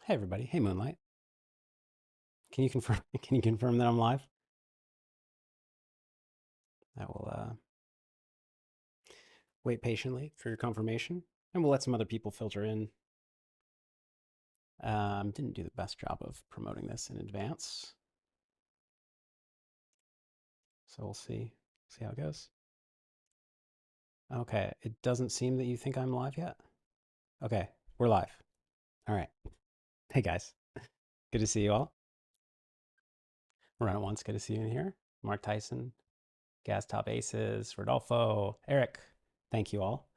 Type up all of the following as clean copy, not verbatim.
Hey everybody. Hey Moonlight. Can you confirm can you confirm that I'm live? I will wait patiently for your confirmation and we'll let some other people filter in. Didn't do the best job of promoting this in advance. So we'll see how it goes. Okay, it doesn't seem that you think I'm live yet. Okay, we're live. All right. Hey guys. Good to see you all. Run at once, good to see you in here. Mark Tyson, Gas Top Aces, Rodolfo, Eric. Thank you all.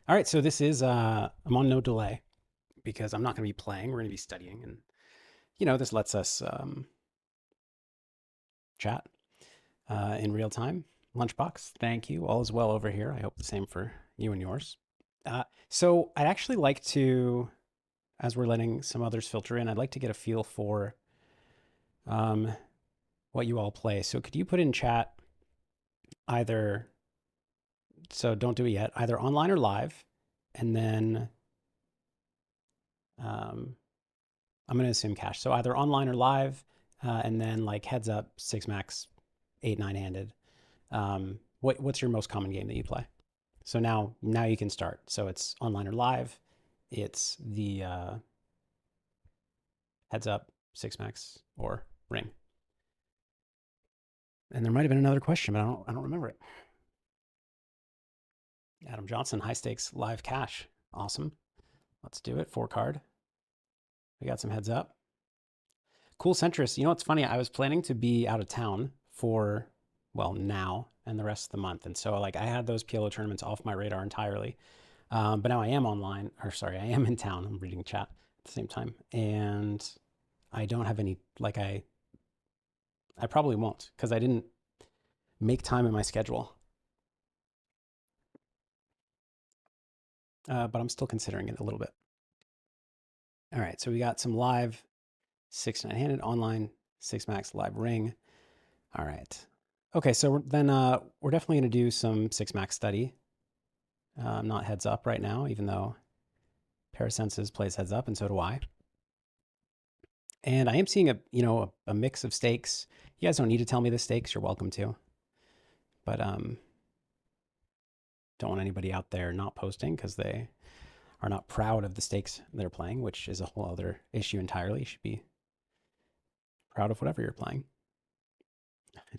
All right, so this is I'm on no delay because I'm not going to be playing. We're going to be studying, and this lets us chat in real time. Lunchbox, thank you. All is well over here. I hope the same for you and yours. So I'd actually like to, as we're letting some others filter in, I'd like to get a feel for um, what you all play. So could you put in chat either? So don't do it yet. Either online or live, and then um, I'm going to assume cash. So either online or live, and then like heads up, six max, eight, nine handed. What's your most common game that you play? So now you can start. So it's online or live. It's the heads up, six max, or ring. And there might have been another question, but I don't remember it. Adam Johnson, high stakes live cash. Awesome. Let's do it. Four card. We got some heads up. Cool centrist. You know what's funny? I was planning to be out of town for, well, now and the rest of the month. And so like I had those PLO tournaments off my radar entirely. But now I am online, or sorry, I am in town. I'm reading chat at the same time. And I don't have any, like I probably won't because I didn't make time in my schedule. But I'm still considering it a little bit. All right, so we got some live 6-9 handed online 6 max live ring. All right. Okay, so then we're definitely going to do some 6 max study. Not heads up right now, even though Parasenses plays heads up, and so do I. And I am seeing a mix of stakes. You guys don't need to tell me the stakes. You're welcome to, but don't want anybody out there not posting because they are not proud of the stakes they're playing, which is a whole other issue entirely. You should be proud of whatever you're playing.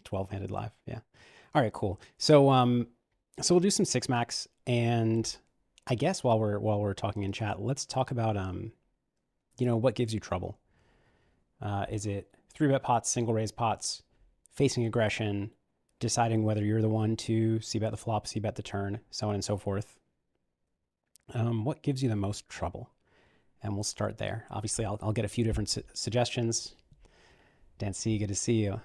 12-handed live, yeah. All right, cool. So we'll do some 6 max, and I guess while we're talking in chat, let's talk about what gives you trouble. Is it 3-bet pots, single raise pots, facing aggression, deciding whether you're the one to c-bet the flop, c-bet the turn, so on and so forth? What gives you the most trouble? And we'll start there. Obviously, I'll get a few different suggestions. Dan C, good to see you.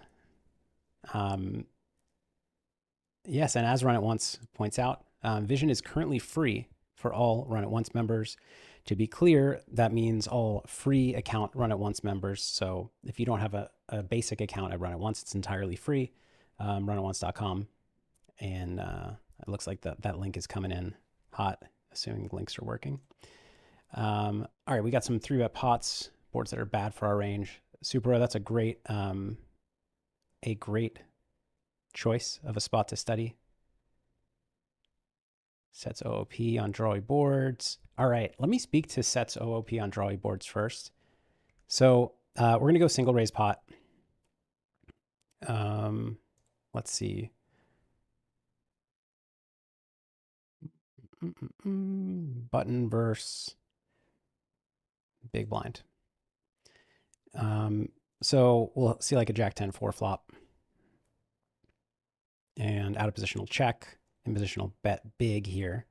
Yes, and as Run It Once points out, Vision is currently free for all Run It Once members. To be clear, that means all free account Run It Once members. So if you don't have a basic account at Run It Once, it's entirely free. Runitonce.com. And it looks like that link is coming in hot, assuming links are working. All right, we got some 3-bet pots, boards that are bad for our range. Super, that's a great choice of a spot to study. Sets OOP on drawy boards. All right, let me speak to sets OOP on drawy boards first. So we're going to go single raise pot. Let's see. Button versus big blind. So we'll see like a Jack 10 4 flop. And out of positional check, in positional bet big here.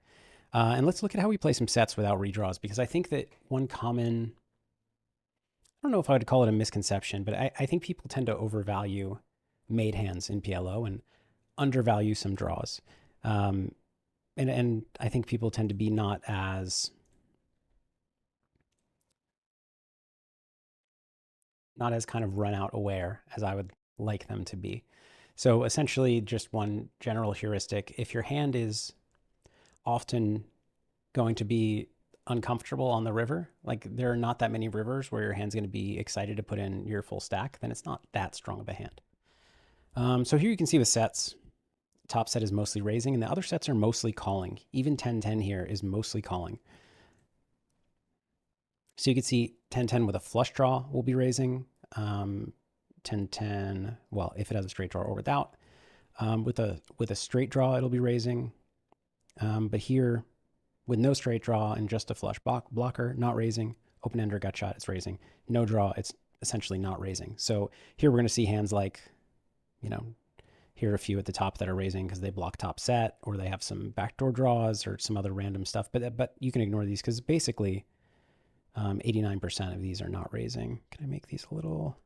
And let's look at how we play some sets without redraws, because I think that one common, I don't know if I would call it a misconception, but I think people tend to overvalue made hands in PLO and undervalue some draws. And I think people tend to be not as kind of run out aware as I would like them to be. So essentially just one general heuristic. If your hand is often going to be uncomfortable on the river, like there are not that many rivers where your hand's going to be excited to put in your full stack, then it's not that strong of a hand. So here you can see with sets, top set is mostly raising and the other sets are mostly calling. Even 10-10 here is mostly calling. So you can see 10-10 with a flush draw will be raising. 10-10, well, if it has a straight draw or without. With a straight draw, it'll be raising. But here, with no straight draw and just a flush blocker, not raising. Open-ender gut shot, it's raising. No draw, it's essentially not raising. So here we're going to see hands like, you know, here are a few at the top that are raising because they block top set or they have some backdoor draws or some other random stuff. But you can ignore these because basically 89% of these are not raising. Can I make these a little?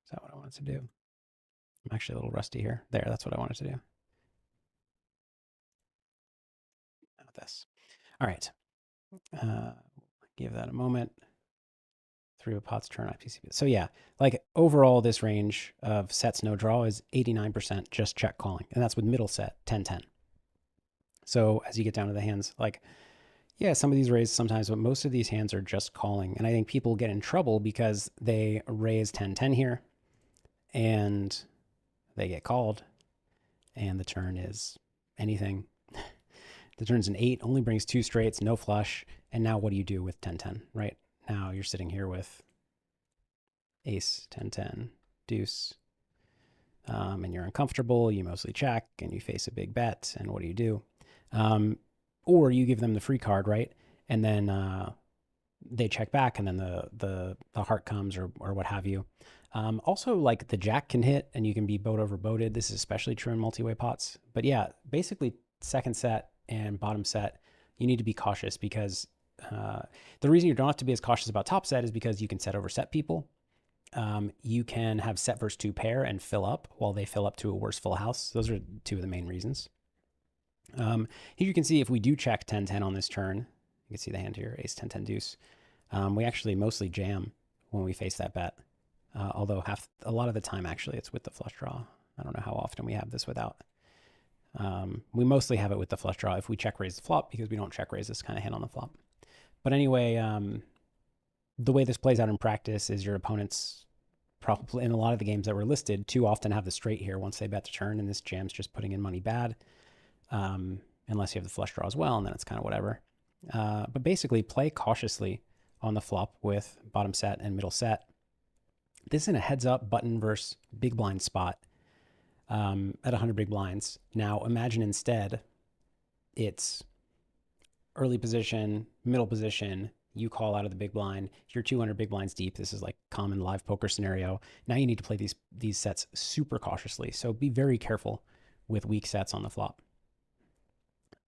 Is that what I wanted to do? I'm actually a little rusty here. There, that's what I wanted to do. Not this. All right. Give that a moment. 3 of pots, turn IPCP. So yeah, like overall, this range of sets no draw is 89% just check calling. And that's with middle set, 10-10. So as you get down to the hands, like, yeah, some of these raise sometimes, but most of these hands are just calling. And I think people get in trouble because they raise 10-10 here and they get called and the turn is anything. The turn's an 8, only brings 2 straights, no flush. And now what do you do with 10-10, right? Now you're sitting here with ace, 10-10, deuce, and you're uncomfortable. You mostly check and you face a big bet. And what do? Or you give them the free card, right? And then they check back and then the heart comes or what have you. Also, like the jack can hit and you can be boat over boated. This is especially true in multi-way pots. But yeah, basically second set and bottom set, you need to be cautious because the reason you don't have to be as cautious about top set is because you can set over set people. You can have set versus 2 pair and fill up while they fill up to a worse full house. Those are 2 of the main reasons. Here you can see if we do check 10-10 on this turn, you can see the hand here, ace, 10-10 deuce. We actually mostly jam when we face that bet. Although a lot of the time, actually, it's with the flush draw. I don't know how often we have this without. We mostly have it with the flush draw if we check raise the flop because we don't check raise this kind of hand on the flop. But anyway, the way this plays out in practice is your opponents probably in a lot of the games that were listed too often have the straight here once they bet the turn, and this jam's just putting in money bad. Unless you have the flush draw as well, and then it's kind of whatever. But basically, play cautiously on the flop with bottom set and middle set. This is in a heads up button versus big blind spot at 100 big blinds. Now imagine instead it's early position, middle position, you call out of the big blind, you're 200 big blinds deep. This is like common live poker scenario. Now you need to play these sets super cautiously. So be very careful with weak sets on the flop.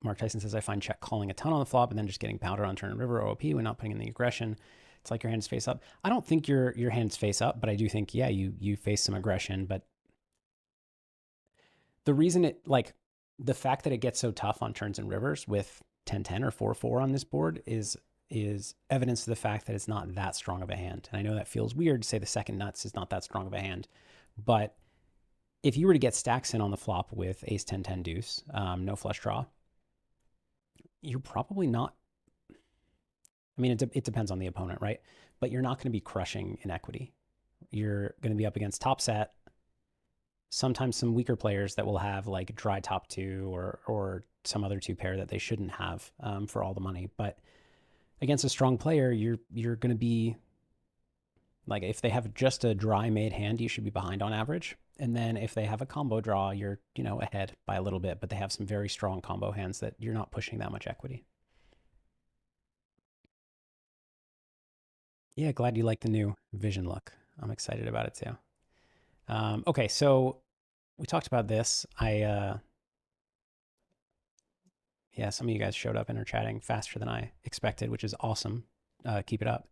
Mark Tyson says, I find check calling a ton on the flop and then just getting pounded on turn and river OOP when not putting in the aggression. It's like your hand's face up. I don't think your hand's face up, but I do think, yeah, you face some aggression. But the reason it, like, the fact that it gets so tough on turns and rivers with 10-10 or 4-4 on this board is evidence to the fact that it's not that strong of a hand. And I know that feels weird to say the second nuts is not that strong of a hand, but if you were to get stacks in on the flop with ace 10-10 deuce, no flush draw, you're probably not. I mean, it depends on the opponent, right? But you're not going to be crushing in equity. You're going to be up against top set, sometimes some weaker players that will have like dry top 2 or some other 2 pair that they shouldn't have for all the money. But against a strong player, you're going to be like, if they have just a dry made hand, you should be behind on average. And then if they have a combo draw, you're, ahead by a little bit, but they have some very strong combo hands that you're not pushing that much equity. Yeah, glad you like the new vision look. I'm excited about it too. Okay, so we talked about this. Yeah, some of you guys showed up and are chatting faster than I expected, which is awesome. Keep it up.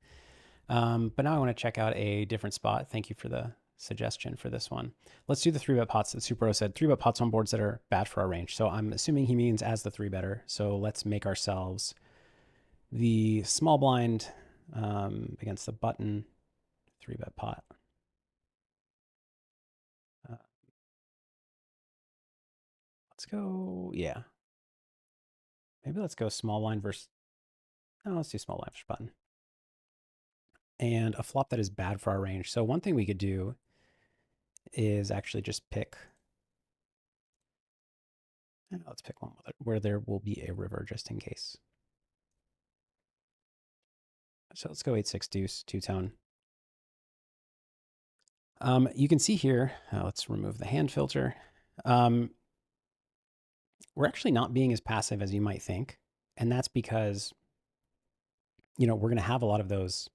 But now I want to check out a different spot. Thank you for the suggestion for this one. Let's do the 3-bet pots that Supero said. 3-bet pots on boards that are bad for our range. So I'm assuming he means as the 3-better. So let's make ourselves the small blind against the button 3-bet pot. Let's go. Yeah. maybe let's go small blind versus, no, let's do small blind versus button. And a flop that is bad for our range. So one thing we could do is actually just pick, let's pick one where there will be a river just in case. So let's go 8-6 deuce, two-tone. You can see here, let's remove the hand filter. We're actually not being as passive as you might think. And that's because, we're going to have a lot of those,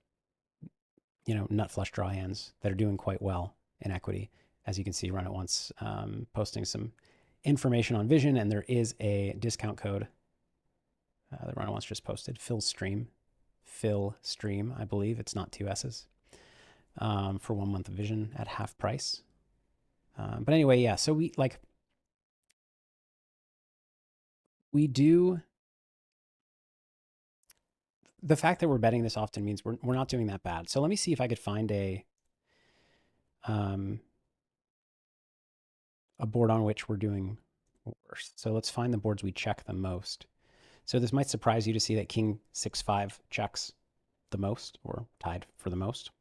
nut flush draw hands that are doing quite well in equity. As you can see, Run It Once posting some information on Vision, and there is a discount code that Run It Once just posted, Phil Stream, I believe. It's not two S's, for 1 month of Vision at half price. But anyway, yeah, so we do, the fact that we're betting this often means we're not doing that bad. So let me see if I could find a board on which we're doing worse. So let's find the boards we check the most. So this might surprise you to see that King 6-5 checks the most, or tied for the most.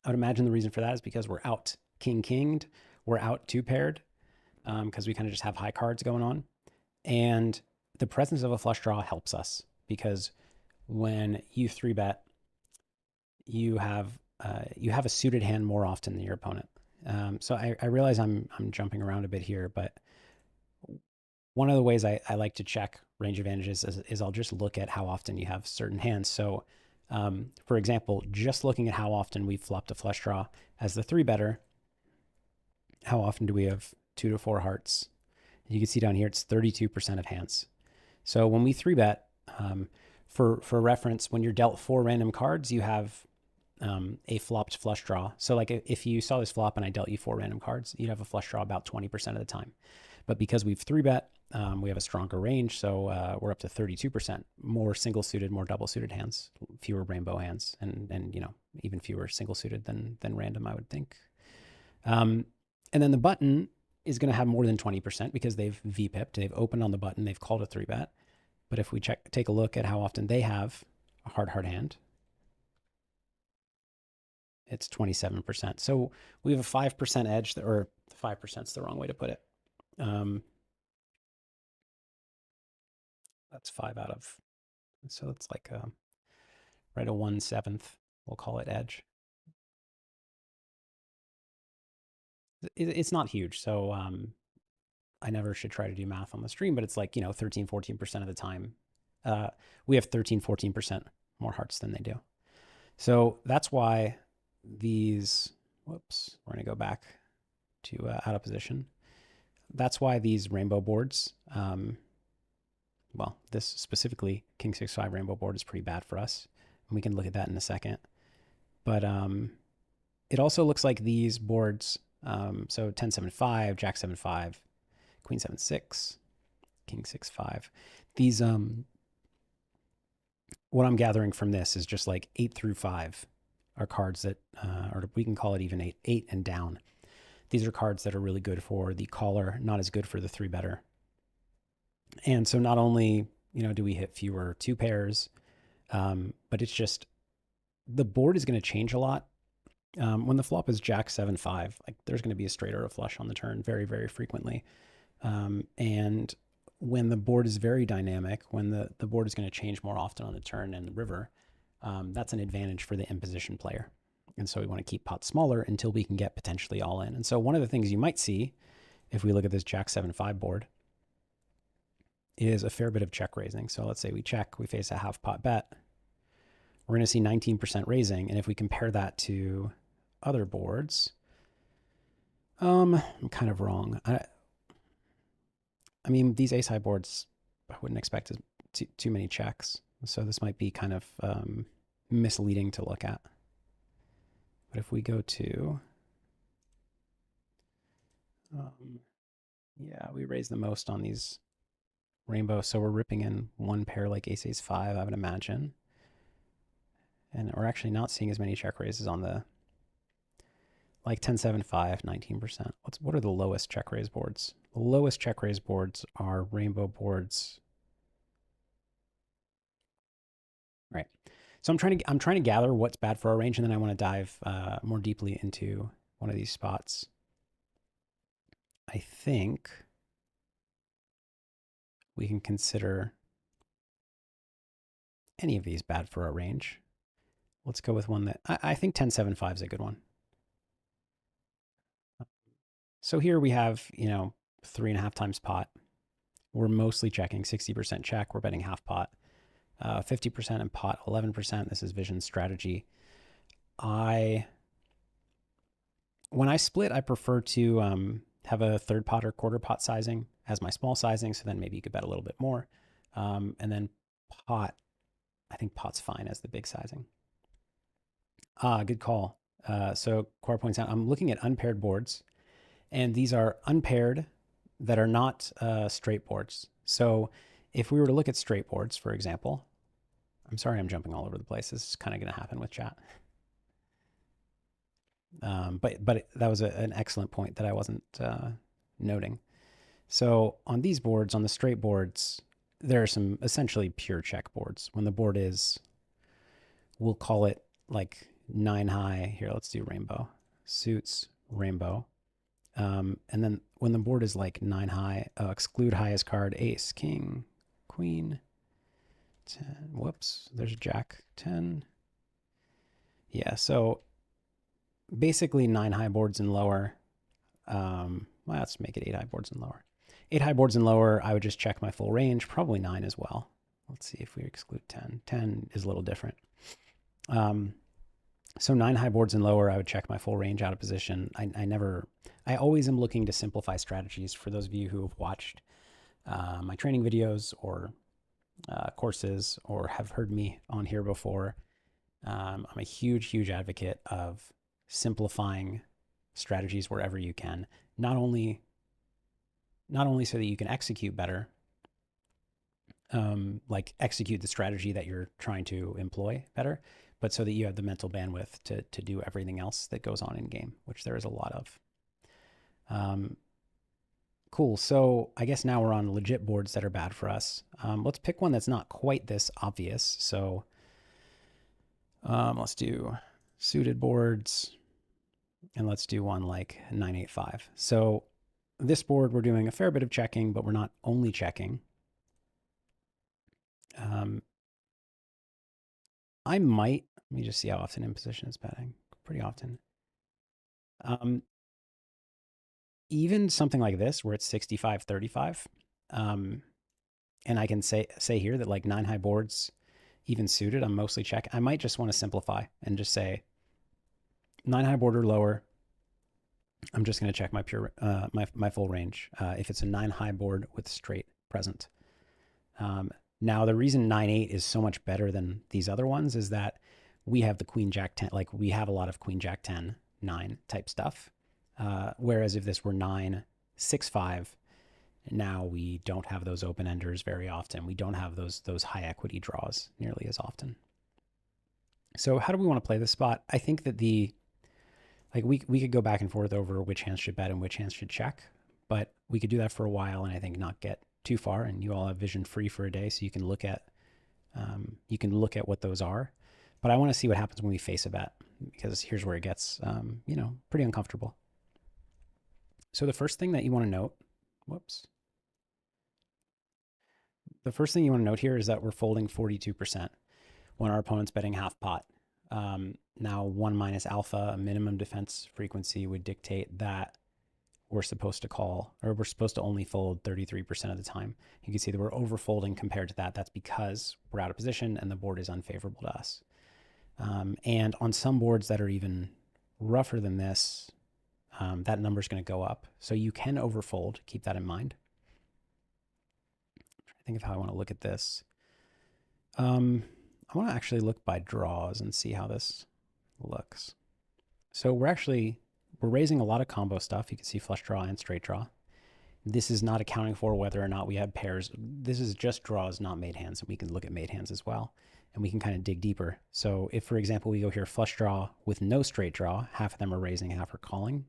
I would imagine the reason for that is because we're out king-kinged, we're out two-paired, because we kind of just have high cards going on. And the presence of a flush draw helps us, because when you 3-bet, you have a suited hand more often than your opponent. So I realize I'm jumping around a bit here, but one of the ways I like to check range advantages is I'll just look at how often you have certain hands. So, for example, just looking at how often we've flopped a flush draw as the 3-better, how often do we have 2 to 4 hearts? You can see down here, it's 32% of hands. So when we 3-bet, for reference, when you're dealt 4 random cards, you have a flopped flush draw. So like if you saw this flop and I dealt you 4 random cards, you'd have a flush draw about 20% of the time. But because we've 3-bet, we have a stronger range. So we're up to 32%, more single suited, more double suited hands, fewer rainbow hands, and even fewer single suited than random, I would think. And then the button is going to have more than 20% because they've VPIP'd, they've opened on the button, they've called a 3-bet. But if we take a look at how often they have a hard hand, it's 27%. So we have a 5% edge, or 5% is the wrong way to put it. That's 5 out of, so it's like right, a 1/7, we'll call it edge. It's not huge. So I never should try to do math on the stream, but it's like, 13, 14% of the time, we have 13, 14% more hearts than they do. So that's why these, whoops, we're going to go back to out of position. That's why these rainbow boards, well, this specifically King 6-5 rainbow board is pretty bad for us. And we can look at that in a second. But it also looks like these boards, so 10-7-5, Jack 7-5, Queen 7-6, King 6-5. These, what I'm gathering from this is just like 8 through 5 are cards that, or we can call it even 8 and down. These are cards that are really good for the caller, not as good for the 3-better. And so not only, do we hit fewer 2 pairs, but it's just, the board is going to change a lot. When the flop is Jack 7-5, like there's going to be a straight or a flush on the turn very, very frequently. And when the board is very dynamic, when the board is going to change more often on the turn and the river, that's an advantage for the imposition player. And so we want to keep pots smaller until we can get potentially all in. And so one of the things you might see if we look at this Jack 7-5 board is a fair bit of check raising. So let's say we check, we face a half pot bet. We're going to see 19% raising. And if we compare that to other boards, I'm kind of wrong. I mean, these ace high boards, I wouldn't expect too many checks. So this might be kind of misleading to look at. But if we go to, yeah, we raise the most on these rainbow. So we're ripping in one pair like ace, ace 5, I would imagine. And we're actually not seeing as many check raises on the, like 10-7-5, 19%. What are the lowest check raise boards? The lowest check raise boards are rainbow boards Right. So I'm trying to gather what's bad for our range, and then I want to dive more deeply into one of these spots. I think we can consider any of these bad for our range. Let's go with one that I think 10-7-5 is a good one. So here we have, 3.5 times pot. We're mostly checking 60% check. We're betting half pot, 50% in pot, 11%. This is vision strategy. When I split, I prefer to have a third pot or quarter pot sizing as my small sizing. So then maybe you could bet a little bit more. And then pot, I think pot's fine as the big sizing. Good call. So Quar points out, I'm looking at unpaired boards, and these are unpaired that are not straight boards. So if we were to look at straight boards, for example, I'm sorry I'm jumping all over the place. This is kind of going to happen with chat. But that was an excellent point that I wasn't noting. So on these boards, on the straight boards, there are some essentially pure check boards. When the board is, we'll call it like 9 high. Here, let's do rainbow. Suits, rainbow. And then when the board is like 9 high, exclude highest card, ace, king, queen, 10. Whoops, there's a jack, 10. Yeah, so basically 9 high boards and lower. Well, let's make it 8 high boards and lower. 8 high boards and lower, I would just check my full range, probably 9 as well. Let's see if we exclude 10. 10 is a little different. So 9 high boards and lower, I would check my full range out of position. I always am looking to simplify strategies. For those of you who have watched my training videos or courses or have heard me on here before, I'm a huge, huge advocate of simplifying strategies wherever you can. Not only so that you can execute better, like execute the strategy that you're trying to employ better, but so that you have the mental bandwidth to do everything else that goes on in game, which there is a lot of. Cool. So I guess now we're on legit boards that are bad for us. Let's pick one that's not quite this obvious. So let's do suited boards, and let's do one like 9-8-5. So this board, we're doing a fair bit of checking, but we're not only checking. I might, let me just see how often in position is betting. Pretty often. Even something like this, where it's 65-35, and I can say here that like 9 high boards, even suited, I'm mostly check. I might just want to simplify and just say 9 high board or lower. I'm just going to check my pure my full range if it's a 9 high board with straight present. Now the reason 9-8 is so much better than these other ones is that we have the queen jack 10, like we have a lot of queen jack 10 9 type stuff. Whereas if this were 9-6-5, now we don't have those open enders very often. We don't have those high equity draws nearly as often. So how do we want to play this spot? I think that we could go back and forth over which hands should bet and which hands should check, but we could do that for a while and I think not get too far. And you all have vision free for a day, so you can look at what those are. But I want to see what happens when we face a bet, because here's where it gets pretty uncomfortable. So the first thing that you want to note, the first thing you want to note here is that we're folding 42% when our opponent's betting half pot. Now 1 minus alpha, a minimum defense frequency, would dictate that we're supposed to call, or we're supposed to only fold 33% of the time. You can see that we're overfolding compared to that. That's because we're out of position and the board is unfavorable to us. And on some boards that are even rougher than this, that number is going to go up. So you can overfold. Keep that in mind. I'm trying to think of how I want to look at this. I want to actually look by draws and see how this looks. So we're raising a lot of combo stuff. You can see flush draw and straight draw. This is not accounting for whether or not we have pairs. This is just draws, not made hands. And we can look at made hands as well. And we can kind of dig deeper. So if, for example, we go here flush draw with no straight draw, half of them are raising, half are calling.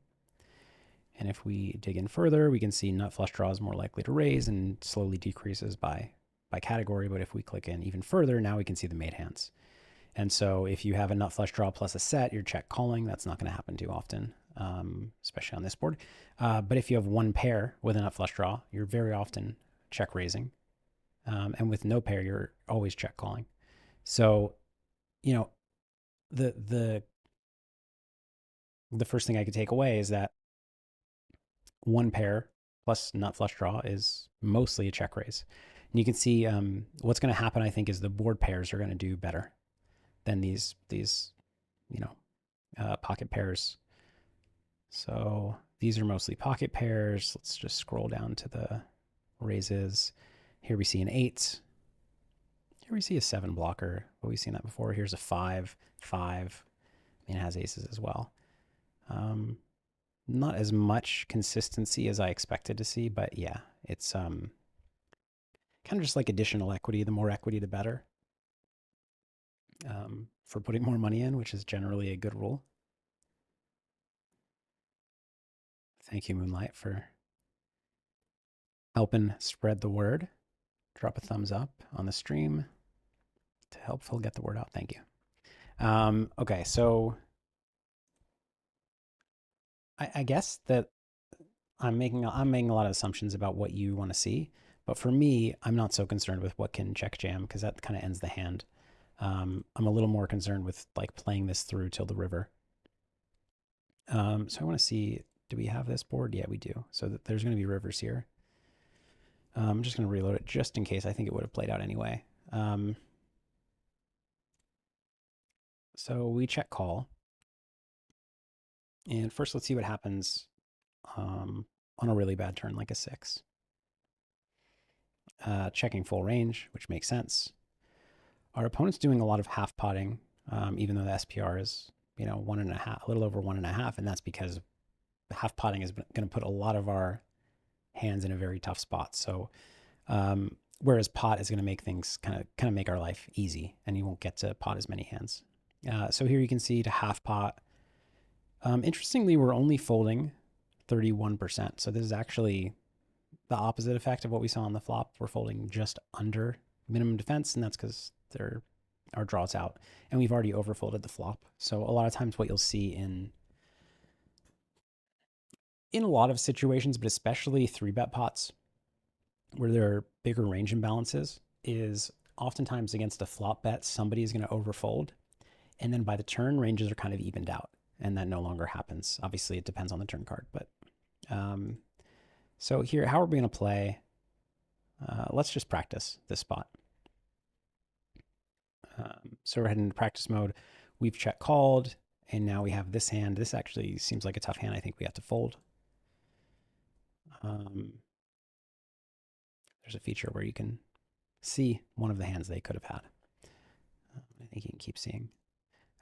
And if we dig in further, we can see nut flush draw is more likely to raise and slowly decreases by by category, but if we click in even further, now we can see the made hands. And so if you have a nut flush draw plus a set, you're check calling. That's not going to happen too often, especially on this board. But if you have one pair with a nut flush draw, you're very often check raising. And with no pair, you're always check calling. So, you know, the first thing I could take away is that one pair plus nut flush draw is mostly a check raise. And you can see what's going to happen, I think, is the board pairs are going to do better than these pocket pairs. So these are mostly pocket pairs. Let's just scroll down to the raises. Here we see an 8. Here we see a 7 blocker, but we've seen that before. Here's a 5, 5. I mean, it has aces as well. Not as much consistency as I expected to see, but yeah, it's kind of just like additional equity. The more equity, the better. For putting more money in, which is generally a good rule. Thank you, Moonlight, for helping spread the word. Drop a thumbs up on the stream to help Phil get the word out. Thank you. Okay, so I guess that I'm making a lot of assumptions about what you want to see, but for me, I'm not so concerned with what can check jam because that kind of ends the hand. I'm a little more concerned with like playing this through till the river. So I want to see, do we have this board? Yeah, we do. So there's going to be rivers here. I'm just going to reload it just in case. I think it would have played out anyway. So we check call. And first, let's see what happens on a really bad turn, like a 6. Checking full range, which makes sense. Our opponent's doing a lot of half potting, even though the SPR is, 1.5, a little over 1.5, and that's because half potting is going to put a lot of our hands in a very tough spot. So, whereas pot is going to make things kind of make our life easy, and you won't get to pot as many hands. So here you can see to half pot. Interestingly, we're only folding 31%. So this is actually the opposite effect of what we saw on the flop. We're folding just under minimum defense, and that's because our draw's out, and we've already overfolded the flop. So a lot of times what you'll see in a lot of situations, but especially 3-bet pots where there are bigger range imbalances, is oftentimes against a flop bet, somebody is going to overfold, and then by the turn, ranges are kind of evened out, and that no longer happens. Obviously, it depends on the turn card, but so here, how are we going to play? Let's just practice this spot. So we're heading into practice mode. We've check called, and now we have this hand. This actually seems like a tough hand. I think we have to fold. There's a feature where you can see one of the hands they could have had. I think you can keep seeing.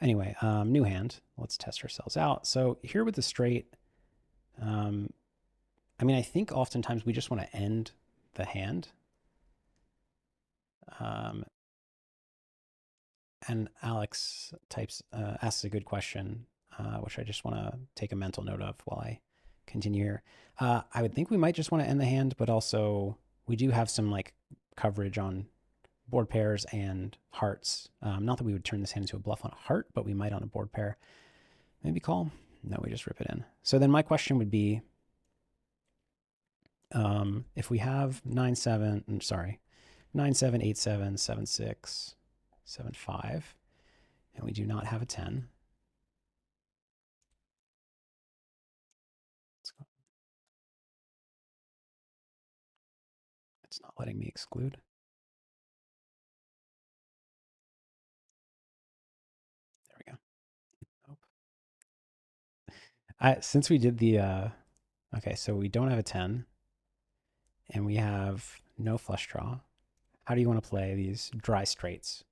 Anyway, new hand. Let's test ourselves out. So here with the straight, I mean, I think oftentimes we just want to end the hand. And Alex asks a good question, which I just want to take a mental note of while I continue here. I would think we might just want to end the hand, but also we do have some like coverage on board pairs and hearts. Not that we would turn this hand into a bluff on a heart, but we might on a board pair. Maybe call? No, we just rip it in. So then my question would be, if we have 9-7, 9-7, 8-7, 7-6, 7-5, and we do not have a 10. Let's go. It's not letting me exclude. There we go. Nope. Since we did the, okay, so we don't have a 10, and we have no flush draw. How do you want to play these dry straights?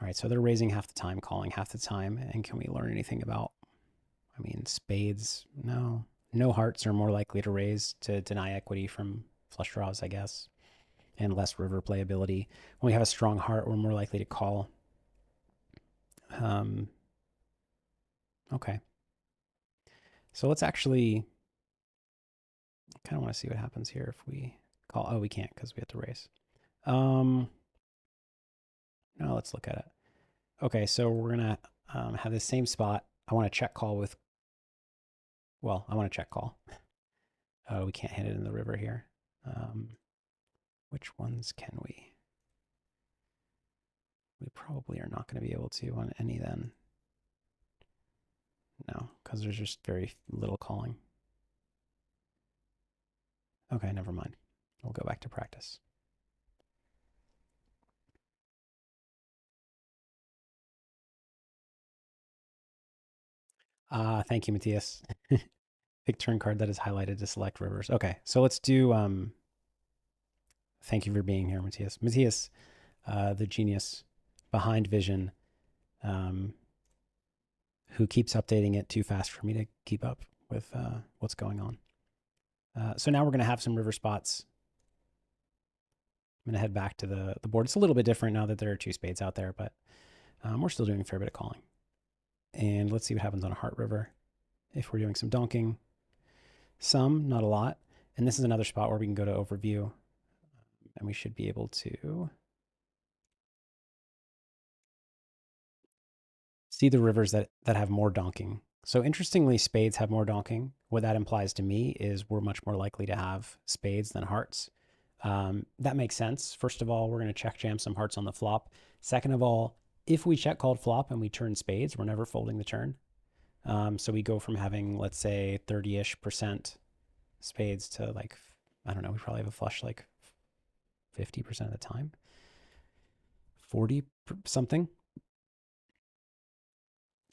All right, so they're raising half the time, calling half the time, and can we learn anything about, I mean, spades? No. No hearts are more likely to raise to deny equity from flush draws, I guess, and less river playability. When we have a strong heart, we're more likely to call. Okay. So let's actually, I kind of want to see what happens here if we call. Oh, we can't because we have to raise. Um, now let's look at it. Okay, so we're gonna have the same spot. I want to check call with. Well, I want to check call. Oh, we can't hit it in the river here. Which ones can we? We probably are not going to be able to on any then. No, because there's just very little calling. Okay, never mind. We'll go back to practice. Thank you, Matthias. Pick turn card that is highlighted to select rivers. Okay, so let's do. Thank you for being here, Matthias. Matthias, the genius behind Vision, um, who keeps updating it too fast for me to keep up with what's going on. So now we're going to have some river spots. I'm going to head back to the board. It's a little bit different now that there are two spades out there, but we're still doing a fair bit of calling. And let's see what happens on a heart river. If we're doing some donking, some, not a lot. And this is another spot where we can go to overview and we should be able to see the rivers that have more donking. So interestingly, spades have more donking. What that implies to me is we're much more likely to have spades than hearts. That makes sense. First of all, we're going to check jam some hearts on the flop. Second of all, if we check called flop and we turn spades, we're never folding the turn. So we go from having, let's say, 30-ish% spades to like, I don't know, we probably have a flush like 50% of the time, 40 something.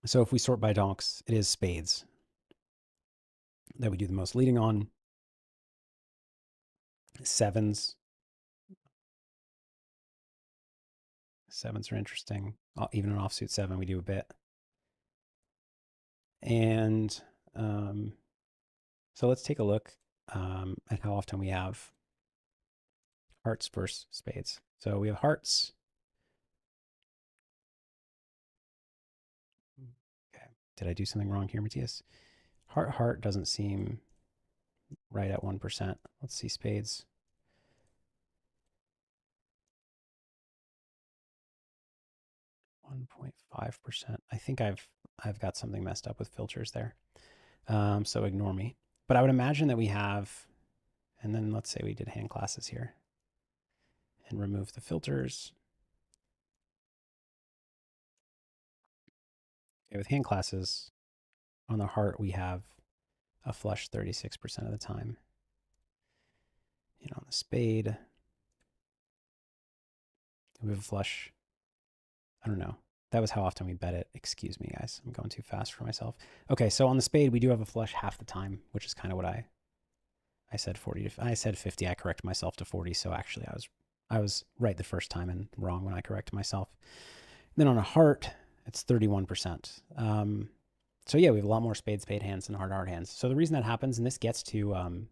So if we sort by donks, it is spades that we do the most leading on. Sevens. Sevens are interesting. Even an offsuit seven, we do a bit. And so let's take a look at how often we have hearts versus spades. So we have hearts. Okay. Did I do something wrong here, Matthias? Heart, heart doesn't seem right at 1%. Let's see spades. 1.5%. I think I've got something messed up with filters there. So ignore me. But I would imagine that we have, and then let's say we did hand classes here and remove the filters. Okay, with hand classes on the heart, we have a flush 36% of the time. And on the spade, we have a flush. I don't know. That was how often we bet it. Excuse me, guys. I'm going too fast for myself. Okay, so on the spade, we do have a flush half the time, which is kind of what I said 40 to, I said 50. I corrected myself to 40. So actually I was right the first time and wrong when I corrected myself. And then on a heart, it's 31%. So yeah, we have a lot more spade hands than heart hands. So the reason that happens, and this gets to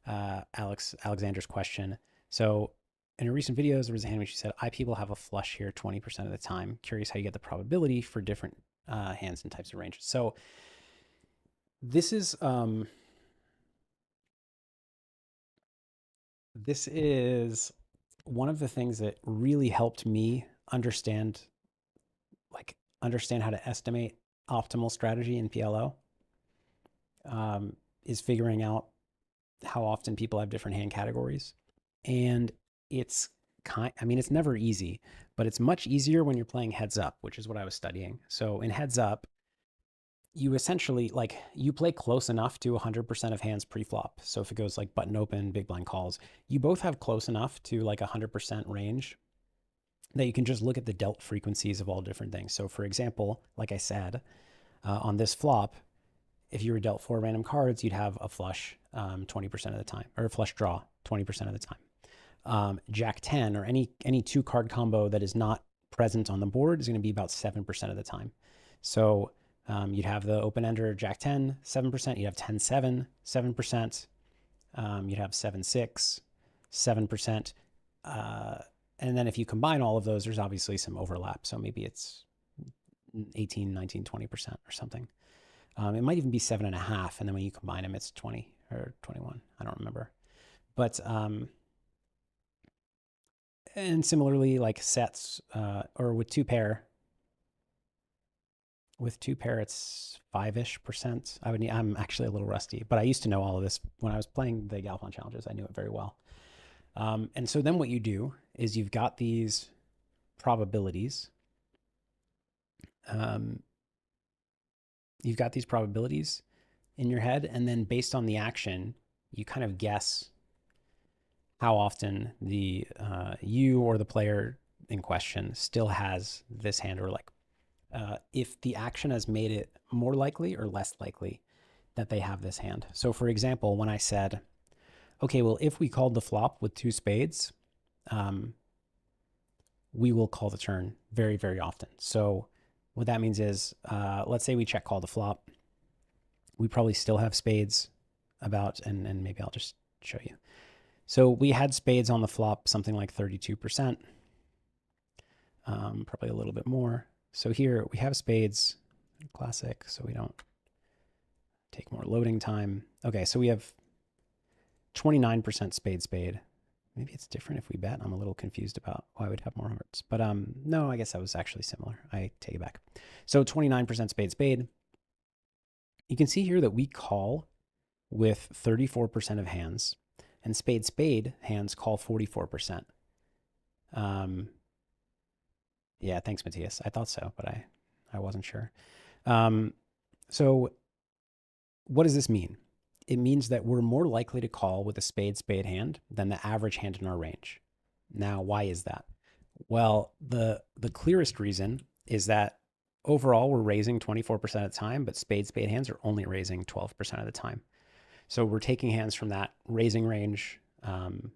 Alexander's question. So in her recent videos, there was a hand when she said, I people have a flush here 20% of the time. Curious how you get the probability for different hands and types of ranges. So this is one of the things that really helped me understand how to estimate optimal strategy in PLO, is figuring out how often people have different hand categories. And it's it's never easy, but it's much easier when you're playing heads up, which is what I was studying. So in heads up, you essentially you play close enough to 100% of hands pre-flop. So if it goes like button open, big blind calls, you both have close enough to like 100% range that you can just look at the dealt frequencies of all different things. So for example, like I said, on this flop, if you were dealt 4 random cards, you'd have a flush 20% of the time, or a flush draw 20% of the time. Jack 10 or any 2-card combo that is not present on the board is going to be about 7% of the time. So you'd have the open ender Jack 10, 7%. You'd have 10 7, 7%. You'd have 7 6, 7%. And then if you combine all of those, there's obviously some overlap. So maybe it's 18, 19, 20% or something. It might even be 7.5. And then when you combine them, it's 20 or 21. I don't remember. But And similarly, like sets, or with two pair, it's 5-ish%. I'm actually a little rusty, but I used to know all of this when I was playing the Galfond challenges. I knew it very well. And so then what you do is you've got these probabilities. Um, you've got these probabilities in your head, and then based on the action, you kind of guess how often the you or the player in question still has this hand, or like if the action has made it more likely or less likely that they have this hand. So for example, when I said, okay, well, if we called the flop with two spades, we will call the turn very, very often. So what that means is, let's say we check call the flop. We probably still have spades about, and maybe I'll just show you. So we had spades on the flop, something like 32%, probably a little bit more. So here we have spades, classic, so we don't take more loading time. Okay, so we have 29% spade. Maybe it's different if we bet. I'm a little confused about why we'd have more hearts. But no, I guess that was actually similar. I take it back. So 29% spade. You can see here that we call with 34% of hands, and spade hands call 44%. Yeah, thanks, Matthias. I thought so, but I wasn't sure. So what does this mean? It means that we're more likely to call with a spade hand than the average hand in our range. Now, why is that? Well, the clearest reason is that overall we're raising 24% of the time, but spade hands are only raising 12% of the time. So we're taking hands from that raising range and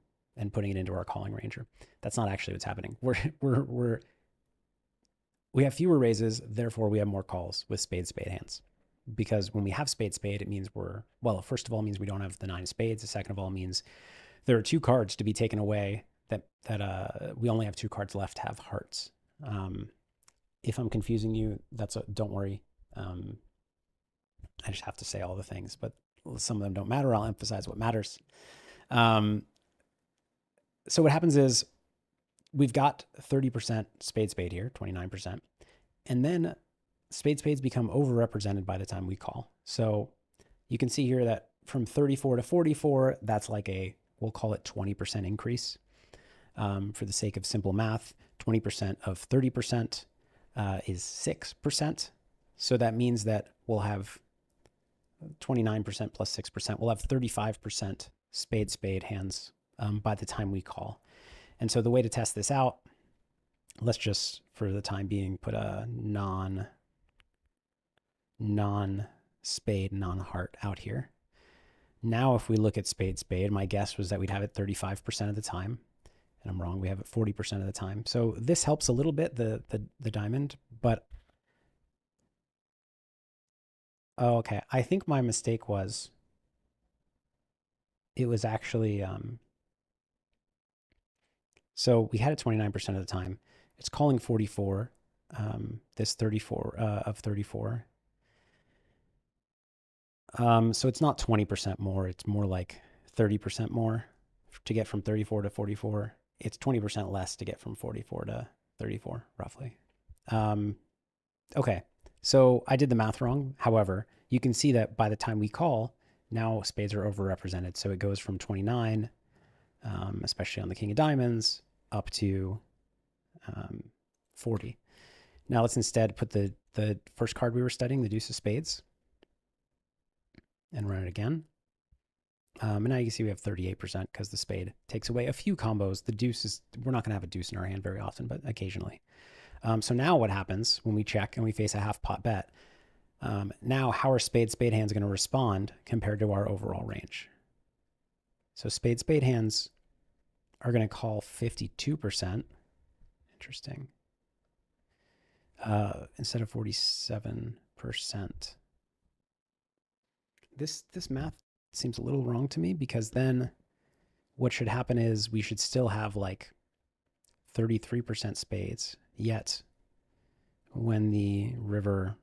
putting it into our calling range. That's not actually what's happening. We have fewer raises, therefore we have more calls with spade hands. Because when we have spade, it means first of all, it means we don't have the 9 spades. The second of all, means there are 2 cards to be taken away that we only have 2 cards left to have hearts. If I'm confusing you, don't worry. I just have to say all the things, but some of them don't matter. I'll emphasize what matters. So what happens is we've got 30% spade here, 29%, and then spades become overrepresented by the time we call. So you can see here that from 34 to 44, that's like we'll call it 20% increase. For the sake of simple math, 20% of 30% is 6%. So that means that we'll have 29% plus 6%. We'll have 35% spade hands by the time we call. And so the way to test this out, let's just, for the time being, put a non-spade, non-heart out here. Now, if we look at spade, my guess was that we'd have it 35% of the time. And I'm wrong, we have it 40% of the time. So this helps a little bit, the diamond, but oh, okay. I think my mistake was, it was actually, so we had it 29% of the time. It's calling 44, this 34 of 34. So it's not 20% more. It's more like 30% more to get from 34 to 44. It's 20% less to get from 44 to 34, roughly. Okay, so I did the math wrong. However, you can see that by the time we call, now spades are overrepresented. So it goes from 29, especially on the king of diamonds, up to 40. Now let's instead put the first card we were studying, the deuce of spades, and run it again. And now you can see we have 38% because the spade takes away a few combos. The deuce we're not going to have a deuce in our hand very often, but occasionally. So now what happens when we check and we face a half pot bet? Now how are spade hands going to respond compared to our overall range? So spade hands are going to call 52%. Interesting. Instead of 47%. This math seems a little wrong to me, because then what should happen is we should still have like 33% spades, yet when the river,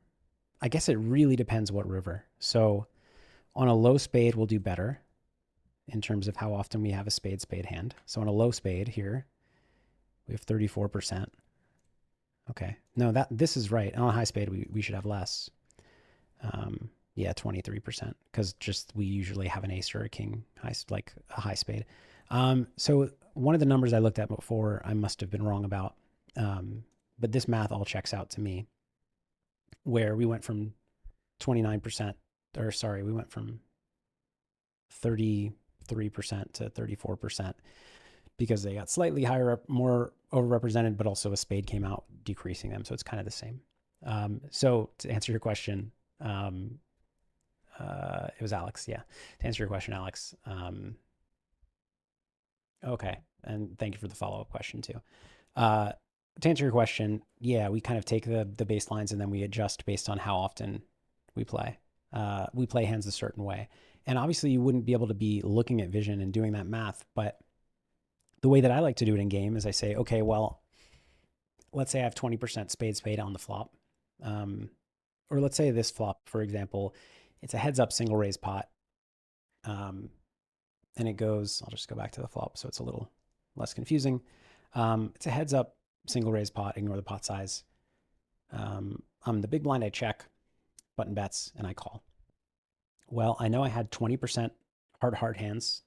I guess it really depends what river. So on a low spade, we'll do better in terms of how often we have a spade hand. So on a low spade here, We have 34%. Okay. No, this is right. On a high spade, we should have less. Yeah, 23%, because just we usually have an ace or a king high, like a high spade. So one of the numbers I looked at before, I must have been wrong about, but this math all checks out to me, where we went from 29%, or sorry, we went from 33% to 34% because they got slightly higher up, more overrepresented, but also a spade came out decreasing them. So it's kind of the same. So to answer your question, it was Alex. Yeah. To answer your question, Alex. Okay. And thank you for the follow-up question too. Uh, to answer your question, yeah, we kind of take the baselines and then we adjust based on how often we play. We play hands a certain way. And obviously you wouldn't be able to be looking at vision and doing that math, but the way that I like to do it in game is I say, okay, well, let's say I have 20% spade on the flop. Or let's say this flop, for example, it's a heads up single raise pot. And it goes, I'll just go back to the flop so it's a little less confusing. It's a heads up single raise pot, ignore the pot size. The big blind, I check, button bets, and I call. Well, I know I had 20% hard hands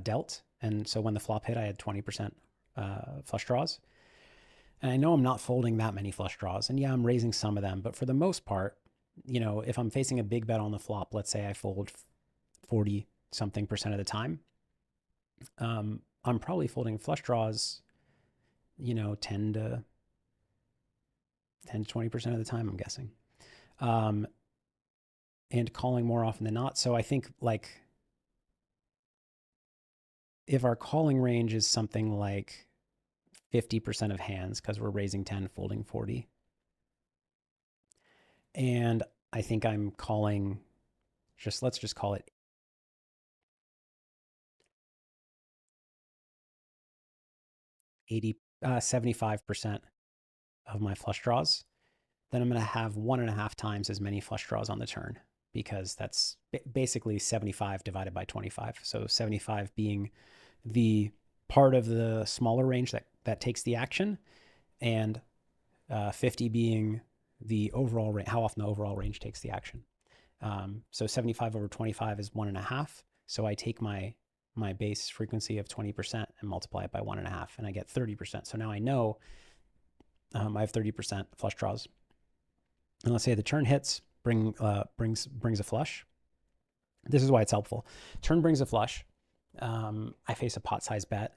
dealt. And so when the flop hit, I had 20% flush draws. And I know I'm not folding that many flush draws. And yeah, I'm raising some of them. But for the most part, if I'm facing a big bet on the flop, let's say I fold 40 something percent of the time, I'm probably folding flush draws, 10 to 20% of the time, I'm guessing. And calling more often than not. So I think like if our calling range is something like 50% of hands because we're raising 10, folding 40. And I think I'm calling let's just call it 75% of my flush draws, then I'm going to have 1.5 times as many flush draws on the turn because that's basically 75 divided by 25. So 75 being the part of the smaller range that takes the action, and 50 being the overall range, how often the overall range takes the action. So 75 over 25 is 1.5. So I take my base frequency of 20% and multiply it by 1.5, and I get 30%. So now I know I have 30% flush draws. And let's say the turn hits, brings a flush. This is why it's helpful. Turn brings a flush. I face a pot size bet.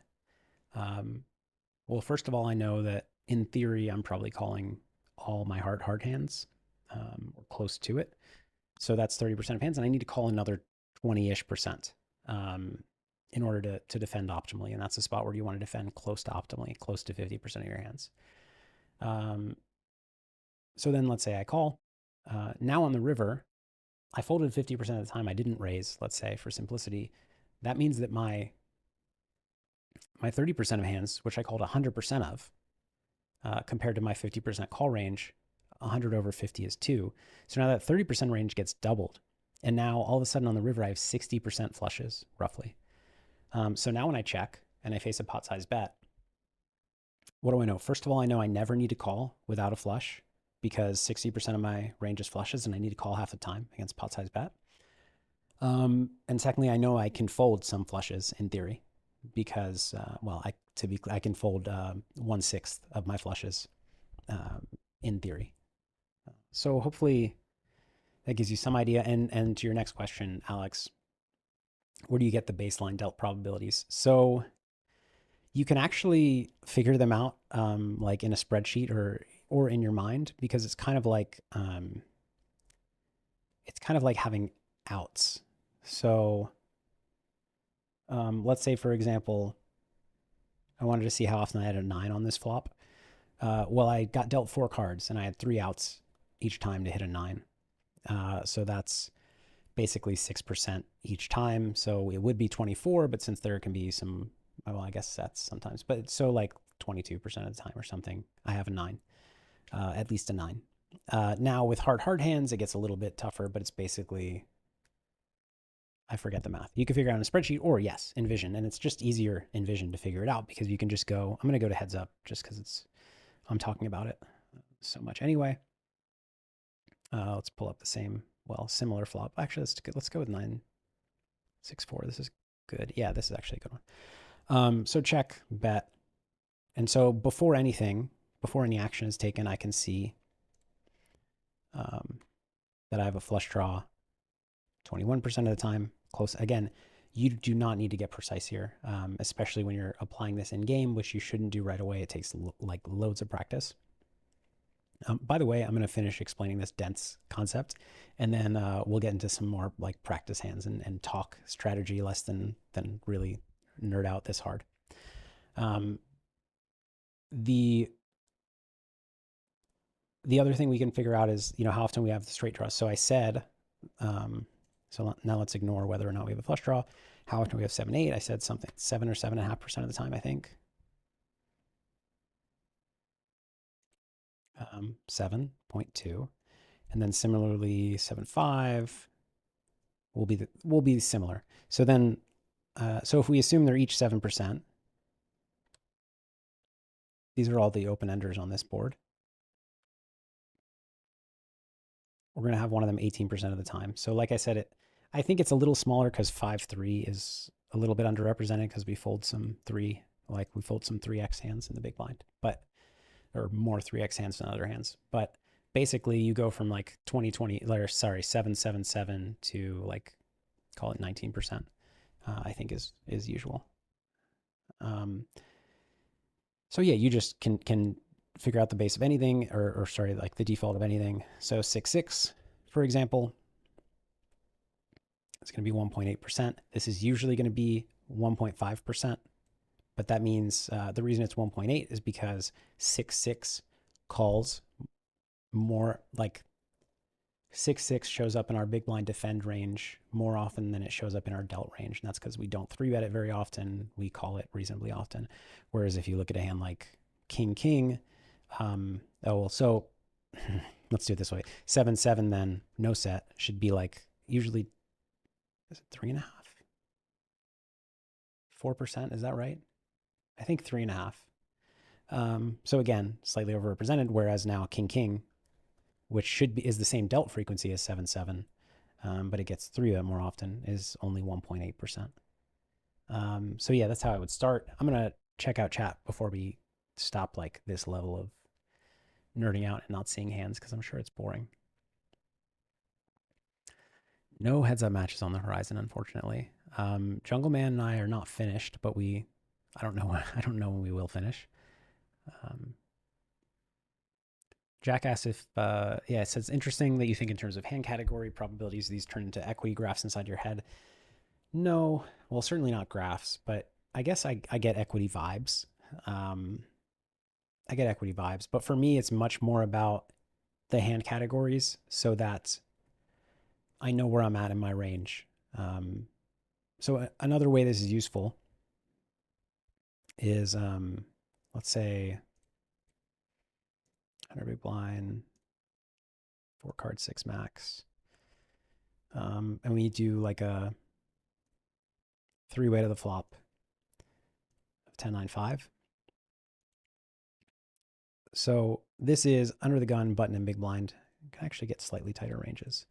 Well, first of all, I know that in theory, I'm probably calling all my hard hands, or close to it. So that's 30% of hands, and I need to call another 20-ish percent in order to defend optimally. And that's the spot where you want to defend close to optimally, close to 50% of your hands. So then let's say I call. Now on the river, I folded 50% of the time. I didn't raise, let's say, for simplicity. That means that my 30% of hands, which I called 100% of, compared to my 50% call range, 100 over 50 is 2. So now that 30% range gets doubled. And now all of a sudden on the river, I have 60% flushes, roughly. So now when I check and I face a pot size bet, what do I know? First of all, I know I never need to call without a flush because 60% of my range is flushes and I need to call half the time against pot size bet. And secondly, I know I can fold some flushes in theory because, I can fold 1/6 of my flushes in theory. So hopefully that gives you some idea. And to your next question, Alex, where do you get the baseline delt probabilities? So you can actually figure them out like in a spreadsheet or in your mind, because it's kind of like having outs. So let's say, for example, I wanted to see how often I had a 9 on this flop. Well, I got dealt 4 cards and I had 3 outs each time to hit a 9. So that's basically 6% each time. So it would be 24, but since there can be some, well, I guess that's sometimes, but so like 22% of the time or something, I have a 9, at least a 9. Now with hard hands, it gets a little bit tougher, but it's basically I forget the math. You can figure it out in a spreadsheet or yes, in Vision. And it's just easier in Vision to figure it out because you can just go, I'm going to go to heads up just because I'm talking about it so much anyway. Let's pull up the same, well, similar flop. Actually, let's go with 964. This is good. Yeah, this is actually a good one. So check, bet. And so before any action is taken, I can see that I have a flush draw 21% of the time. Close. Again, you do not need to get precise here, especially when you're applying this in game, which you shouldn't do right away. It takes like loads of practice. By the way, I'm going to finish explaining this dense concept, and then we'll get into some more like practice hands and talk strategy less than really nerd out this hard. The other thing we can figure out is, how often we have the straight draws. So I said, so now let's ignore whether or not we have a flush draw. How often we have 7-8? I said something 7 or 7.5% of the time, I think. 7.2, and then similarly 7.5 will be similar. So then, so if we assume they're each 7%, these are all the open enders on this board. We're going to have one of them 18% of the time. So like I said, I think it's a little smaller because 5-3 is a little bit underrepresented because we fold some 3x hands in the big blind, or more 3x hands than other hands. But basically you go from like 777 to like, call it 19%, I think is usual. So yeah, you just can figure out the base of anything, or sorry, like the default of anything. So 6-6, for example, it's going to be 1.8%. This is usually going to be 1.5%, but that means the reason it's 1.8 is because 6-6 calls more, like 6-6 shows up in our big blind defend range more often than it shows up in our delt range. And that's because we don't 3-bet it very often. We call it reasonably often. Whereas if you look at a hand like king, so let's do it this way. 7-7 then, no set, should be like usually, is it 3.5? 4%, is that right? I think 3.5. So again, slightly overrepresented, whereas now king, which is the same delt frequency as 7-7, but it gets 3-bet more often, is only 1.8%. So yeah, that's how I would start. I'm going to check out chat before we stop like this level of nerding out and not seeing hands, because I'm sure it's boring. No heads-up matches on the horizon, unfortunately. Jungle Man and I are not finished, but I don't know when we will finish. Jack asks if, it says, interesting that you think in terms of hand category probabilities, these turn into equity graphs inside your head. No, well, certainly not graphs, but I guess I get equity vibes. But for me, it's much more about the hand categories so that I know where I'm at in my range. So another way this is useful is, let's say, 100 big blind, 4 card 6 max. And we do like a 3-way to the flop of 10-9-5. So this is under the gun, button, and big blind. You can actually get slightly tighter ranges.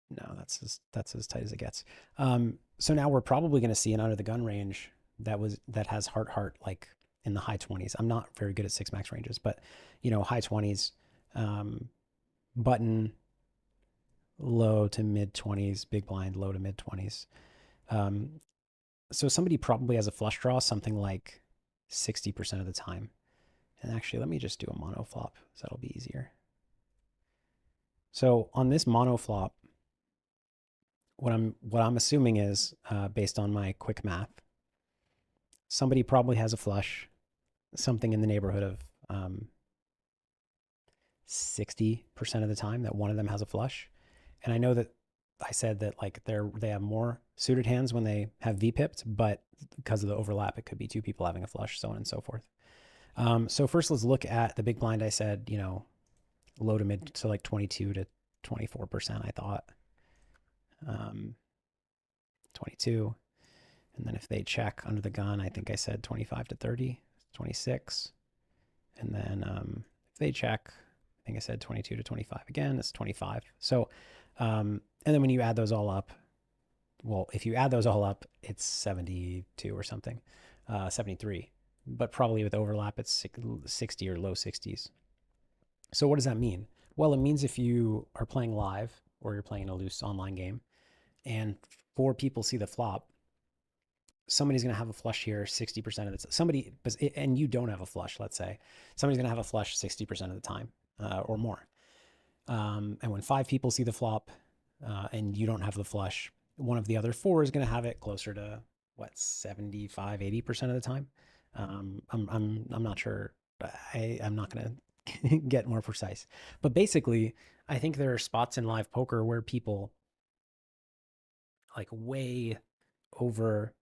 No, that's as tight as it gets. So now we're probably going to see an under the gun range that has heart like in the high 20s. I'm not very good at 6 max ranges, but high 20s, button low to mid 20s, big blind low to mid 20s. So somebody probably has a flush draw something like 60% of the time. And actually, let me just do a mono flop, so that'll be easier. So on this mono flop, what I'm assuming is, based on my quick math, somebody probably has a flush, something in the neighborhood of 60% of the time that one of them has a flush. And I know that I said that like they have more suited hands when they have V-pipped, but because of the overlap, it could be two people having a flush, so on and so forth. So first, let's look at the big blind. I said, low to mid, so like 22 to 24%, I thought. um, 22. And then if they check under the gun, I think I said 25 to 30, 26. And then if they check, I think I said 22 to 25 again, it's 25. So, and then when you add those all up, well, if you add those all up, it's 72 or something, 73. But probably with overlap, it's 60 or low 60s. So what does that mean? Well, it means if you are playing live or you're playing a loose online game and four people see the flop, somebody's going to have a flush here 60% of the time. Somebody, and you don't have a flush, let's say. Somebody's going to have a flush 60% of the time or more. And when five people see the flop and you don't have the flush, one of the other four is going to have it closer to what, 75, 80% of the time. I'm not sure. I'm not going to get more precise. But basically, I think there are spots in live poker where people like over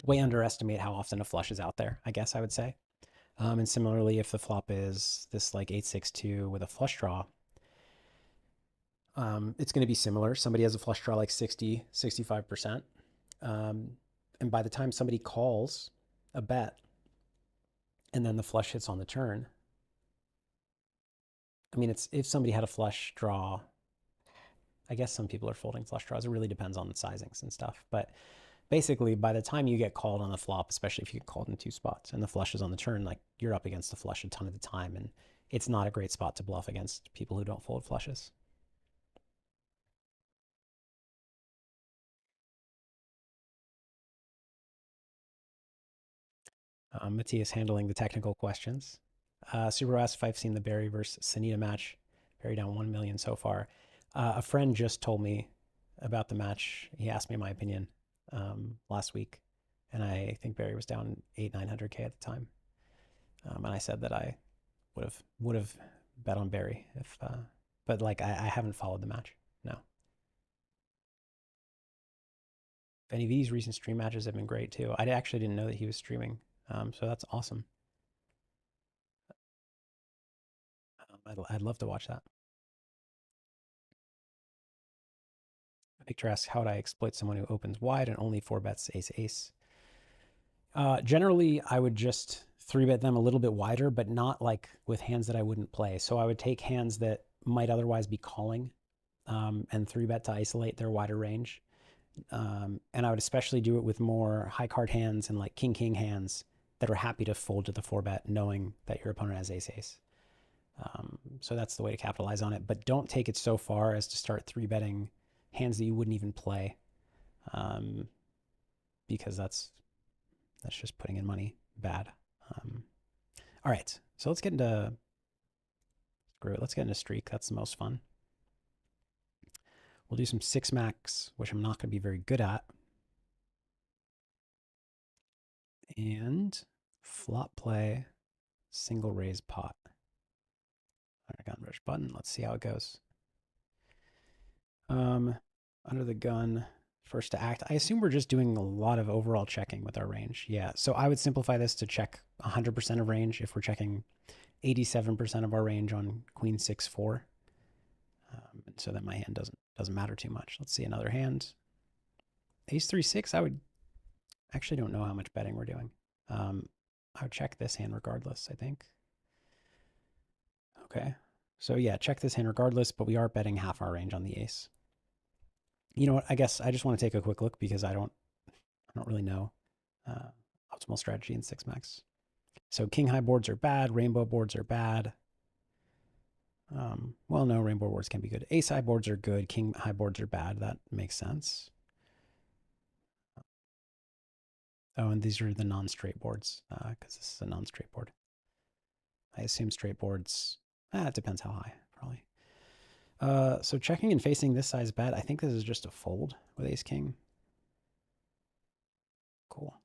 way underestimate how often a flush is out there, I guess I would say. And similarly, if the flop is this like 8-6-2 with a flush draw, it's going to be similar. Somebody has a flush draw like 60, 65%. And by the time somebody calls a bet and then the flush hits on the turn, I mean, it's if somebody had a flush draw, I guess some people are folding flush draws. It really depends on the sizings and stuff. But basically, by the time you get called on the flop, especially if you get called in two spots and the flush is on the turn, like you're up against the flush a ton of the time. And it's not a great spot to bluff against people who don't fold flushes. Matthias handling the technical questions. Subaru asks if I've seen the Barry versus Sanita match. Barry down 1 million so far. A friend just told me about the match. He asked me my opinion last week, and I think Barry was down 900K at the time. And I said that I would have bet on Barry if, but like I haven't followed the match. No. Benny V's recent stream matches have been great too. I actually didn't know that he was streaming, so that's awesome. I'd love to watch that. Victor asks, how would I exploit someone who opens wide and only four bets ace ace? Generally, I would just three bet them a little bit wider, but not like with hands that I wouldn't play. So I would take hands that might otherwise be calling and three bet to isolate their wider range. And I would especially do it with more high card hands and like king hands that are happy to fold to the four bet, knowing that your opponent has ace ace. So that's the way to capitalize on it. But don't take it so far as to start three betting hands that you wouldn't even play, because that's just putting in money bad. All right, so let's get into screw it. Let's get into streak. That's the most fun. We'll do some six max, which I'm not going to be very good at, and flop play single raise pot. Gun rush button. Let's see how it goes. Under the gun, first to act. I assume we're just doing a lot of overall checking with our range. Yeah, so I would simplify this to check 100% of range if we're checking 87% of our range on queen 6-4. So that my hand doesn't matter too much. Let's see another hand. Ace 3-6, I would actually don't know how much betting we're doing. I would check this hand regardless, I think. Okay. So yeah, check this hand regardless, but we are betting half our range on the ace. You know what? I guess I just want to take a quick look because I don't really know optimal strategy in six max. So king high boards are bad, rainbow boards are bad. Well, no, rainbow boards can be good. Ace high boards are good, king high boards are bad. That makes sense. Oh, and these are the non-straight boards because this is a non-straight board. I assume straight boards, it depends how high, probably. So checking and facing this size bet, I think this is just a fold with ace king. Cool.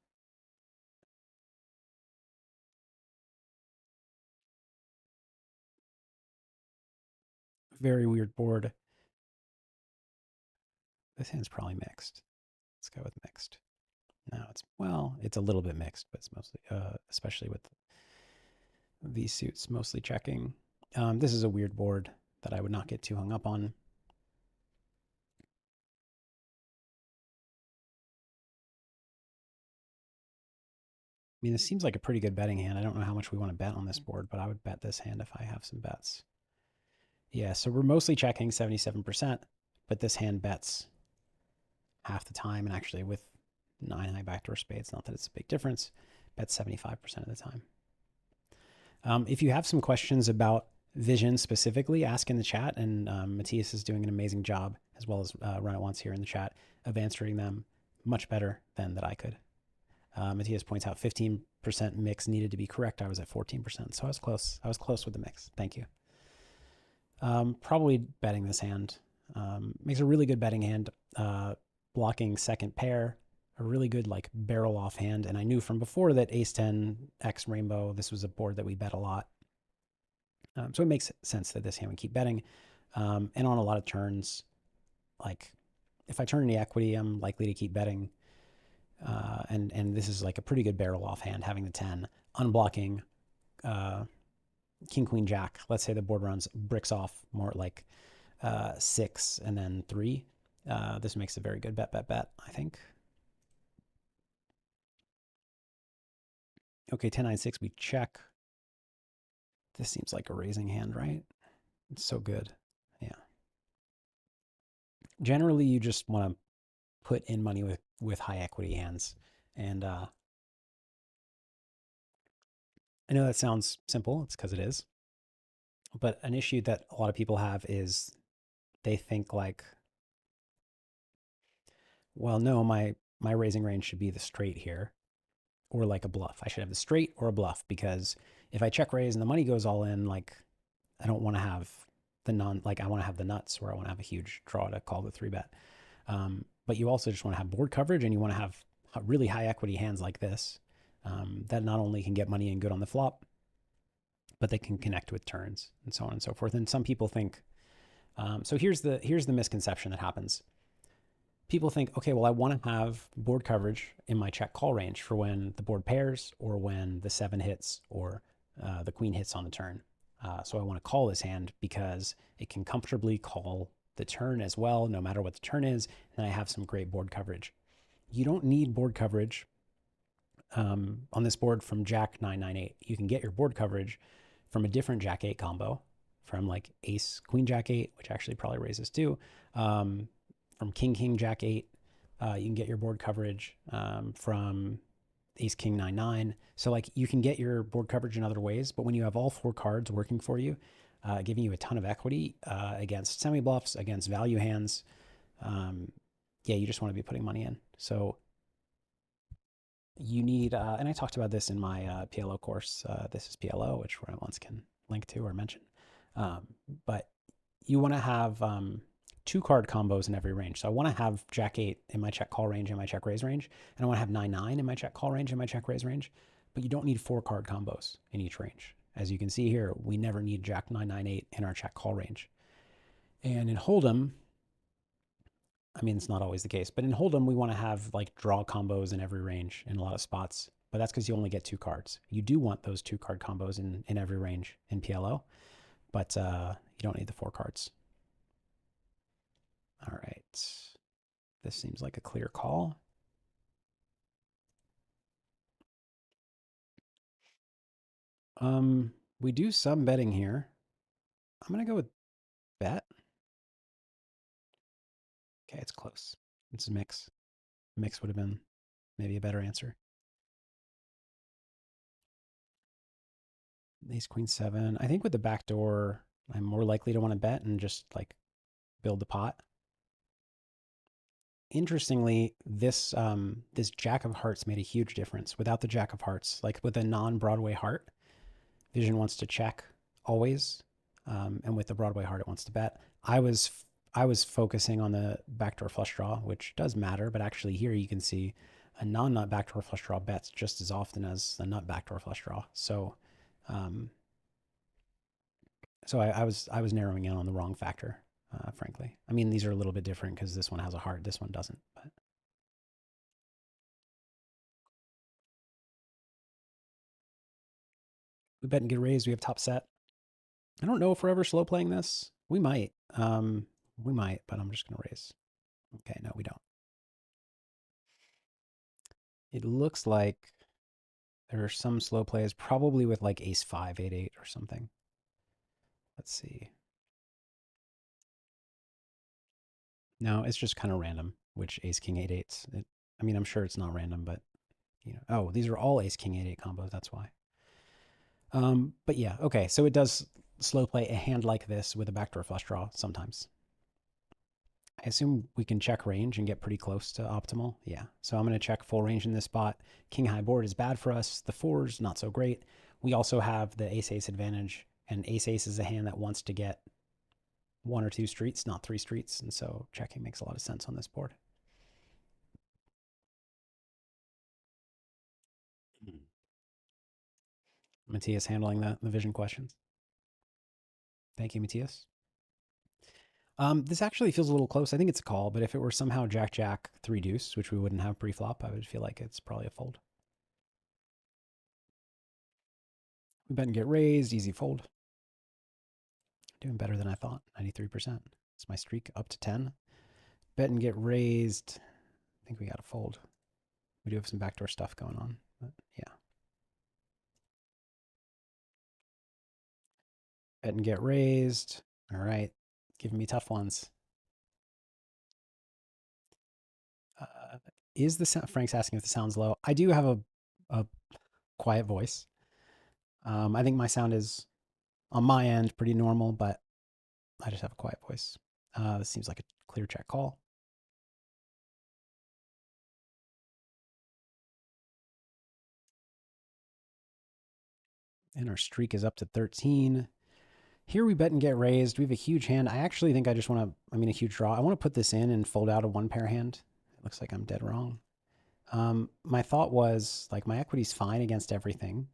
Very weird board. This hand's probably mixed. Let's go with mixed. No, it's a little bit mixed, but it's mostly, especially with these suits, mostly checking. This is a weird board that I would not get too hung up on. mean, this seems like a pretty good betting hand. I don't know how much we want to bet on this board, but I would bet this hand if I have some bets. Yeah, so we're mostly checking 77%, but this hand bets half the time. And actually, with nine high backdoor spades, not that it's a big difference, bets 75% of the time. If you have some questions about vision specifically, ask in the chat. And Matthias is doing an amazing job, as well as Run It Once here in the chat, of answering them much better than that I could. Matthias points out 15% mix needed to be correct. I was at 14%, so I was close. I was close with the mix. Thank you. Probably betting this hand. Makes a really good betting hand. Blocking second pair, a really good like barrel off hand. And I knew from before that ace 10 X rainbow, this was a board that we bet a lot. So it makes sense that this hand would keep betting. And on a lot of turns, like if I turn any equity, I'm likely to keep betting. And this is like a pretty good barrel off hand, having the 10, unblocking king, queen, jack. Let's say the board runs bricks off more like 6 and then 3. This makes a very good bet, I think. Okay, 10, 9, 6, we check. This seems like a raising hand, right? It's so good. Yeah. Generally, you just want to put in money with high equity hands. And I know that sounds simple. It's because it is. But an issue that a lot of people have is they think like, well, no, my raising range should be the straight here, or like a bluff. I should have the straight or a bluff, because if I check raise and the money goes all in, like I don't want to have the like I want to have the nuts where I want to have a huge draw to call the 3-bet. But you also just want to have board coverage, and you want to have really high equity hands like this that not only can get money in good on the flop, but they can connect with turns and so on and so forth. And some people think, so here's the misconception that happens. People think, okay, well, I want to have board coverage in my check call range for when the board pairs, or when the 7 hits, or the queen hits on the turn. So I want to call this hand because it can comfortably call the turn as well, no matter what the turn is. And I have some great board coverage. You don't need board coverage on this board from Jack 9, 9, 8. You can get your board coverage from a different Jack 8 combo, from like Ace Queen Jack 8, which actually probably raises too. From King King Jack 8, you can get your board coverage from Ace King 9, 9. So like you can get your board coverage in other ways, but when you have all 4 cards working for you, giving you a ton of equity against semi bluffs, against value hands, yeah, you just want to be putting money in. So you need, and I talked about this in my PLO course. This is PLO, which I once can link to or mention. But you want to have 2 card combos in every range. So I want to have Jack 8 in my check call range and my check raise range, and I want to have 9, 9 in my check call range and my check raise range. But you don't need 4 card combos in each range. As you can see here, we never need Jack 9, 9, 8 in our check call range. And in Hold'em, I mean, it's not always the case, but in Hold'em, we want to have like draw combos in every range in a lot of spots. But that's because you only get 2 cards. You do want those 2 card combos in every range in PLO, but you don't need the 4 cards. All right. This seems like a clear call. We do some betting here. I'm going to go with bet. Okay, it's close. It's a mix. Mix would have been maybe a better answer. Ace, queen, 7. I think with the back door, I'm more likely to want to bet and just like build the pot. Interestingly, this this Jack of Hearts made a huge difference. Without the Jack of Hearts, like with a non-Broadway heart, Vision wants to check always, and with the Broadway heart, it wants to bet. I was focusing on the backdoor flush draw, which does matter, but actually here you can see a non-nut backdoor flush draw bets just as often as the nut backdoor flush draw. So, I was narrowing in on the wrong factor, frankly. I mean, these are a little bit different because this one has a heart, this one doesn't. But we bet and get raised. We have top set. I don't know if we're ever slow playing this. We might. We might, but I'm just going to raise. Okay, no, we don't. It looks like There are some slow plays, probably with like ace five, eight, eight, or something. Let's see. No, it's just kind of random which ace king eight eights. I mean, I'm sure it's not random, but you know, oh, these are all ace king eight eight combos. That's why. But yeah, okay. So it does slow play a hand like this with a backdoor flush draw sometimes. I assume we can check range and get pretty close to optimal. Yeah. So I'm going to check full range in this spot. King high board is bad for us. The fours, not so great. We also have the ace ace advantage, and ace ace is a hand that wants to get one or two streets, not three streets. And so checking makes a lot of sense on this board. Matthias handling the vision questions. Thank you, Matthias. This actually feels a little close. I think it's a call, but if it were somehow Jack Jack three deuce, which we wouldn't have pre-flop, I would feel like it's probably a fold. We bet and get raised, easy fold. Doing better than I thought, 93%. It's my streak up to 10. Bet and get raised. I think we got to fold. We do have some backdoor stuff going on, but yeah. Bet and get raised. All right, giving me tough ones. Uh, is the sound? Frank's asking if the sound's low. I do have a quiet voice. I think my sound is on my end pretty normal, but I just have a quiet voice. This seems like a clear check call. And our streak is up to 13. Here we bet and get raised. We have a huge hand. I actually think I just want to, a huge draw. I want to put this in and fold out a one pair hand. It looks like I'm dead wrong. My thought was like my equity's fine against everything.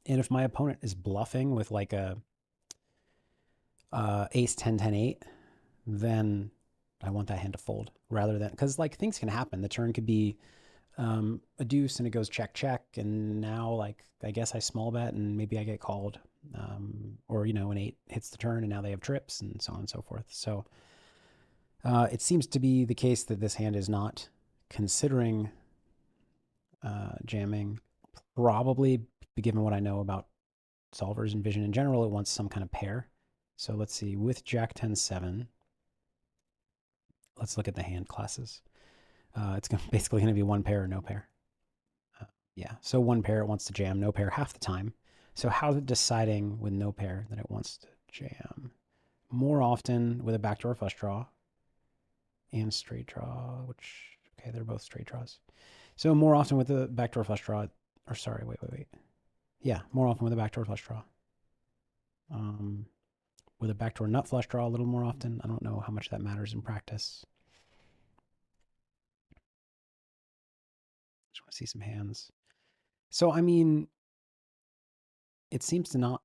And if my opponent is bluffing with like a ace 10 10 8, then I want that hand to fold rather than, because like things can happen. The turn could be a deuce and it goes check check, and now like I guess I small bet and maybe I get called, or you know an eight hits the turn and now they have trips and so on and so forth. So it seems to be the case that this hand is not considering jamming. Probably, given what I know about solvers and vision in general, it wants some kind of pair. So let's see, with Jack 10-7, let's look at the hand classes. It's basically going to be one pair or no pair. Yeah, so one pair it wants to jam, no pair half the time. So how's it deciding with no pair that it wants to jam? More often with a backdoor flush draw and straight draw, which, okay, they're both straight draws. So more often with the backdoor flush draw, or sorry, wait. Yeah, more often with a backdoor flush draw. With a backdoor nut flush draw a little more often. I don't know how much that matters in practice. Just want to see some hands. So, I mean, it seems to not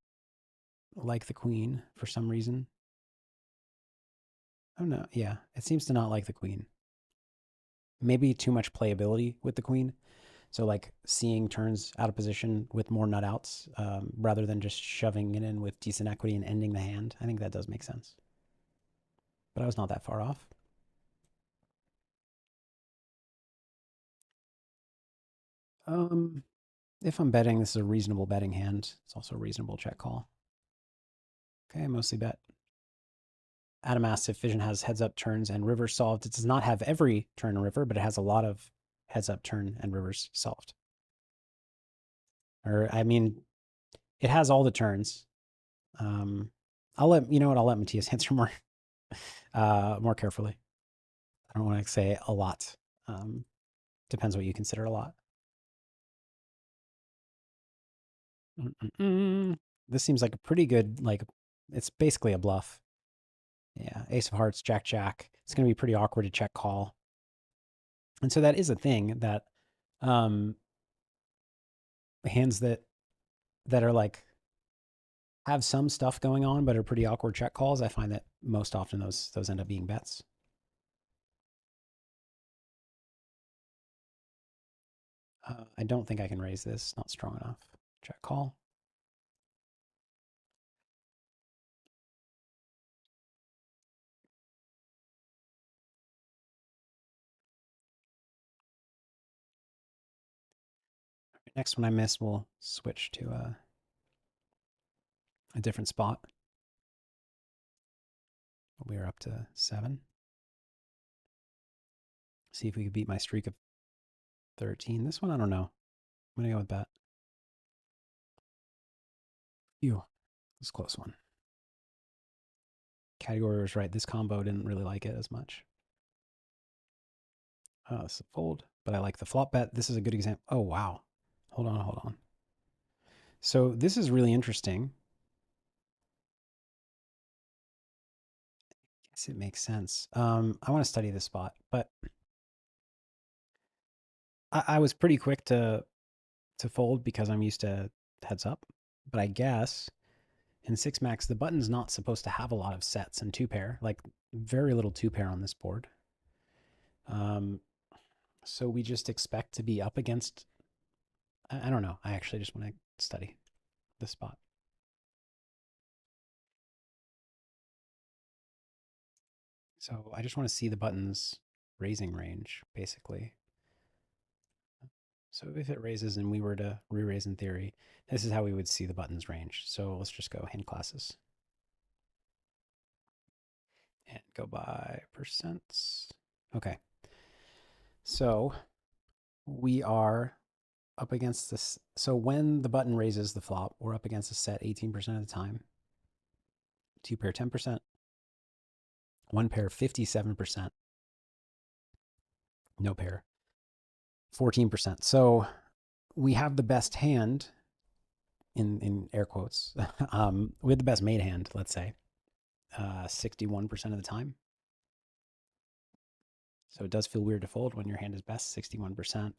like the queen for some reason. Oh no, yeah, it seems to not like the queen. Maybe too much playability with the queen. So like seeing turns out of position with more nut outs, rather than just shoving it in with decent equity and ending the hand. I think that does make sense. But I was not that far off. If I'm betting, this is a reasonable betting hand. It's also a reasonable check call. Okay, mostly bet. Adam asks if Vision has heads up turns and rivers solved. It does not have every turn and river, but it has a lot of heads up turn and rivers solved. Or I mean, it has all the turns. I'll let you know what I'll let Matthias answer more carefully. I don't want to say a lot. Depends what you consider a lot. This seems like a pretty good, like it's basically a bluff. Yeah, Ace of Hearts, Jack Jack. It's going to be pretty awkward to check call. And so that is a thing that um, hands that are like have some stuff going on but are pretty awkward check calls. I find that most often those end up being bets. I don't think I can raise this. Not strong enough. Check call. Next one I miss, we'll switch to a different spot. We are up to 7. See if we could beat my streak of 13. This one, I don't know. I'm going to go with bet. Ew, this is a close one. Category was right. This combo didn't really like it as much. Oh, this is a fold, but I like the flop bet. This is a good example. Oh, wow. Hold on, hold on. So this is really interesting. I guess it makes sense. I want to study this spot, but I was pretty quick to fold because I'm used to heads up. But I guess in 6 max, the button's not supposed to have a lot of sets and 2 pair, like very little 2 pair on this board. So we just expect to be up against, I don't know. I actually just want to study this spot. So I just want to see the button's raising range, basically. So if it raises and we were to re-raise in theory, this is how we would see the button's range. So let's just go hand classes and go by percents. Okay. So we are up against this. So when the button raises the flop, we're up against a set 18% of the time. 2 pair 10%. 1 pair 57%. No pair 14%. So we have the best hand in air quotes. We have the best made hand, let's say, 61% of the time. So it does feel weird to fold when your hand is best, 61%.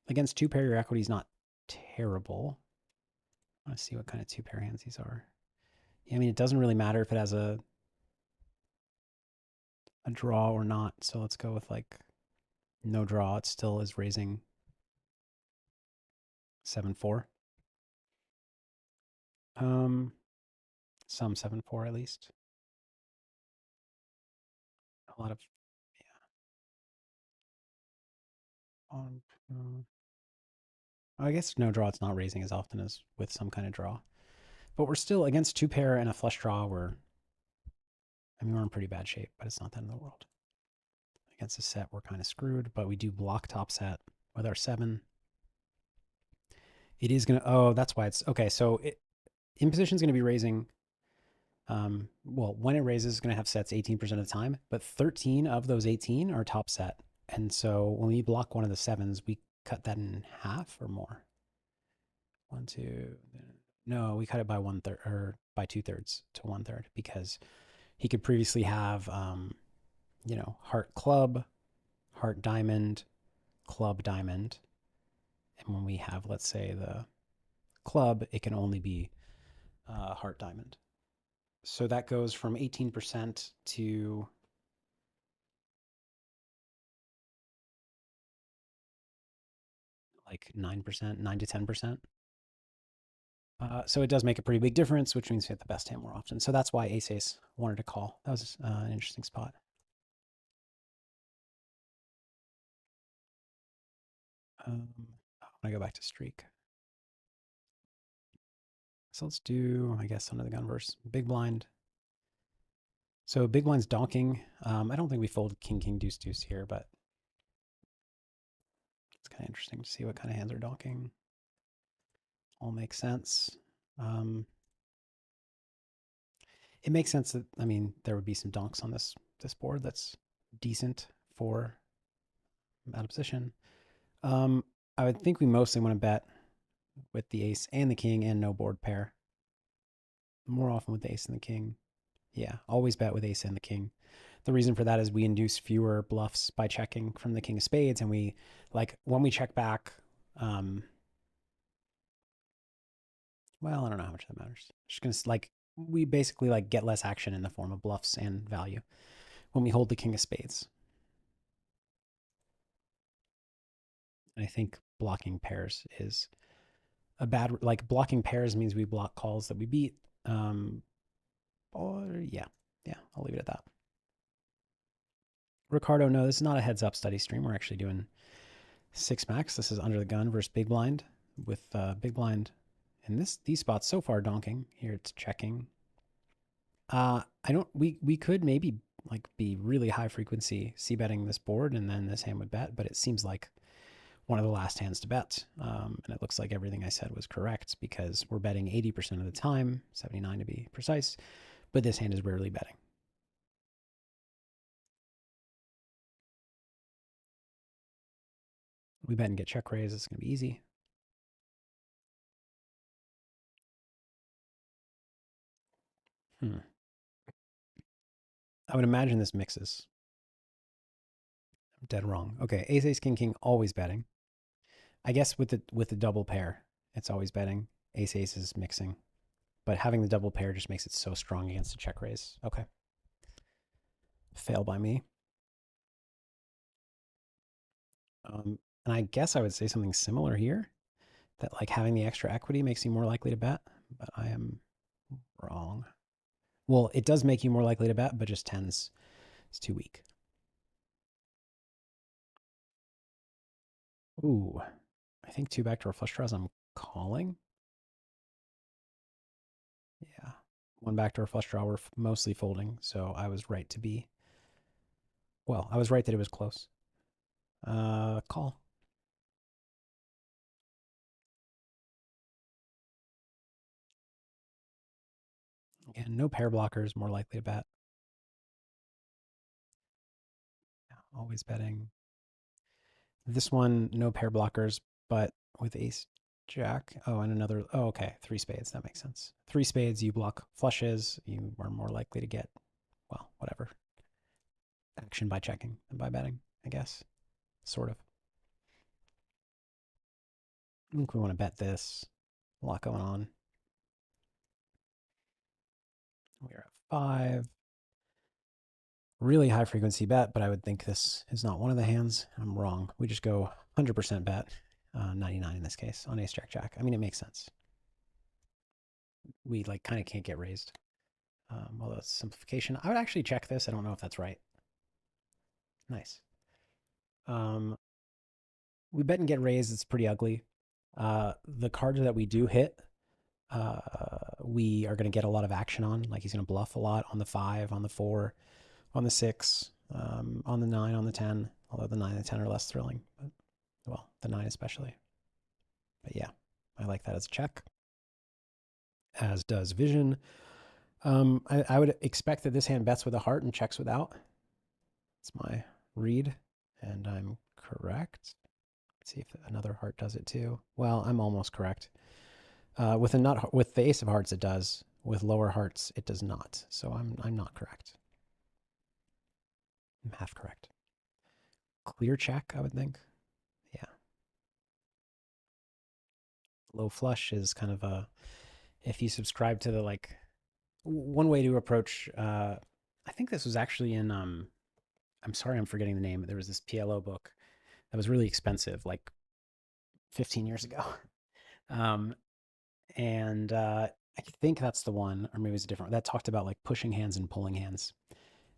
Against 2 pair, your equity is not terrible. I want to see what kind of 2 pair hands these are. Yeah, I mean, it doesn't really matter if it has a draw or not. So let's go with like no draw. It still is raising 7-4. Some 7-4 at least. A lot of yeah. I guess no draw. It's not raising as often as with some kind of draw, but we're still against 2 pair and a flush draw. We're in pretty bad shape, but it's not the end of the world. Against a set, we're kind of screwed, but we do block top set with our 7. It is gonna. Oh, that's why it's okay. So in position is going to be raising. Well, when it raises, it's going to have sets 18% of the time, but 13 of those 18 are top set. And so when we block one of the 7s, we cut that in half or more. 1, 2. No, we cut it by 1/3 or by 2/3 to 1/3 because he could previously have, heart club, heart diamond, club diamond. And when we have, let's say, the club, it can only be heart diamond. So that goes from 18% to like 9%, 9 to 10%. So it does make a pretty big difference, which means we hit the best hand more often. So that's why ace wanted to call. That was an interesting spot. I'm going to go back to streak. So let's do, I guess, under the gun versus big blind. So big blind's donking. I don't think we fold king, king, deuce, deuce here, but it's kind of interesting to see what kind of hands are donking. All makes sense. It makes sense that, there would be some donks on this board that's decent for out of position. I would think we mostly want to bet with the ace and the king and no board pair. More often with the ace and the king. Yeah, always bet with ace and the king. The reason for that is we induce fewer bluffs by checking from the king of spades, and we when we check back. Well, I don't know how much that matters. Just gonna we basically get less action in the form of bluffs and value when we hold the king of spades. And I think blocking pairs is a bad blocking pairs means we block calls that we beat. Or yeah, I'll leave it at that. Ricardo, no, this is not a heads up study stream. We're actually doing 6 max. This is under the gun versus big blind. with big blind in these spots so far donking. Here it's checking. I don't. We could maybe like be really high frequency c betting this board, and then this hand would bet. But it seems like one of the last hands to bet, and it looks like everything I said was correct because we're betting 80% of the time, 79 to be precise. But this hand is rarely betting. We bet and get check raise. It's going to be easy. I would imagine this mixes. I'm dead wrong. Okay, ace, ace, king, king, always betting. I guess with the double pair, it's always betting. Ace, ace is mixing, but having the double pair just makes it so strong against a check raise. Okay, fail by me. And I guess I would say something similar here, that like having the extra equity makes you more likely to bet, but I am wrong. Well, it does make you more likely to bet, but just tens is too weak. Ooh, I think two backdoor flush draws I'm calling. Yeah. One backdoor flush draw we're mostly folding, so I was right to be. Well, I was right that it was close. Call. Again, no pair blockers, more likely to bet. Yeah, always betting. This one, no pair blockers, but with ace jack. Oh, and another. Oh, okay. Three spades. That makes sense. Three spades, you block flushes. You are more likely to get, well, whatever, action by checking than by betting, I guess. Sort of. I think we want to bet this. A lot going on. We are at 5. Really high frequency bet, but I would think this is not one of the hands. I'm wrong. We just go 100% bet, 99 in this case on ace jack jack. I mean, it makes sense. We like kind of can't get raised. Although it's simplification. I would actually check this. I don't know if that's right. Nice. We bet and get raised. It's pretty ugly. The cards that we do hit, we are going to get a lot of action on. Like he's going to bluff a lot on the 5, on the 4, on the 6, on the 9, on the 10. Although the 9 and 10 are less thrilling. But, well, the 9 especially. But yeah, I like that as a check. As does Vision. I would expect that this hand bets with a heart and checks without. It's my read, and I'm correct. Let's see if another heart does it too. Well, I'm almost correct. With the ace of hearts, it does. With lower hearts, it does not. So I'm not correct. I'm half correct. Clear check, I would think. Yeah. Low flush is kind of a, if you subscribe to the like, one way to approach. I think this was actually in. I'm sorry, I'm forgetting the name. There was this PLO book that was really expensive, like 15 years ago. Um, and I think that's the one, or maybe it's a different, that talked about like pushing hands and pulling hands.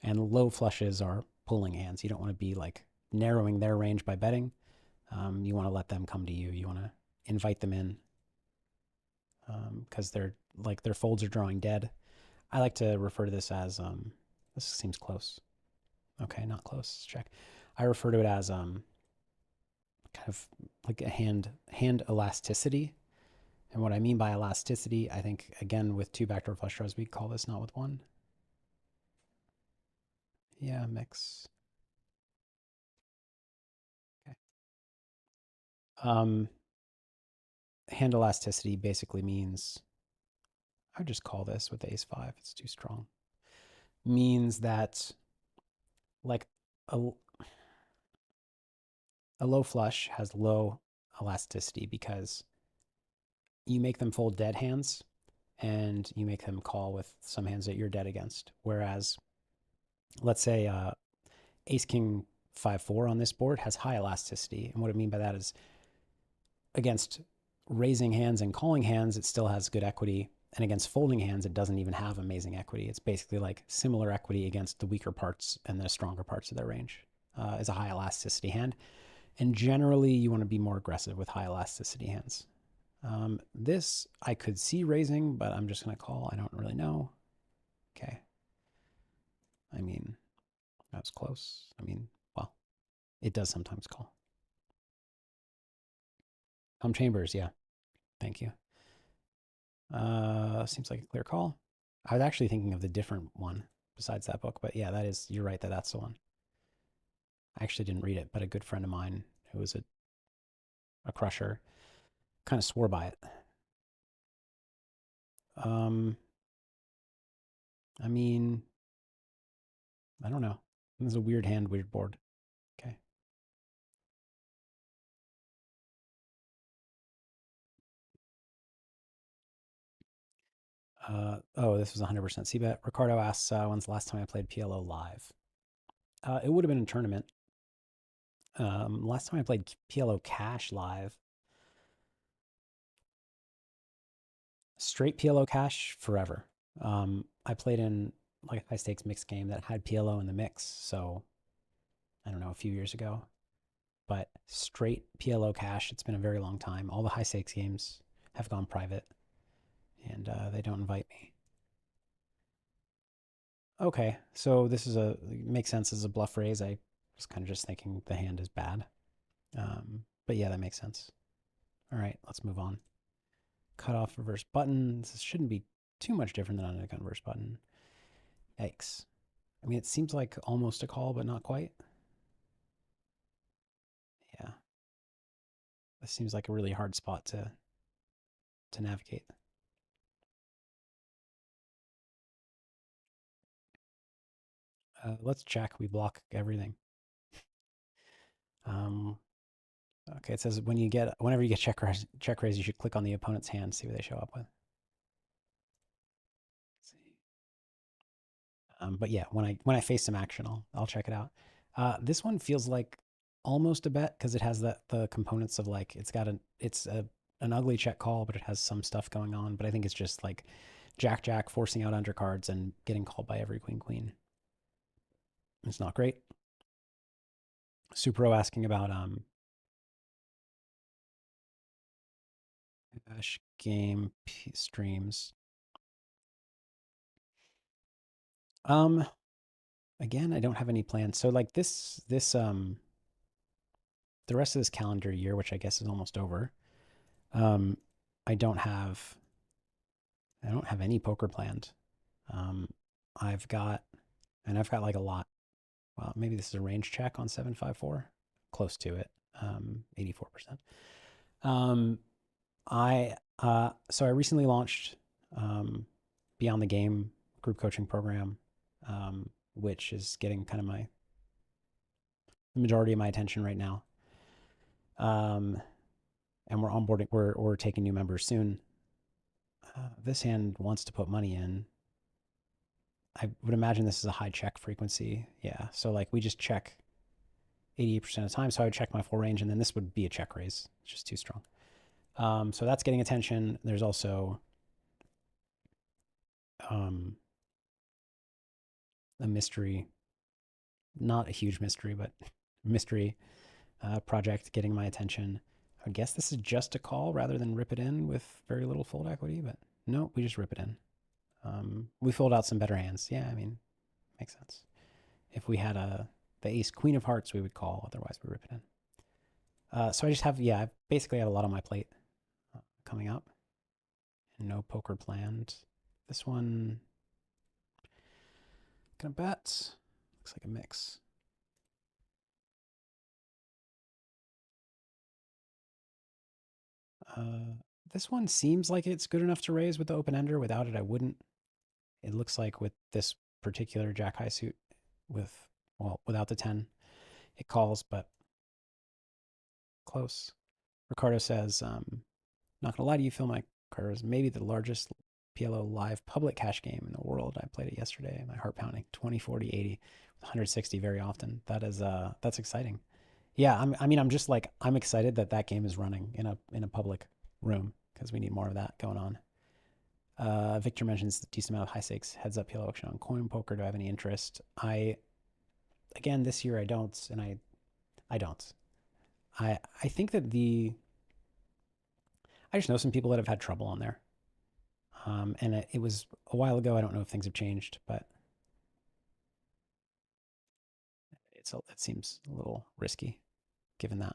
And low flushes are pulling hands. You don't want to be like narrowing their range by betting. You want to let them come to you. You want to invite them in because they're like their folds are drawing dead. I like to refer to this as this seems close. Okay, not close. Check. I refer to it as kind of like a hand elasticity. And what I mean by elasticity, I think again with two backdoor flush draws, we call this, not with one. Yeah, mix. Okay. Hand elasticity basically means, I would just call this with the ace 5. It's too strong. Means that like a, a low flush has low elasticity because you make them fold dead hands and you make them call with some hands that you're dead against. Whereas, let's say ace king 5-4 on this board has high elasticity. And what I mean by that is against raising hands and calling hands, it still has good equity. And against folding hands, it doesn't even have amazing equity. It's basically like similar equity against the weaker parts and the stronger parts of their range. Is a high elasticity hand. And generally, you want to be more aggressive with high elasticity hands. This I could see raising, but I'm just going to call. I don't really know. Okay. I mean, that was close. I mean, well, it does sometimes call. Home chambers, yeah. Thank you. Seems like a clear call. I was actually thinking of the different one besides that book, but yeah, that is, you're right that that's the one. I actually didn't read it, but a good friend of mine who was a crusher kind of swore by it. Um, I mean, I don't know. This is a weird hand, weird board. Okay. Oh, this was 100% C-bet. Ricardo asks, when's the last time I played PLO live? It would have been a tournament. Last time I played PLO cash live, straight PLO cash forever. I played in like a high stakes mixed game that had PLO in the mix. So I don't know, a few years ago, but straight PLO cash. It's been a very long time. All the high stakes games have gone private, and they don't invite me. Okay, so this is a makes sense as a bluff raise. I was kind of just thinking the hand is bad, but yeah, that makes sense. All right, let's move on. Cut off reverse button. This shouldn't be too much different than on a converse button. Yikes. I mean, it seems like almost a call, but not quite. Yeah, this seems like a really hard spot to navigate. Let's check. We block everything. Um, okay, it says whenever you get check raise, you should click on the opponent's hand, see what they show up with. Let's see. But yeah, when I face some action, I'll check it out. This one feels like almost a bet because it has the components of like it's an ugly check call, but it has some stuff going on. But I think it's just like Jack Jack forcing out undercards and getting called by every Queen Queen. It's not great. Supro asking about game streams. Um, Again, I don't have any plans. So like this the rest of this calendar year, which I guess is almost over. Um, I don't have I don't have any poker planned. Um, I've got I've got like a lot. Well, maybe this is a range check on 754, close to it. 84%. Um, so I recently launched Beyond the Game group coaching program, which is getting kind of the majority of my attention right now. Um, and we're onboarding. We're taking new members soon. This hand wants to put money in. I would imagine this is a high check frequency. Yeah. So like we just check 88% of the time. So I would check my full range, and then this would be a check raise. It's just too strong. So that's getting attention. There's also um, a mystery, not a huge mystery, but mystery project getting my attention. I guess this is just a call rather than rip it in with very little fold equity, but no, we just rip it in. We fold out some better hands. Yeah, I mean, makes sense. If we had the ace queen of hearts, we would call. Otherwise, we rip it in. So I just have, yeah, I basically have a lot on my plate coming up. No poker planned. This one, gonna bet. Looks like a mix. Uh, this one seems like it's good enough to raise with the open ender. Without it, I wouldn't. It looks like with this particular jack high suit, without the 10, it calls, but close. Ricardo says, not gonna lie to you, Phil, my card is maybe the largest PLO live public cash game in the world. I played it yesterday. My heart pounding. 20, 40, 80, 160 very often. That's exciting. Yeah, I'm just like I'm excited that that game is running in a public room because we need more of that going on. Victor mentions the decent amount of high stakes heads up PLO action on coin poker. Do I have any interest? Again this year I don't, and I don't. I think that I just know some people that have had trouble on there. And it was a while ago. I don't know if things have changed, but it seems a little risky given that.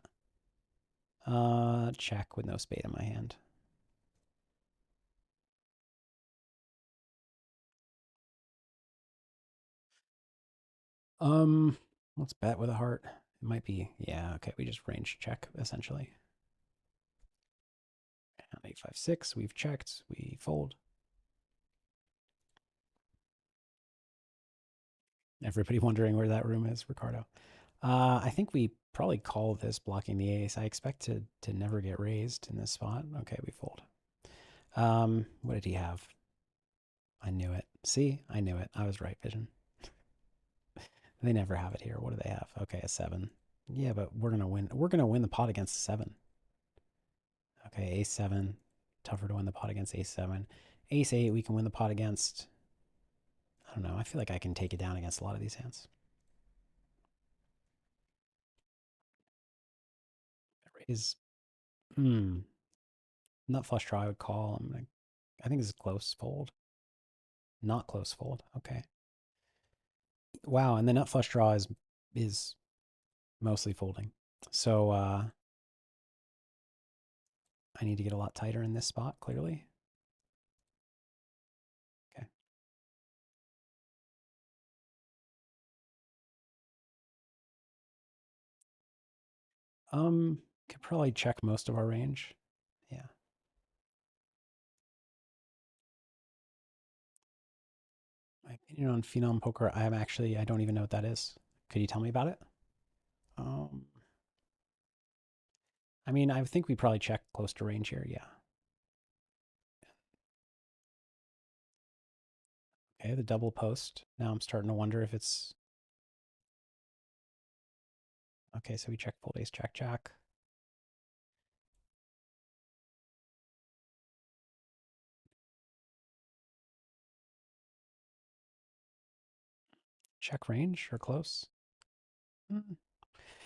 Check with no spade in my hand. Um, let's bet with a heart. It might be, yeah, okay. We just range check essentially. And 8 5 6. We've checked. We fold. Everybody wondering where that room is, Ricardo. I think we probably call this blocking the ace. I expect to never get raised in this spot. Okay, we fold. What did he have? I knew it. See, I knew it. I was right, Vision. They never have it here. What do they have? Okay, a 7. Yeah, but we're gonna win. We're gonna win the pot against a 7. Okay, ace 7. Tougher to win the pot against ace 7. Ace 8, we can win the pot against. I don't know. I feel like I can take it down against a lot of these hands. Raise. Nut flush draw, I would call. I think this is close fold. Not close fold. Okay. Wow, and the nut flush draw is mostly folding. So I need to get a lot tighter in this spot, clearly. Okay. Could probably check most of our range. Yeah. My opinion on Phenom Poker, I don't even know what that is. Could you tell me about it? Um, I mean, I think we probably check close to range here. Yeah. Okay, the double post. Now I'm starting to wonder if it's okay. So we check fold ace jack jack. Check range or close. Mm.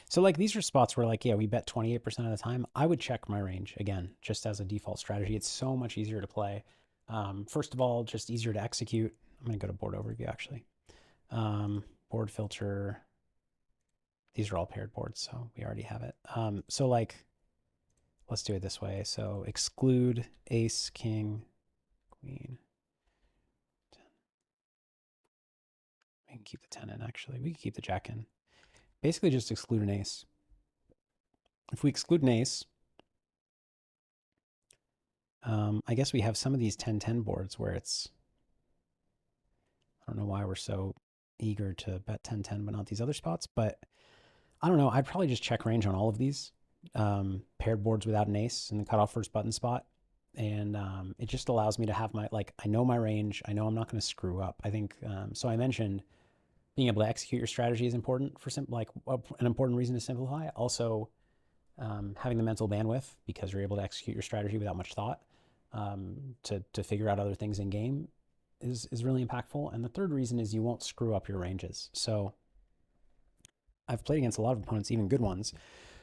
So like these are spots where like yeah we bet 28% of the time. I would check my range again just as a default strategy. It's so much easier to play. First of all, just easier to execute. I'm gonna go to board overview actually. Board filter. These are all paired boards, so we already have it. So like let's do it this way. So exclude ace, king, queen. 10. We can keep the 10 in actually. We can keep the jack in. Basically just exclude an ace. If we exclude an ace, I guess we have some of these 10-10 boards where it's, I don't know why we're so eager to bet 10-10, but not these other spots. But I don't know. I'd probably just check range on all of these paired boards without an ace in the cutoff first button spot. And it just allows me to have my, like, I know my range. I know I'm not going to screw up. I think, so I mentioned being able to execute your strategy is important for like an important reason to simplify. Also, having the mental bandwidth because you're able to execute your strategy without much thought to figure out other things in game is really impactful. And the third reason is you won't screw up your ranges. So I've played against a lot of opponents, even good ones,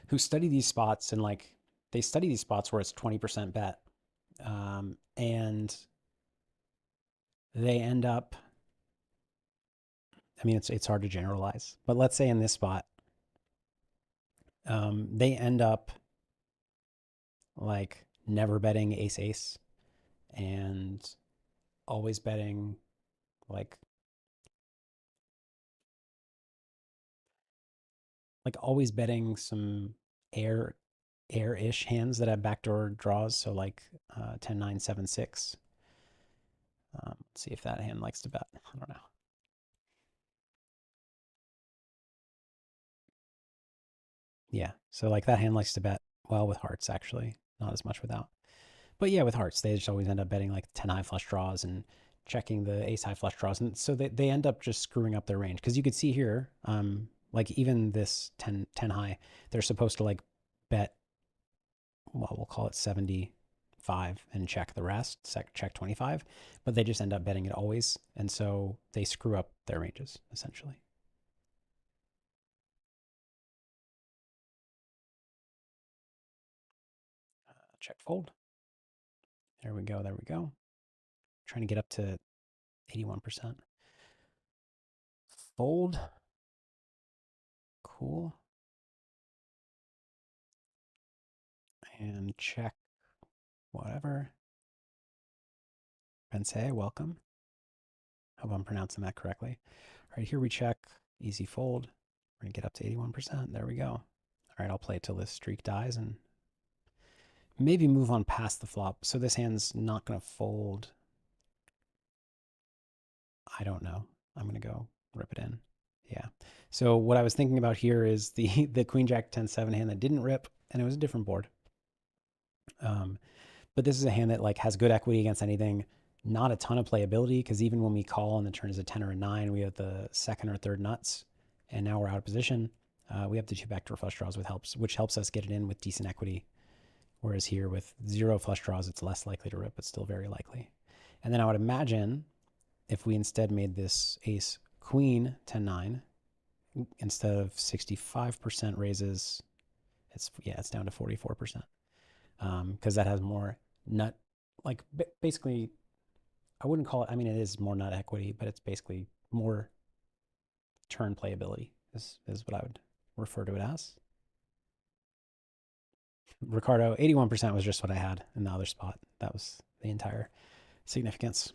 who study these spots and like they study these spots where it's 20% bet, and they end up. I mean, it's hard to generalize, but let's say in this spot, they end up like never betting ace ace and always betting like always betting some air air-ish hands that have backdoor draws. So like 10 9 7 6. Let's see if that hand likes to bet. I don't know. Yeah. So like that hand likes to bet well with hearts actually, not as much without. But yeah, with hearts, they just always end up betting like 10 high flush draws and checking the ace high flush draws. And so they end up just screwing up their range. Because you could see here, like even this 10 high, they're supposed to like bet, well, we'll call it 75 and check the rest, check 25. But they just end up betting it always. And so they screw up their ranges, essentially. Check fold. There we go. There we go. Trying to get up to 81%. Fold. Cool. And check whatever. Pensei, welcome. Hope I'm pronouncing that correctly. All right, here we check. Easy fold. We're going to get up to 81%. There we go. All right, I'll play it till this streak dies and maybe move on past the flop. So this hand's not going to fold. I don't know. I'm going to go rip it in. Yeah. So what I was thinking about here is the Queen Jack 10-7 hand that didn't rip, and it was a different board. But this is a hand that like has good equity against anything. Not a ton of playability because even when we call and the turn is a 10 or a 9, we have the second or third nuts, and now we're out of position. We have the two backdoor flush draws which helps us get it in with decent equity. Whereas here with 0 flush draws, it's less likely to rip, but still very likely. And then I would imagine if we instead made this ace queen 10-9, instead of 65% raises, it's down to 44%. Because that has more nut, like basically, I wouldn't call it, I mean, it is more nut equity, but it's basically more turn playability is what I would refer to it as. Ricardo, 81% was just what I had in the other spot. That was the entire significance.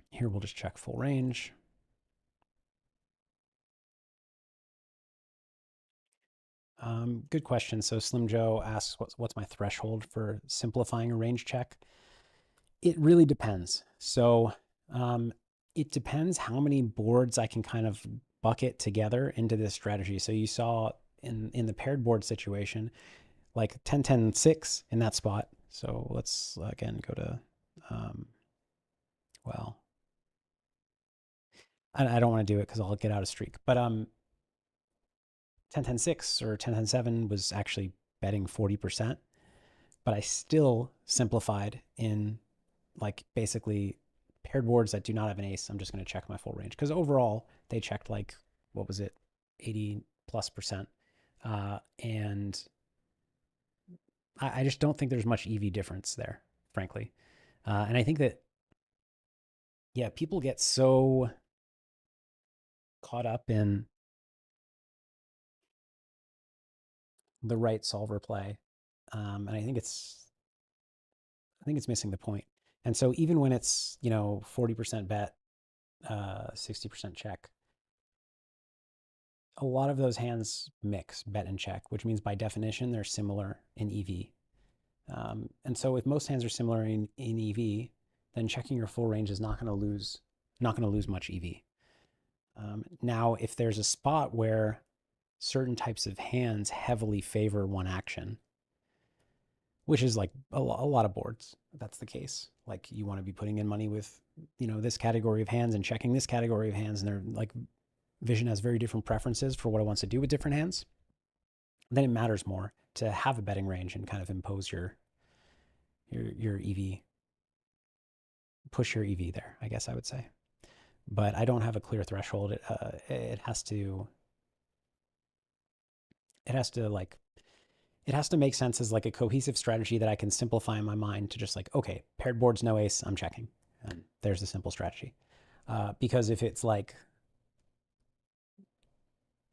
Here we'll just check full range. Good question. So Slim Joe asks, what's my threshold for simplifying a range check? It really depends. So it depends how many boards I can kind of bucket together into this strategy. So you saw in the paired board situation, like 10-10-6 in that spot. So let's again go to, well, I don't want to do it because I'll get out of streak. But 10-10-6 or 10-10-7 was actually betting 40%. But I still simplified in like basically paired boards that do not have an ace. I'm just going to check my full range because overall they checked like, what was it, 80+%. And I just don't think there's much EV difference there, frankly. And I think that, yeah, people get so caught up in the right solver play. And I think it's missing the point. And so even when it's, 40% bet, 60% check, a lot of those hands mix bet and check, which means by definition, they're similar in EV. And so if most hands are similar in EV, then checking your full range is not going to lose much EV. Now, if there's a spot where certain types of hands heavily favor one action, which is like a lot of boards, that's the case. Like you want to be putting in money with, this category of hands and checking this category of hands, and they're like vision has very different preferences for what it wants to do with different hands. Then it matters more to have a betting range and kind of impose your EV, push your EV there, I guess I would say. But I don't have a clear threshold. It has to like it has to make sense as like a cohesive strategy that I can simplify in my mind to just like, okay, paired boards, no ace, I'm checking. And there's the simple strategy. Because if it's like,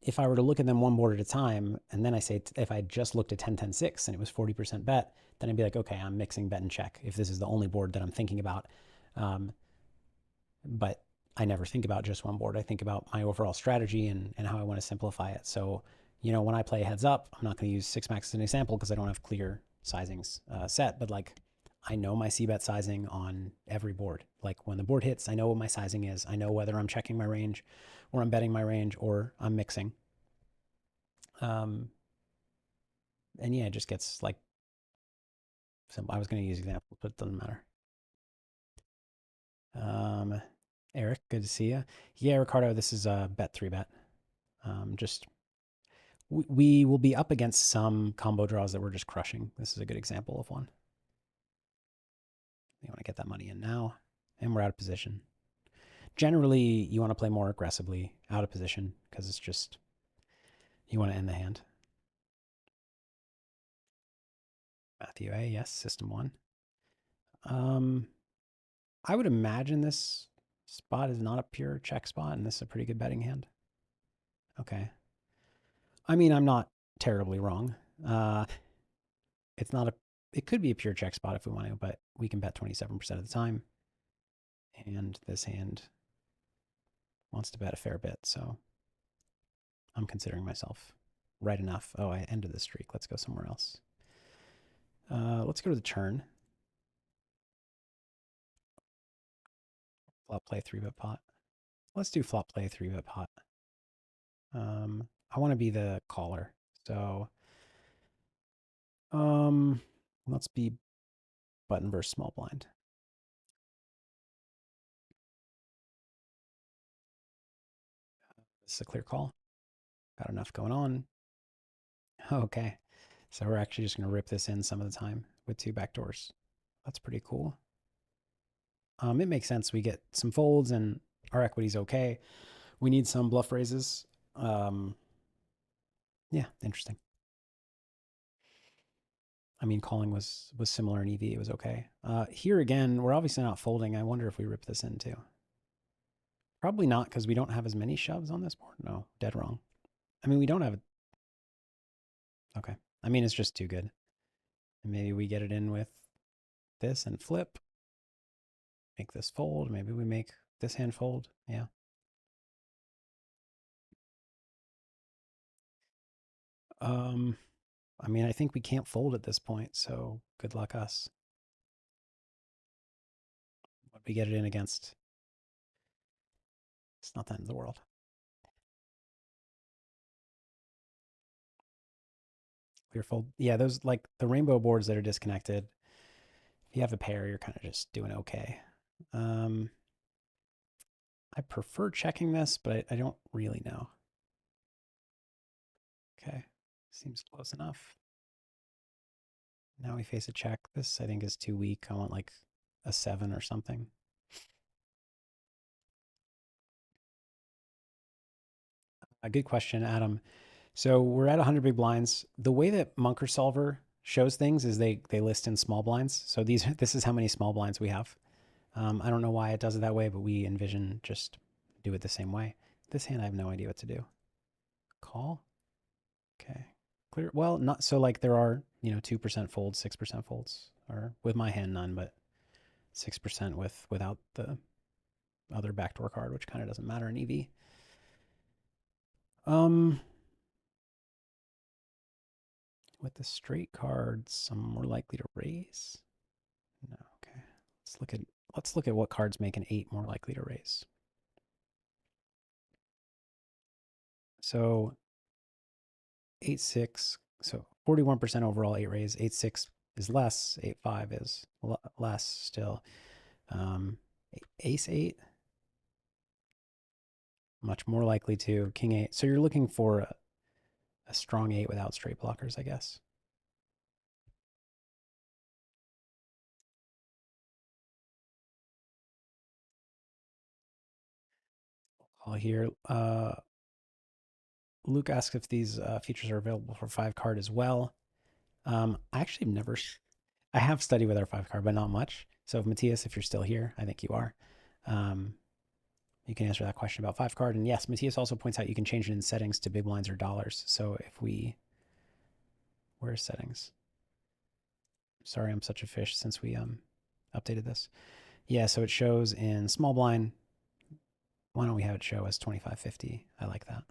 if I were to look at them one board at a time, and then I say, if I just looked at 10-10-6 and it was 40% bet, then I'd be like, okay, I'm mixing bet and check if this is the only board that I'm thinking about. But I never think about just one board. I think about my overall strategy and how I want to simplify it. So, when I play heads up, I'm not going to use six max as an example because I don't have clear sizings set, but like I know my c-bet sizing on every board. Like when the board hits, I know what my sizing is. I know whether I'm checking my range or I'm betting my range or I'm mixing. And yeah, it just gets like, simple. I was going to use examples, but it doesn't matter. Eric, good to see you. Yeah, Ricardo, this is a bet 3-bet. Just we will be up against some combo draws that we're just crushing. This is a good example of one. You want to get that money in now, and we're out of position. Generally, you want to play more aggressively out of position because it's just, you want to end the hand. Matthew A, yes, system one. Um, I would imagine this spot is not a pure check spot, and this is a pretty good betting hand. Okay. I mean, I'm not terribly wrong. Uh, it's not a. It could be a pure check spot if we want to, but we can bet 27% of the time, and this hand wants to bet a fair bit, so I'm considering myself right enough. Oh, I ended the streak. Let's go somewhere else. Let's go to the turn. Flop play 3-bet pot. Let's do flop play 3-bet pot. I want to be the caller. So, um, let's be button versus small blind. This is a clear call. Got enough going on. Okay. So we're actually just going to rip this in some of the time with two backdoors. That's pretty cool. It makes sense. We get some folds and our equity's okay. We need some bluff raises. Yeah, interesting. I mean, calling was similar in EV. It was okay. Here again, we're obviously not folding. I wonder if we rip this in too. Probably not because we don't have as many shoves on this board. No, dead wrong. I mean, we don't have it. Okay. I mean, it's just too good. And maybe we get it in with this and flip. Make this fold. Maybe we make this hand fold. Yeah. Um, I mean, I think we can't fold at this point, so good luck us. What we get it in against? It's not the end of the world. Clear fold. Yeah, those like the rainbow boards that are disconnected. If you have a pair, you're kind of just doing okay. Um, I prefer checking this, but I don't really know. Okay, seems close enough. Now we face a check. This I think is too weak. I want like a 7 or something. A good question, Adam. So we're at 100 big blinds. The way that Munker Solver shows things is they list in small blinds. So this is how many small blinds we have. I don't know why it does it that way, but we envision just do it the same way. This hand, I have no idea what to do. Call. Okay. Clear. Well, not so like there are 2% folds, 6% folds, or with my hand none, but 6% without the other backdoor card, which kind of doesn't matter in EV. Um, with the straight cards, I'm more likely to raise. No, okay. Let's look at what cards make an 8 more likely to raise. So 8-6, so 41% overall 8 raise. 8-6 is less. 8-5 is less still. Um, Ace 8, much more likely to. King 8. So you're looking for a strong 8 without straight blockers, I guess. Call here. Luke asks if these features are available for 5 card as well. I actually never, I have studied with our 5 card, but not much. So, if Matthias, if you're still here, I think you are. Um, you can answer that question about 5 card. And yes, Matthias also points out you can change it in settings to big blinds or dollars. So, where's settings? Sorry, I'm such a fish since we updated this. Yeah, so it shows in small blind. Why don't we have it show as 2550? I like that.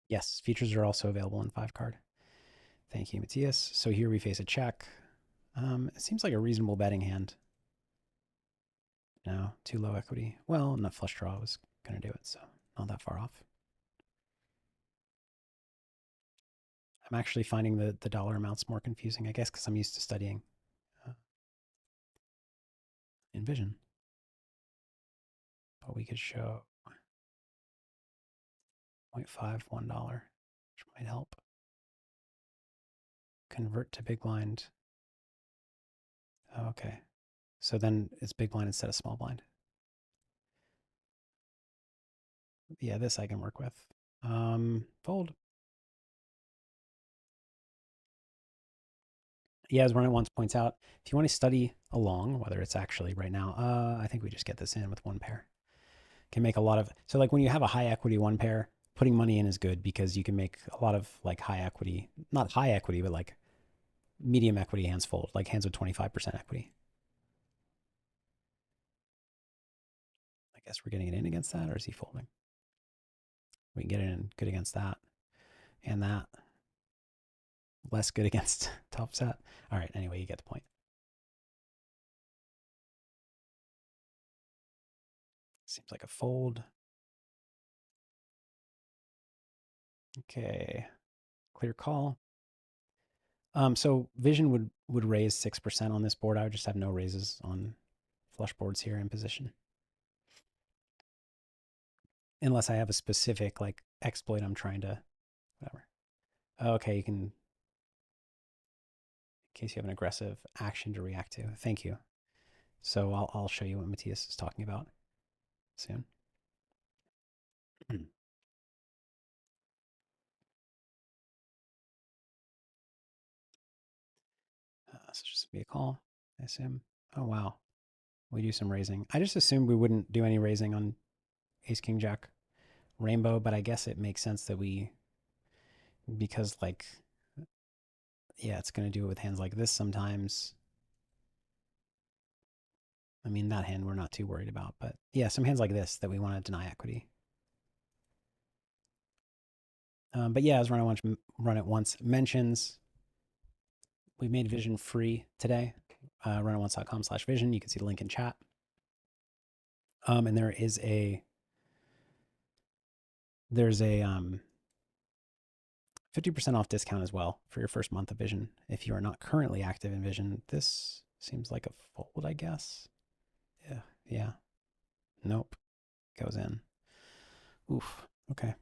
Yes, features are also available in 5 card. Thank you, Matthias. So here we face a check. It seems like a reasonable betting hand. No, too low equity. Well, nut flush draw was going to do it, so not that far off. I'm actually finding the dollar amounts more confusing, I guess, because I'm used to studying uh, in vision. But we could show 0.5, $1, which might help. Convert to big blind. Oh, okay. So then it's big blind instead of small blind. Yeah, this I can work with. Fold. Yeah, as Run It Once points out, if you want to study along, whether it's actually right now, I think we just get this in with one pair. Can make a lot of, so like when you have a high equity one pair, putting money in is good because you can make a lot of like high equity, not high equity, but like medium equity hands fold, like hands with 25% equity. I guess we're getting it in against that, or is he folding? We can get it in good against that and that. Less good against top set. All right, anyway, you get the point. Seems like a fold. Okay, clear call. So Vision would raise 6% on this board. I would just have no raises on flush boards here in position. Unless I have a specific like exploit I'm trying to, whatever. Okay, you can, in case you have an aggressive action to react to. Thank you. So I'll show you what Matthias is talking about soon. So just be a call, I assume. Oh, wow. We do some raising. I just assumed we wouldn't do any raising on Ace King Jack Rainbow, but I guess it makes sense that we, because like, yeah, it's going to do it with hands like this sometimes. I mean, that hand we're not too worried about, but yeah, some hands like this that we want to deny equity. But yeah, as Run It Once mentions, we made Vision free today. Runitonce.com/vision. You can see the link in chat. And there's a 50% off discount as well for your first month of Vision. If you are not currently active in Vision, this seems like a fold, I guess. Yeah. Yeah. Nope. Goes in. Oof. Okay.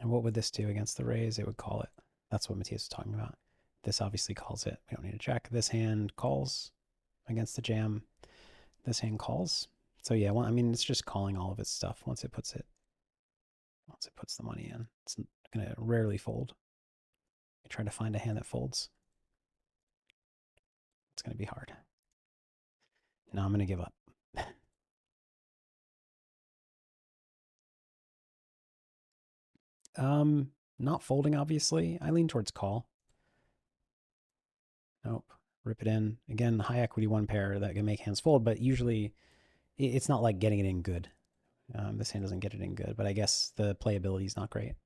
And what would this do against the raise? It would call it. That's what Matthias is talking about. This obviously calls it. We don't need to check. This hand calls against the jam. This hand calls. So yeah, well, I mean, it's just calling all of its stuff once it puts the money in. It's gonna rarely fold. I try to find a hand that folds. It's gonna be hard. No, I'm gonna give up. Not folding, obviously. I lean towards call. Nope. Rip it in. Again, high equity one pair that can make hands fold, but usually it's not like getting it in good. This hand doesn't get it in good, but I guess the playability is not great.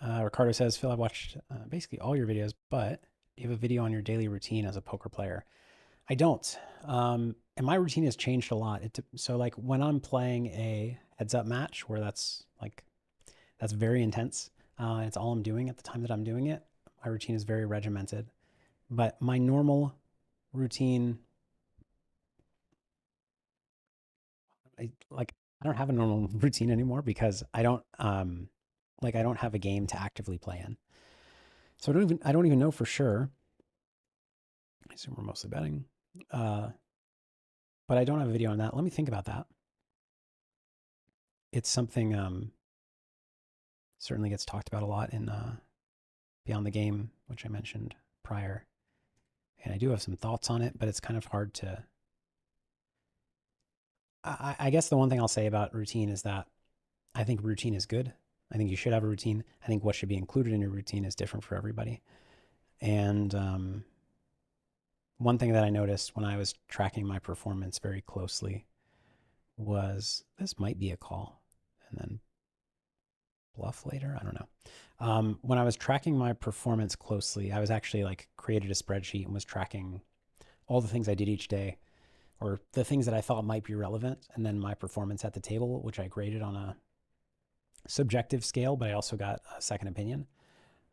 Ricardo says, Phil, I've watched basically all your videos, but do you have a video on your daily routine as a poker player? I don't. And my routine has changed a lot. So like when I'm playing a heads up match where that's very intense, and it's all I'm doing at the time that I'm doing it, my routine is very regimented. But my normal routine, I don't have a normal routine anymore because I don't have a game to actively play in. So I don't even know for sure. I assume we're mostly betting. Uh, but I don't have a video on that. Let me think about that. It's something certainly gets talked about a lot in Beyond the Game, which I mentioned prior. And I do have some thoughts on it, but it's kind of hard to. I guess the one thing I'll say about routine is that I think routine is good. I think you should have a routine. I think what should be included in your routine is different for everybody. And one thing that I noticed when I was tracking my performance very closely was this might be a call and then bluff later. I don't know. When I was tracking my performance closely, I was actually like created a spreadsheet and was tracking all the things I did each day or the things that I thought might be relevant. And then my performance at the table, which I graded on a subjective scale, but I also got a second opinion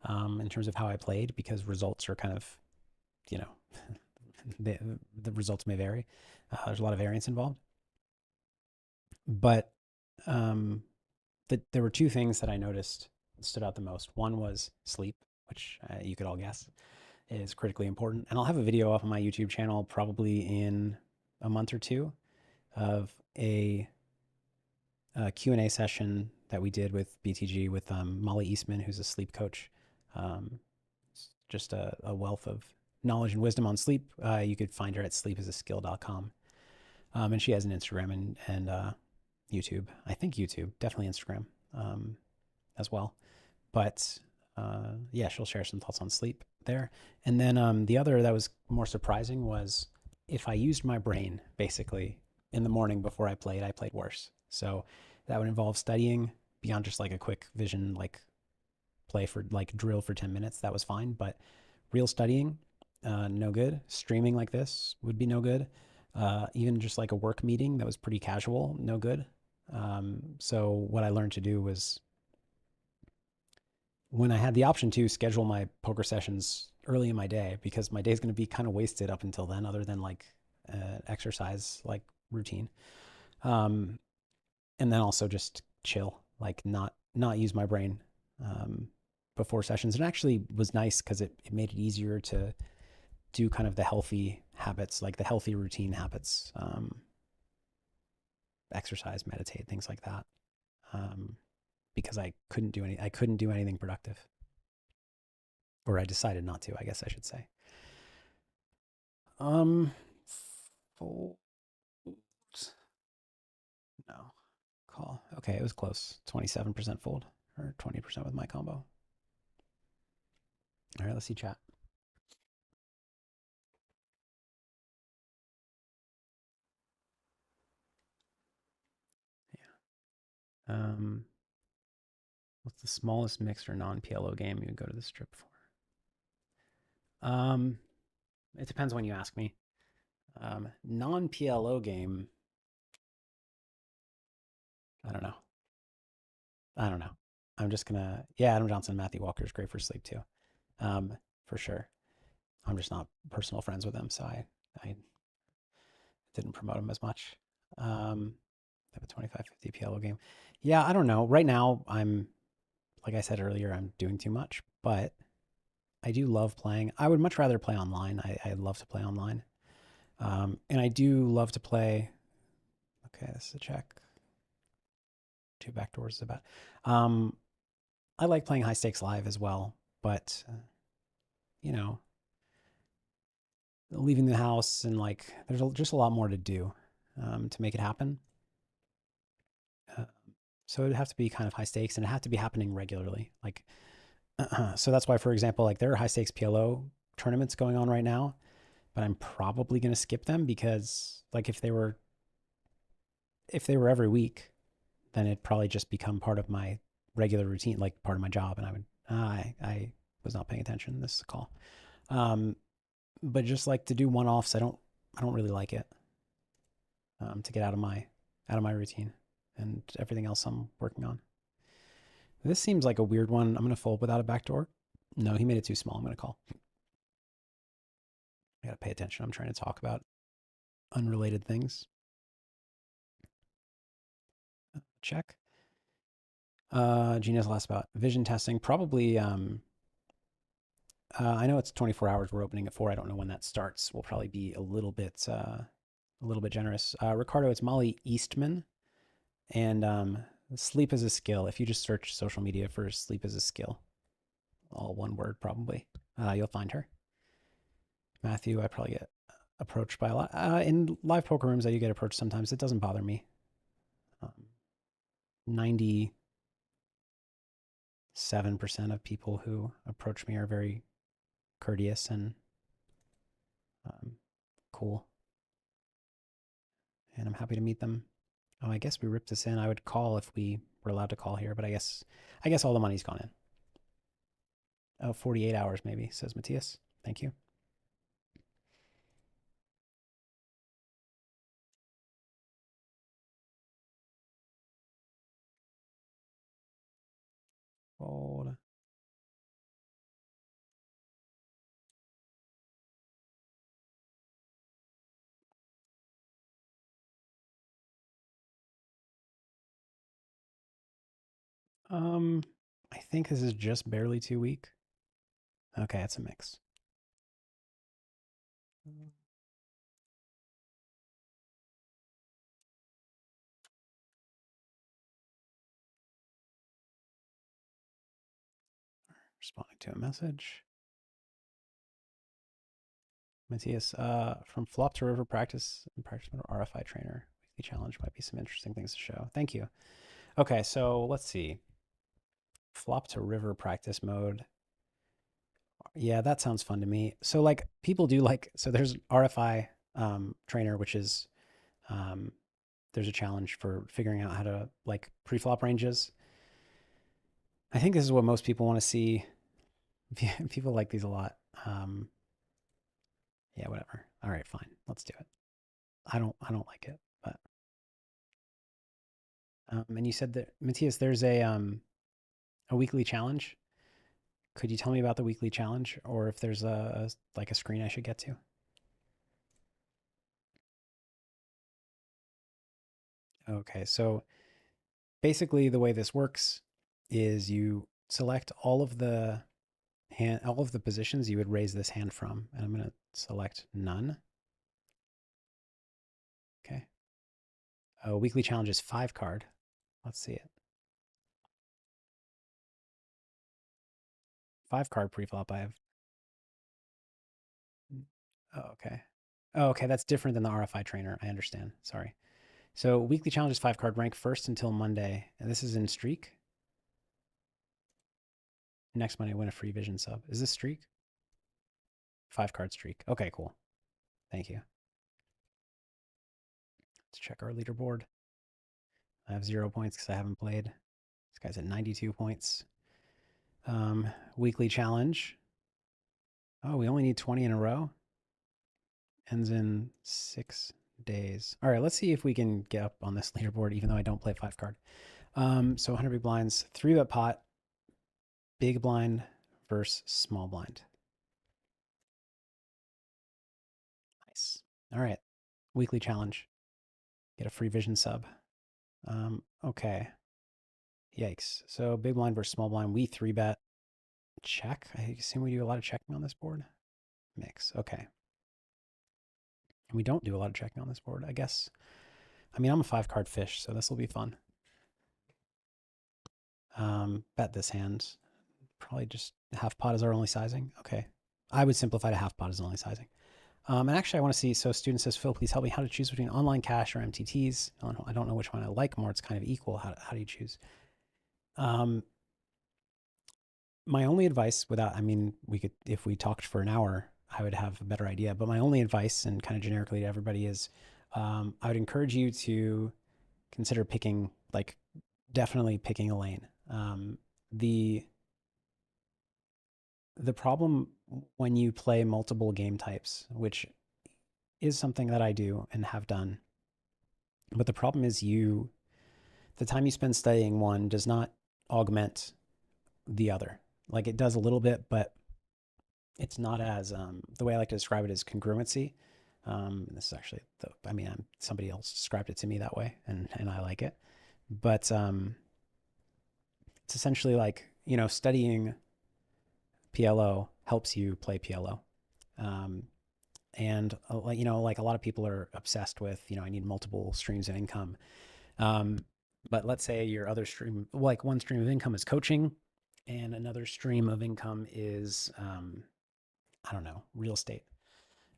in terms of how I played because results are kind of, you know, the results may vary. There's a lot of variance involved. But there were two things that I noticed that stood out the most. One was sleep, which you could all guess is critically important. And I'll have a video up on my YouTube channel probably in a month or two of a Q&A session that we did with BTG with Molly Eastman, who's a sleep coach. just a wealth of knowledge and wisdom on sleep. You could find her at sleepisaskill.com. And she has an Instagram and YouTube. I think YouTube, definitely Instagram as well. But yeah, she'll share some thoughts on sleep there. And then the other that was more surprising was if I used my brain basically in the morning before I played worse. So that would involve studying beyond just like a quick vision, like play for like drill for 10 minutes. That was fine. But real studying, no good. Streaming like this would be no good. Even just like a work meeting that was pretty casual, no good. So what I learned to do was when I had the option to schedule my poker sessions early in my day because my day is going to be kind of wasted up until then, other than like exercise like routine, um, and then also just chill, like not use my brain um, before sessions. It actually was nice because it made it easier to do kind of the healthy habits, like the healthy routine habits, exercise, meditate, things like that. Um, because I couldn't do anything productive, or I decided not to. I guess I should say. Um, fold. No, call. Okay, it was close. 27% fold or 20% with my combo. All right, let's see chat. Yeah. What's the smallest mixed or non-PLO game you would go to the strip for? It depends when you ask me. Non-PLO game. I don't know. I don't know. I'm just gonna. Yeah, Adam Johnson, Matthew Walker is great for sleep too. For sure. I'm just not personal friends with him, so I didn't promote him as much. Um, have a 25-50 PLO game. Yeah, I don't know. Right now, like I said earlier, I'm doing too much, but I do love playing. I would much rather play online. I love to play online. And I do love to play. Okay, this is a check. Two backdoors is about. Um, I like playing high stakes live as well, but you know, leaving the house and like there's just a lot more to do to make it happen. Uh, so it'd have to be kind of high stakes and it had to be happening regularly. Like, so that's why, for example, like there are high stakes PLO tournaments going on right now, but I'm probably going to skip them because like if they were every week, then it'd probably just become part of my regular routine, like part of my job, and I would I was not paying attention. This is a call. Um, but just like to do one offs, I don't really like it to get out of my routine and everything else I'm working on. This seems like a weird one. I'm gonna fold without a backdoor. No, he made it too small. I'm gonna call. I gotta pay attention. I'm trying to talk about unrelated things. Check. Gina's last about vision testing. Probably. I know it's 24 hours. We're opening at 4. I don't know when that starts. We'll probably be a little bit generous. Ricardo, it's Molly Eastman, and sleep is a skill. If you just search social media for sleep is a skill, all one word probably, you'll find her. Matthew, I probably get approached by a lot in live poker rooms. I do get approached sometimes. It doesn't bother me. 97% of people who approach me are very courteous and um, cool, and I'm happy to meet them. Oh, I guess we ripped this in. I would call if we were allowed to call here, but I guess all the money's gone in. Oh, 48 hours maybe, says Matthias. Thank you. Hold. Um, I think this is just barely too weak. Okay, it's a mix. Responding to a message. Matthias, from flop to river practice mode RFI trainer. Weekly challenge might be some interesting things to show. Thank you. Okay, so let's see. Flop to river practice mode. Yeah, that sounds fun to me. So like people do like so there's RFI trainer, which is um, there's a challenge for figuring out how to like pre-flop ranges. I think this is what most people want to see. People like these a lot. Um, yeah, whatever. All right, fine. Let's do it. I don't like it, but and you said that Matthias, there's a weekly challenge. Could you tell me about the weekly challenge, or if there's like a screen I should get to? Okay, so basically the way this works is you select all of the positions you would raise this hand from, and I'm going to select none. Okay. Weekly challenge is 5 card. Let's see it. 5 card preflop. I have. Oh, okay. Oh, okay. That's different than the RFI trainer. I understand. Sorry. So weekly challenge is 5 card, rank first until Monday, and this is in streak. Next Monday, win a free vision sub. Is this streak? 5 card streak. Okay, cool. Thank you. Let's check our leaderboard. I have 0 points because I haven't played. This guy's at 92 points. Weekly challenge. Oh, we only need 20 in a row. Ends in 6 days. All right, let's see if we can get up on this leaderboard, even though I don't play 5 card. So 100 big blinds, 3-bet pot, big blind versus small blind. Nice. All right, weekly challenge. Get a free vision sub. Okay. Yikes. So big blind versus small blind. We 3-bet. Check. I assume we do a lot of checking on this board. Mix. Okay. We don't do a lot of checking on this board, I guess. I mean, I'm a 5 card fish, so this will be fun. Bet this hand. Probably just half pot is our only sizing. Okay. I would simplify to half pot is only sizing. And actually, I want to see. So, student says, Phil, please help me how to choose between online cash or MTTs. I don't know which one I like more. It's kind of equal. How do you choose? Um, my only advice, I mean, we could, if we talked for an hour, I would have a better idea. But my only advice, and kind of generically to everybody, is I would encourage you to consider picking, like, definitely picking a lane. The the problem when you play multiple game types, which is something that I do and have done, but the problem is the time you spend studying one does not augment the other. Like it does a little bit, but it's not as the way I like to describe it is congruency. This is actually I mean, somebody else described it to me that way, and I like it. But it's essentially like studying PLO helps you play PLO. Um, and like a lot of people are obsessed with I need multiple streams of income. Um, but let's say your other stream, like one stream of income is coaching, and another stream of income is I don't know, real estate.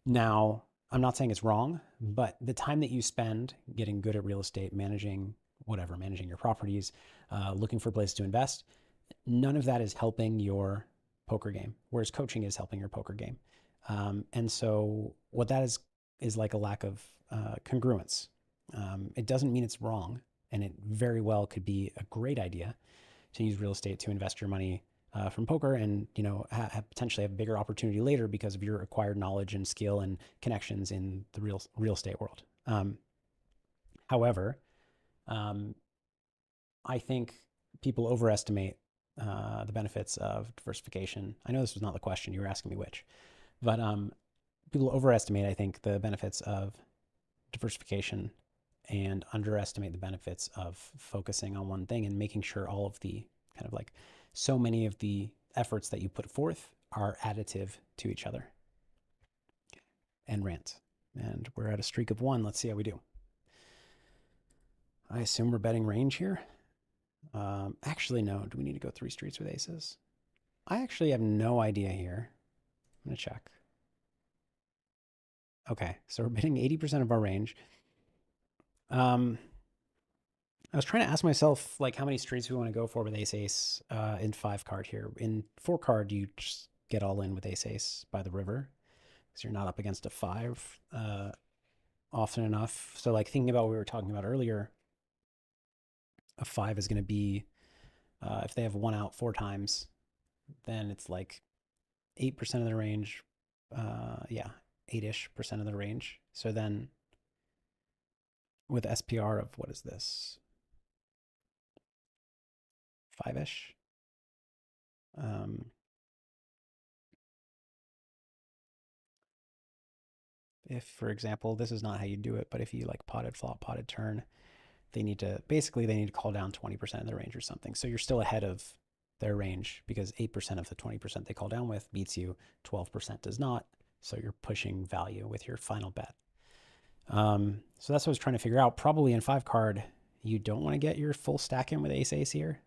Now, I'm not saying it's wrong, but the time that you spend getting good at real estate, managing your properties, looking for places to invest, none of that is helping your poker game, whereas coaching is helping your poker game. And so what that is like a lack of congruence. It doesn't mean it's wrong, and it very well could be a great idea to use real estate to invest your money from poker, and potentially have a bigger opportunity later because of your acquired knowledge and skill and connections in the real estate world. However, um, I think people overestimate the benefits of diversification. I know this was not the question, you were asking me which, but people overestimate, I think, the benefits of diversification and underestimate the benefits of focusing on one thing and making sure all of the kind of like so many of the efforts that you put forth are additive to each other. And rant. And we're at a streak of 1. Let's see how we do. I assume we're betting range here. Actually, no. Do we need to go 3 streets with aces? I actually have no idea here. I'm going to check. Okay, so we're bidding 80% of our range. Um, I was trying to ask myself like how many streets we want to go for with ace ace in 5 card here. In 4 card, you just get all in with ace ace by the river because you're not up against a 5 often enough. So like thinking about what we were talking about earlier, a 5 is going to be if they have 1 out 4 times, then it's like 8% of the range. Yeah, 8-ish% of the range. So then with SPR of what is this? 5-ish. Um, if, for example, this is not how you do it, but if you like potted flop, potted turn, they need to call down 20% of the range or something. So you're still ahead of their range because 8% of the 20% they call down with beats you, 12% does not. So you're pushing value with your final bet. So that's what I was trying to figure out. Probably in 5 card, you don't want to get your full stack in with ace ace here.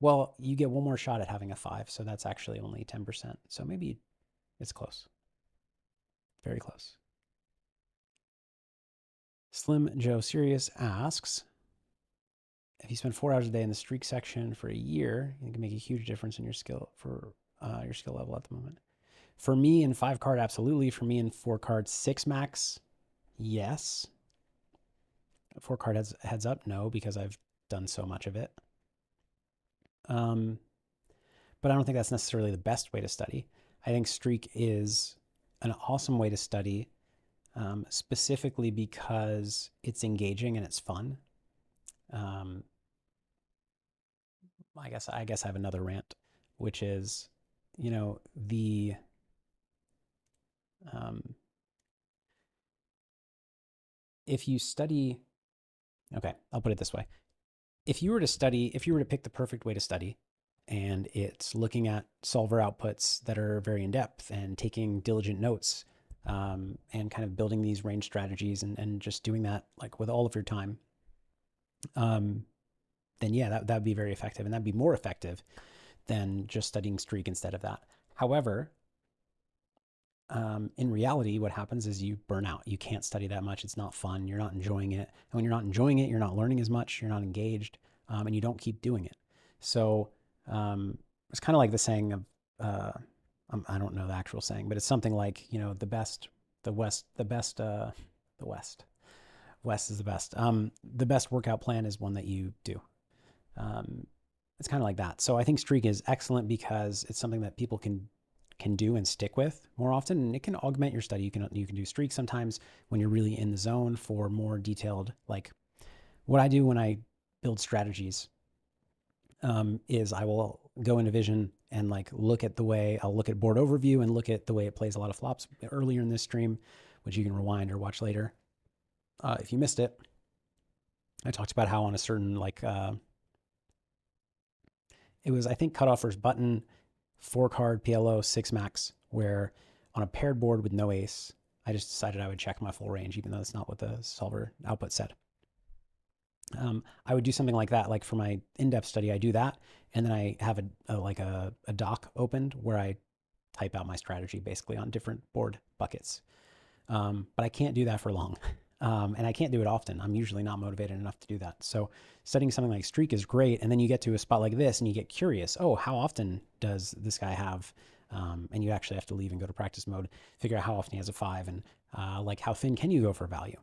Well, you get one more shot at having a 5, so that's actually only 10%. So maybe it's close, very close. Slim Joe Serious asks, if you spend 4 hours a day in the streak section for a year, it can make a huge difference in your skill level at the moment. For me in 5 card, absolutely. For me in 4 card, 6 max, yes. 4 card heads up, no, because I've done so much of it. But I don't think that's necessarily the best way to study. I think streak is an awesome way to study, specifically because it's engaging and it's fun. Um, I guess I have another rant, which is, you know, the um, if you study, okay, I'll put it this way: if you were to pick the perfect way to study, and it's looking at solver outputs that are very in depth and taking diligent notes, and kind of building these range strategies and just doing that like with all of your time, um, then yeah, that'd be very effective, and that'd be more effective than just studying streak instead of that. However, in reality, what happens is you burn out. You can't study that much. It's not fun. You're not enjoying it. And when you're not enjoying it, you're not learning as much. You're not engaged, and you don't keep doing it. So it's kind of like the saying of, I don't know the actual saying, but it's something like, you know, the West is the best. The best workout plan is one that you do. Um, it's kind of like that. So I think streak is excellent because it's something that people can do and stick with more often, and it can augment your study. You can do streaks sometimes when you're really in the zone for more detailed, like what I do when I build strategies, is I will go into Vision and like I'll look at board overview and look at the way it plays a lot of flops earlier in this stream, which you can rewind or watch later. If you missed it, I talked about how on a certain it was, I think, cutoffers button 4 card PLO 6 max, where on a paired board with no ace, I just decided I would check my full range, even though that's not what the solver output said. I would do something like that. Like for my in-depth study, I do that, and then I have a doc opened where I type out my strategy basically on different board buckets. But I can't do that for long. And I can't do it often. I'm usually not motivated enough to do that. So studying something like streak is great. And then you get to a spot like this and you get curious. Oh, how often does this guy have? And you actually have to leave and go to practice mode, figure out how often he has a 5, and like how thin can you go for value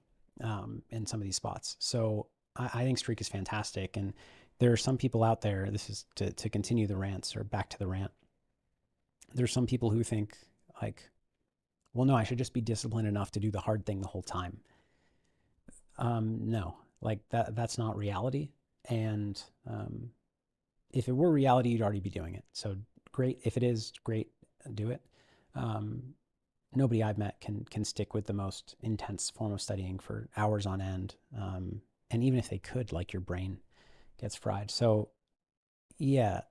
in some of these spots. So I think streak is fantastic. And there are some people out there, this is to continue the rants or back to the rant. There's some people who think like, well, no, I should just be disciplined enough to do the hard thing the whole time. No, like that's not reality. And if it were reality, you'd already be doing it. So great. If it is great, do it. Um, Nobody I've met can stick with the most intense form of studying for hours on end. And even if they could, like your brain gets fried. So yeah,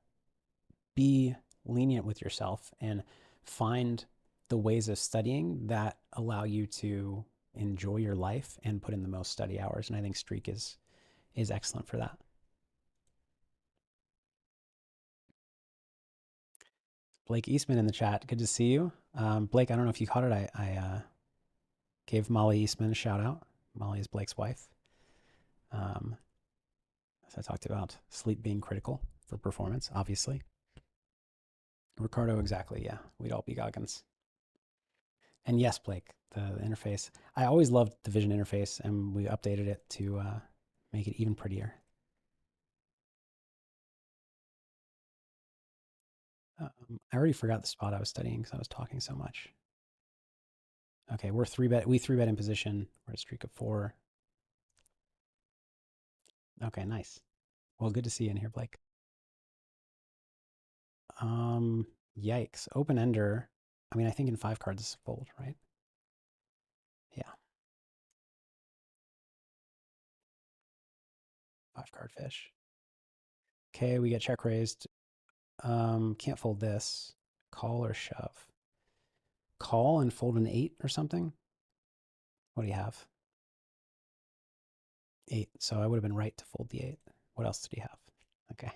be lenient with yourself and find the ways of studying that allow you to enjoy your life and put in the most study hours. And I think streak is excellent for that. Blake Eastman in the chat. Good to see you. Blake, I don't know if you caught it. I gave Molly Eastman a shout out. Molly is Blake's wife. Um, as I talked about sleep being critical for performance, obviously. Ricardo, exactly. Yeah, we'd all be Goggins. And yes, Blake, the interface. I always loved the Vision interface, and we updated it to make it even prettier. I already forgot the spot I was studying because I was talking so much. Okay, we're three bet. We three bet in position. We're at a streak of 4. Okay, nice. Well, good to see you in here, Blake. Um, Yikes. Open ender. I mean, I think in 5 cards it's a fold, right? Yeah, 5 card fish. Okay, we get check raised. Can't fold this. Call or shove? Call and fold an 8 or something? What do you have? 8. So I would have been right to fold the 8. What else did he have? Okay.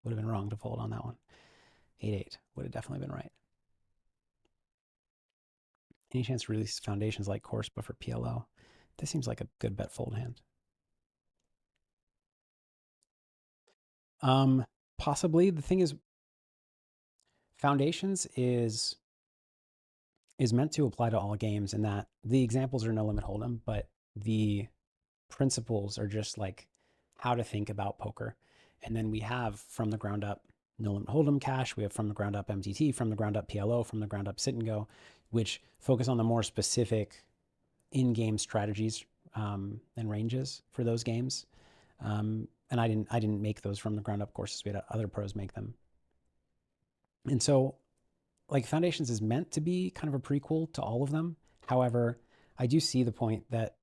Would have been wrong to fold on that one. 8 8. Would have definitely been right. Any chance to release foundations like course, but for PLO? This seems like a good bet fold hand. Um, Possibly. The thing is, foundations is meant to apply to all games in that the examples are no limit hold'em, but the principles are just like how to think about poker. And then we have from the ground up no limit hold'em cash. We have from the ground up MTT, from the ground up PLO, from the ground up sit and go, which focus on the more specific in-game strategies and ranges for those games. And I didn't make those from the ground up courses. We had other pros make them. And so like Foundations is meant to be kind of a prequel to all of them. However, I do see the point that,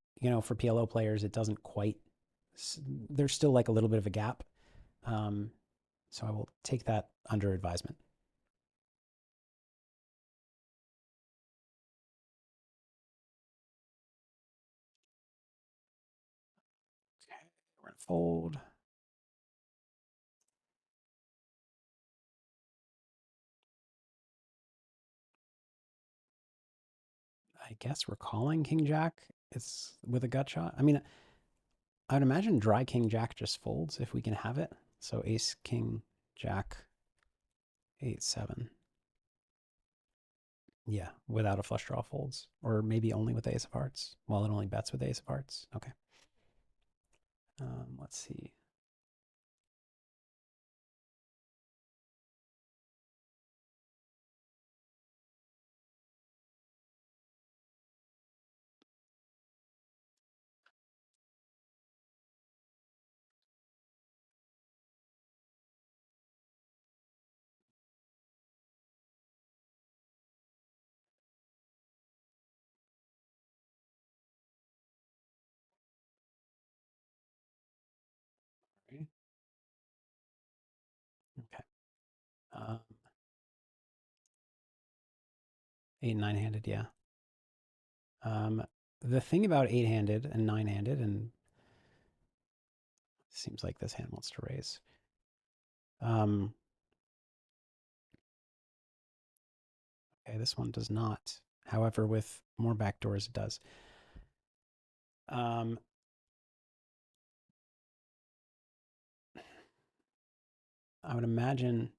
for PLO players, it doesn't quite, there's still like a little bit of a gap. So I will take that under advisement. Okay, we're going to fold. I guess we're calling King Jack. It's with a gut shot. I mean, I'd imagine dry King Jack just folds if we can have it. So Ace, King, Jack, 8, 7. Yeah, without a flush draw folds. Or maybe only with the Ace of Hearts. Well, it only bets with the Ace of Hearts. Okay. Let's see. Okay. 8 and 9-handed, yeah. Um, the thing about 8-handed and 9-handed, and it seems like this hand wants to raise. Okay, this one does not. However, with more backdoors, it does. Um, I would imagine.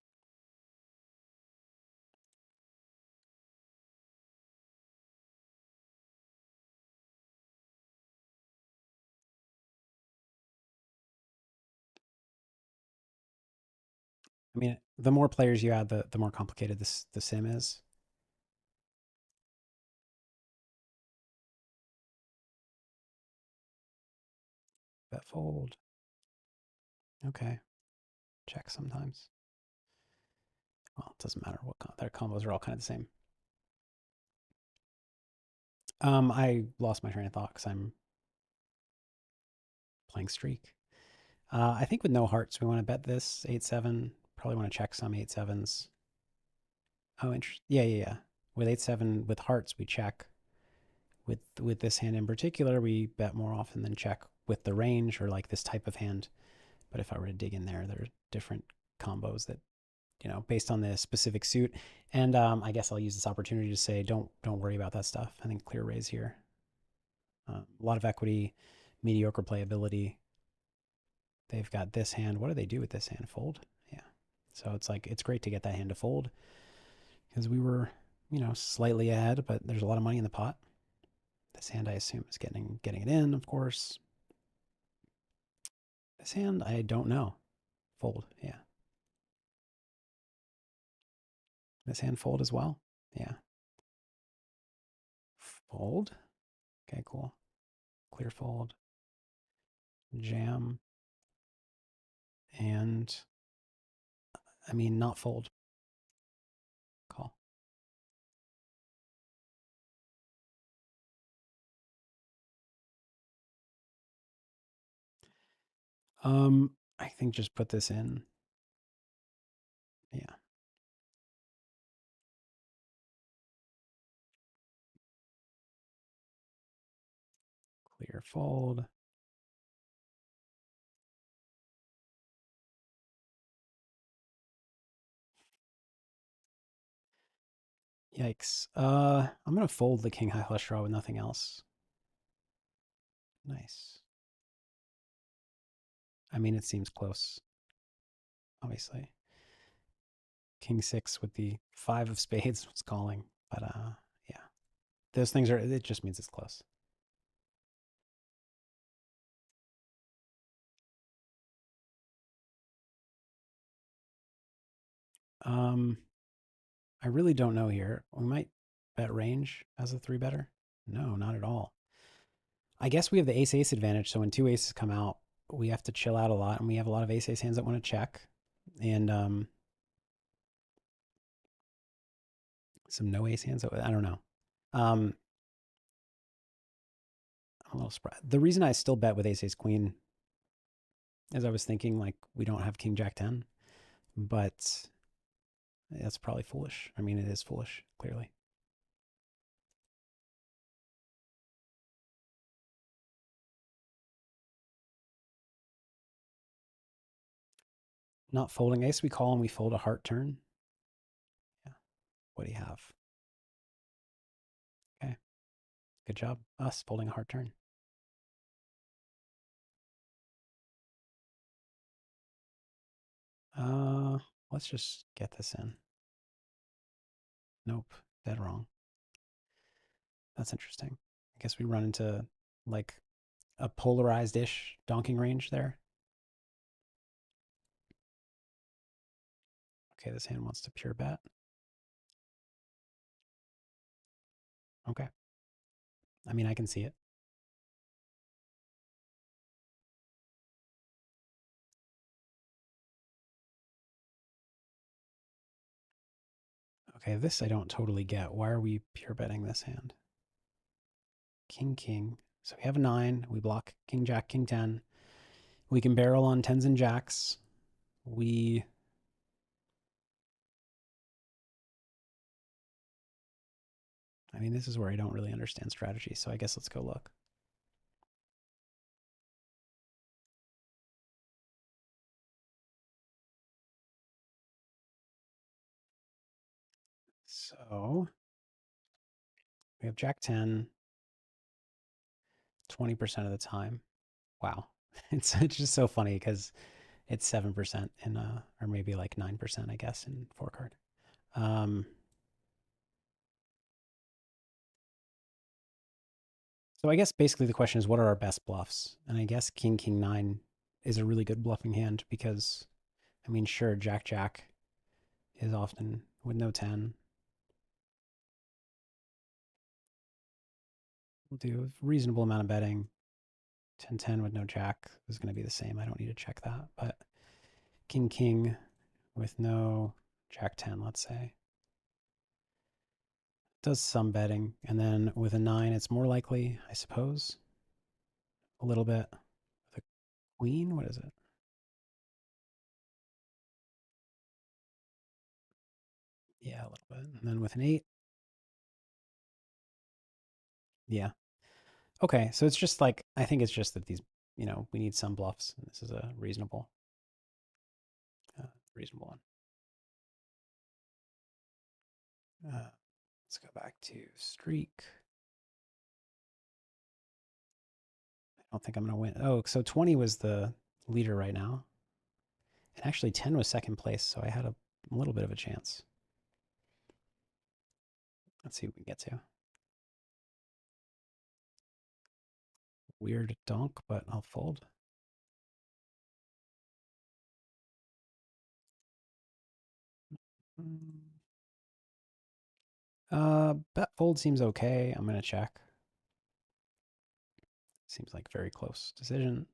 I mean, the more players you add, the more complicated the sim is. Bet fold. Okay, check sometimes. Well, it doesn't matter what their combos are all kind of the same. I lost my train of thought because I'm playing streak. I think with no hearts, we want to bet this 8-7. Probably want to check some 8-7s. Oh, interesting. Yeah, yeah, yeah. With 8-7 with hearts, we check. With this hand in particular, we bet more often than check with the range or like this type of hand. But if I were to dig in there, there are different combos that based on the specific suit. And I guess I'll use this opportunity to say, don't worry about that stuff. I think clear raise here. A lot of equity, mediocre playability. They've got this hand. What do they do with this hand? Fold? Yeah. So it's like, it's great to get that hand to fold because we were, slightly ahead, but there's a lot of money in the pot. This hand, I assume, is getting it in, of course. This hand, I don't know. Fold, yeah. This hand fold as well? Yeah. Fold? Okay, cool. Clear fold. Jam. And, I mean, not fold. Call. I think just put this in. Yeah. Clear fold. Yikes. I'm gonna fold the king high flush draw with nothing else. Nice. I mean, it seems close, obviously. King six with the five of spades was calling, but yeah, those things are. It just means it's close. Um, I really don't know here. We might bet range as a three better. No, not at all. I guess we have the ace ace advantage. So when two aces come out, we have to chill out a lot, and we have a lot of ace ace hands that want to check, and some no ace hands. I don't know. Um, I'm a little surprised. The reason I still bet with ace ace queen is I was thinking like we don't have king jack 10, but that's probably foolish. I mean, it is foolish, clearly. Not folding ace, we call and we fold a heart turn. Yeah. What do you have? Okay. Good job. Us folding a heart turn. Uh, let's just get this in. Nope. Dead wrong. That's interesting. I guess we run into like a polarized-ish donking range there. Okay, this hand wants to pure bet. Okay. I mean, I can see it. Okay, this I don't totally get. Why are we pure betting this hand? King, king. So we have a 9. We block king, jack, king 10. We can barrel on 10s and jacks. We... I mean, this is where I don't really understand strategy, so I guess let's go look. So we have jack 10 20% of the time. Wow. It's just so funny because it's 7% in or maybe like 9%, I guess, in four card. Um, so I guess basically the question is what are our best bluffs? And I guess king king 9 is a really good bluffing hand because I mean sure jack jack is often with no 10. We'll do a reasonable amount of betting. 10-10 with no jack is going to be the same. I don't need to check that. But king king with no jack 10, let's say, does some betting. And then with a 9, it's more likely, I suppose, a little bit. The queen, what is it? Yeah, a little bit. And then with an 8, yeah. Okay, so it's just like, I think it's just that these, we need some bluffs. And this is a reasonable one. Let's go back to streak. I don't think I'm going to win. Oh, so 20 was the leader right now. And actually 10 was second place, so I had a little bit of a chance. Let's see what we can get to. Weird donk, but I'll fold. Bet fold seems okay. I'm going to check. Seems like very close decision.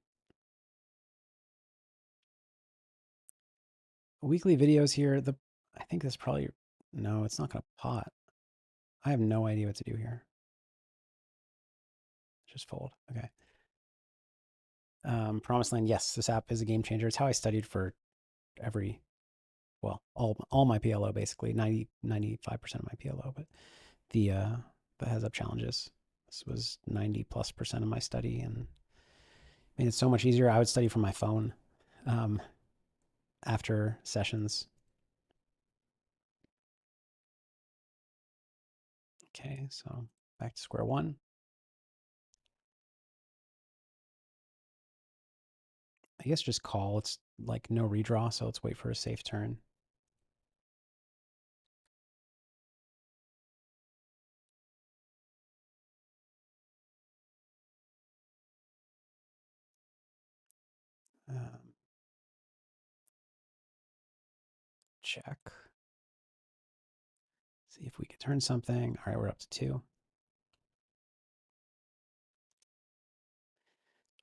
Weekly videos here. I think this probably, no, it's not going to pot. I have no idea what to do here. Just fold. Okay. Promised Land. Yes, this app is a game changer. It's how I studied for every, well, all my PLO basically, 95% of my PLO, but the heads up challenges. This was 90+% of my study and made it so much easier. I would study from my phone um, after sessions. Okay, so back to square one. I guess just call. It's like no redraw, so let's wait for a safe turn. Um, check. See if we could turn something. All right, we're up to two.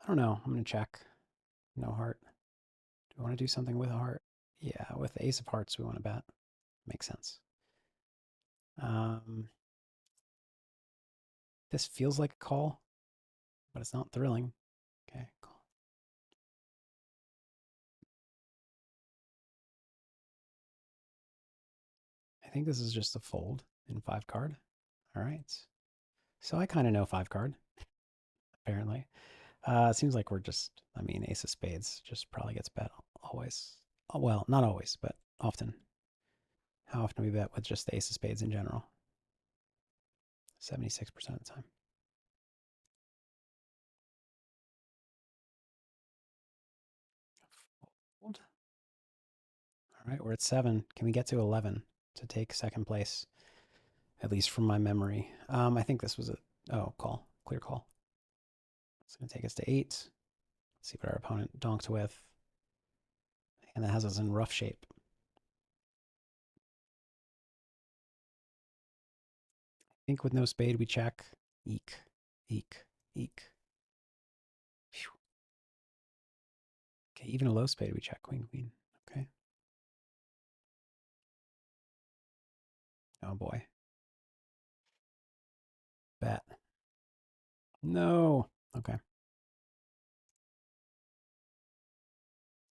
I don't know. I'm going to check. No heart. Do we want to do something with a heart? Yeah, with the ace of hearts, we want to bet. Makes sense. This feels like a call, but it's not thrilling. Okay, call. I think this is just a fold in five card. All right. So I kind of know five card, apparently. It seems like we're just, I mean, ace of spades just probably gets bet always. Oh, well, not always, but often. How often we bet with just the ace of spades in general? 76% of the time. Fold. All right, we're at 7. Can we get to 11 to take second place? At least from my memory. I think this was call. Clear call. It's going to take us to 8. Let's see what our opponent donked with. And that has us in rough shape. I think with no spade, we check. Eek, eek, eek. Phew. Okay, even a low spade, we check. Queen, queen. Okay. Oh boy. Bet. No. Okay.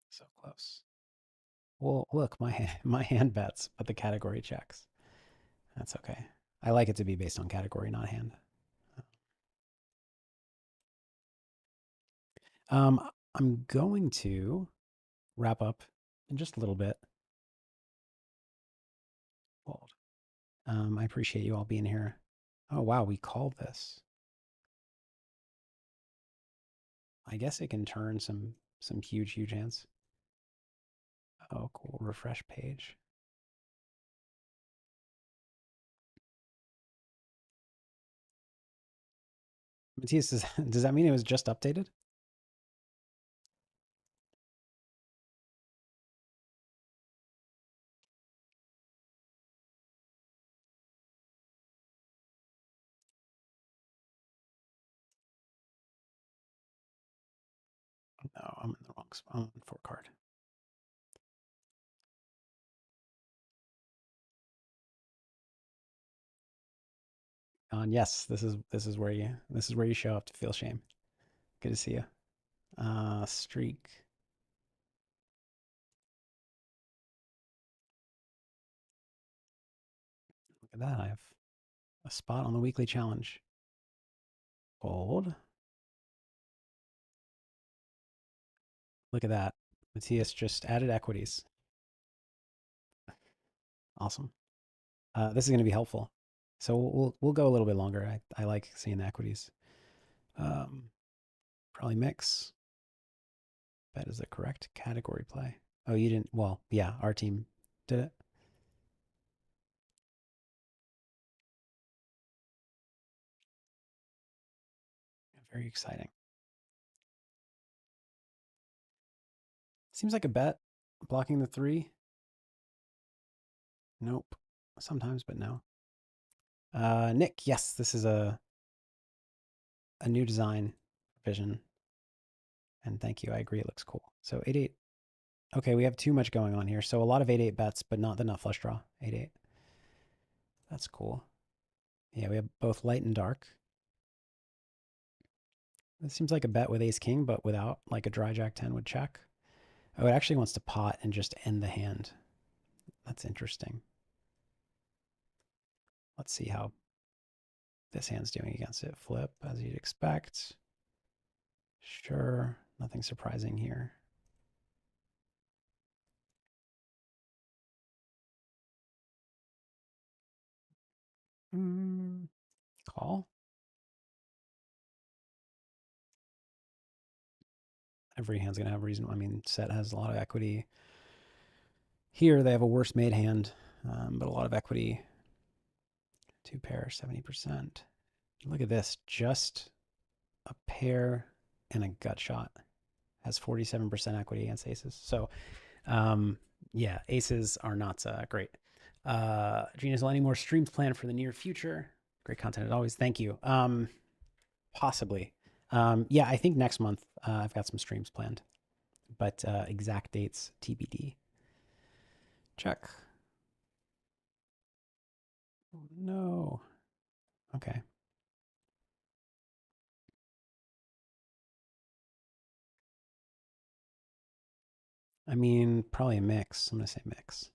So close. Well, look, my hand bets, but the category checks. That's okay. I like it to be based on category, not hand. Um, I'm going to wrap up in just a little bit. Fold. I appreciate you all being here. Oh wow, we called this. I guess it can turn some huge hands. Oh cool, refresh page. Matthias, does that mean it was just updated? No, I'm in the wrong spot. I'm on 4 card. Yes, this is where you show up to feel shame. Good to see you. Streak. Look at that. I have a spot on the weekly challenge. Fold. Look at that. Matthias just added equities. Awesome. This is going to be helpful. So we'll go a little bit longer. I like seeing the equities. Um, Probably mix. That is the correct category play. Oh, you didn't. Well, yeah, our team did it. Very exciting. Seems like a bet. Blocking the three. Nope. Sometimes, but no. Nick, yes, this is a new design vision. And thank you. I agree. It looks cool. So 8-8. Okay, we have too much going on here. So a lot of 8-8 bets, but not the nut flush draw. 8-8. That's cool. Yeah, we have both light and dark. This seems like a bet with ace king, but without like a dry jack 10 would check. Oh, it actually wants to pot and just end the hand. That's interesting. Let's see how this hand's doing against it. Flip, as you'd expect. Sure, nothing surprising here. Call. Every hand's gonna have a reason. I mean, set has a lot of equity. Here they have a worse made hand, but a lot of equity. Two pair, 70%. Look at this, just a pair and a gut shot has 47% equity against aces. So, yeah, aces are not great. Gina, is there any more streams planned for the near future? Great content as always. Thank you. Possibly. Yeah, I think next month I've got some streams planned, but exact dates TBD. Check. Oh, no. Okay. I mean, probably a mix. I'm going to say mix.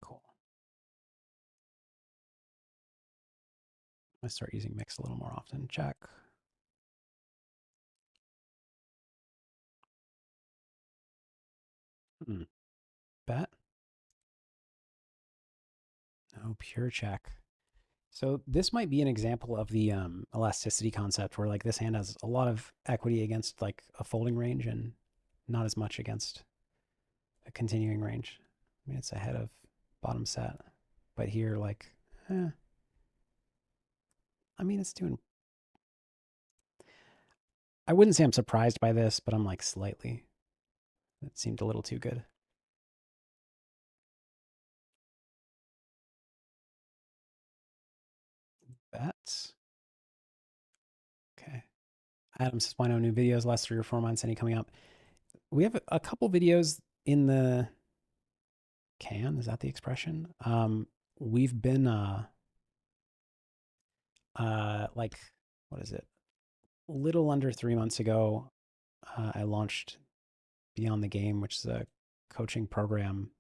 Cool. I start using mix a little more often. Check. Bet. No, pure check. So this might be an example of the elasticity concept where like this hand has a lot of equity against like a folding range and not as much against a continuing range. I mean, it's ahead of bottom set, but here like, I mean, it's doing. I wouldn't say I'm surprised by this, but I'm like slightly. It seemed a little too good. Bets. Okay. Adam says, why no new videos last 3 or 4 months? Any coming up? We have a couple videos in the can. Is that the expression? We've been like what is it? A little under 3 months ago, I launched Beyond the Game, which is a coaching program,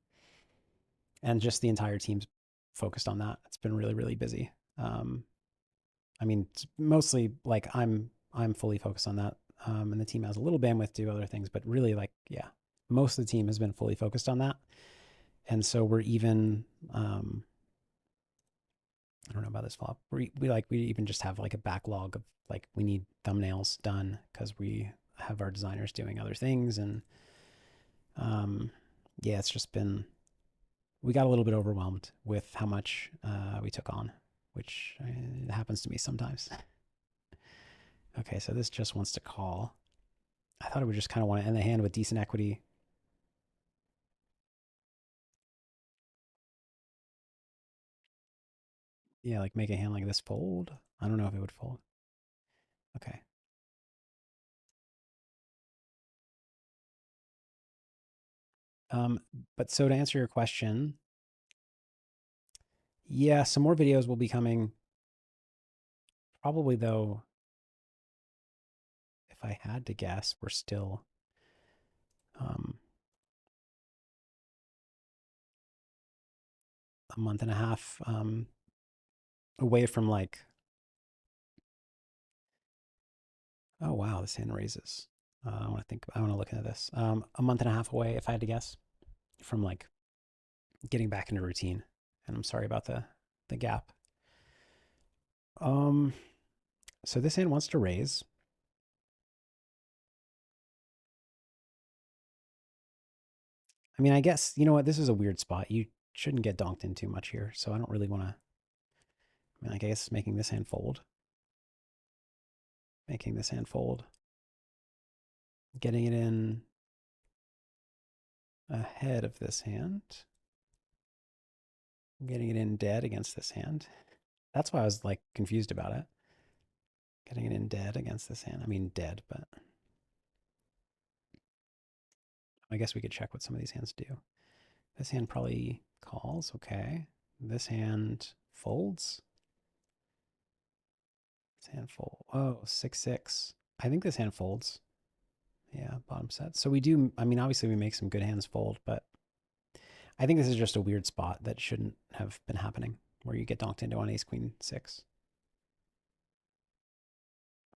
and just the entire team's focused on that. It's been really really busy. I mean, it's mostly like I'm fully focused on that, and the team has a little bandwidth to do other things, but really like yeah, most of the team has been fully focused on that, and so we're even. I don't know about this flop. We even just have like a backlog of like we need thumbnails done because we have our designers doing other things and yeah, it's just been we got a little bit overwhelmed with how much we took on, which happens to me sometimes. Okay, so this just wants to call. I thought it would just kind of want to end the hand with decent equity. Yeah, like make a hand like this fold. I don't know if it would fold. Okay. Um, but so to answer your question, yeah, some more videos will be coming. Probably though, if I had to guess, we're still um, a month and a half away from like, oh wow, this hand raises. I want to look into this. A month and a half away, if I had to guess, from like getting back into routine. And I'm sorry about the gap. Um, so this hand wants to raise. I mean, I guess, you know what? This is a weird spot. You shouldn't get donked in too much here. So I don't really want to. I mean, I guess making this hand fold. Making this hand fold. Getting it in ahead of this hand. Getting it in dead against this hand. That's why I was like confused about it. Getting it in dead against this hand. I mean, dead, but I guess we could check what some of these hands do. This hand probably calls. Okay. This hand folds. This hand fold. Oh, 6-6. I think this hand folds. Yeah, bottom set. So we do, I mean, obviously we make some good hands fold, but I think this is just a weird spot that shouldn't have been happening where you get donked into on ace queen 6.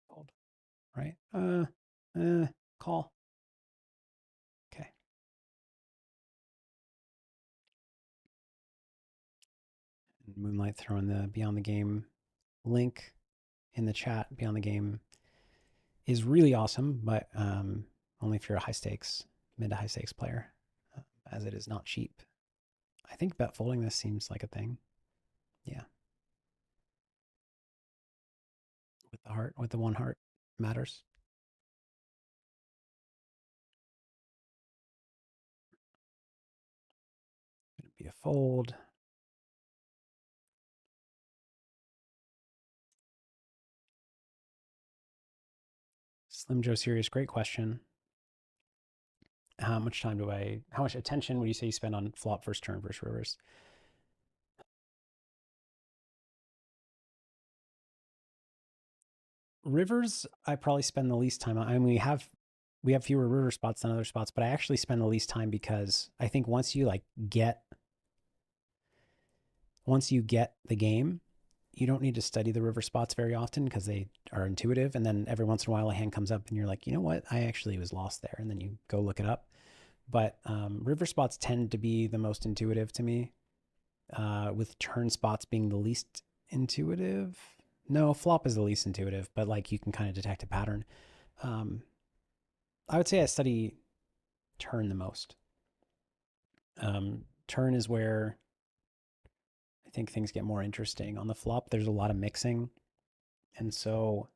Fold, right? Call. Okay. Moonlight throwing the Beyond the Game link in the chat. Beyond the Game is really awesome, but only if you're a high stakes, mid to high stakes player, as it is not cheap. I think bet folding this seems like a thing. Yeah. With the heart, with the one heart matters. Gonna be a fold. Slim Joe Serious, great question. How much time do I, how much attention would you say you spend on flop versus turn versus rivers? Rivers, I probably spend the least time on. I mean, we have fewer river spots than other spots, but I actually spend the least time because I think once you get the game, you don't need to study the river spots very often because they are intuitive. And then every once in a while, a hand comes up and you're like, you know what? I actually was lost there. And then you go look it up. But river spots tend to be the most intuitive to me, with turn spots being the least intuitive. No, flop is the least intuitive, but like you can kind of detect a pattern. Um, I would say I study turn the most. Turn is where I think things get more interesting. On the flop, there's a lot of mixing. And so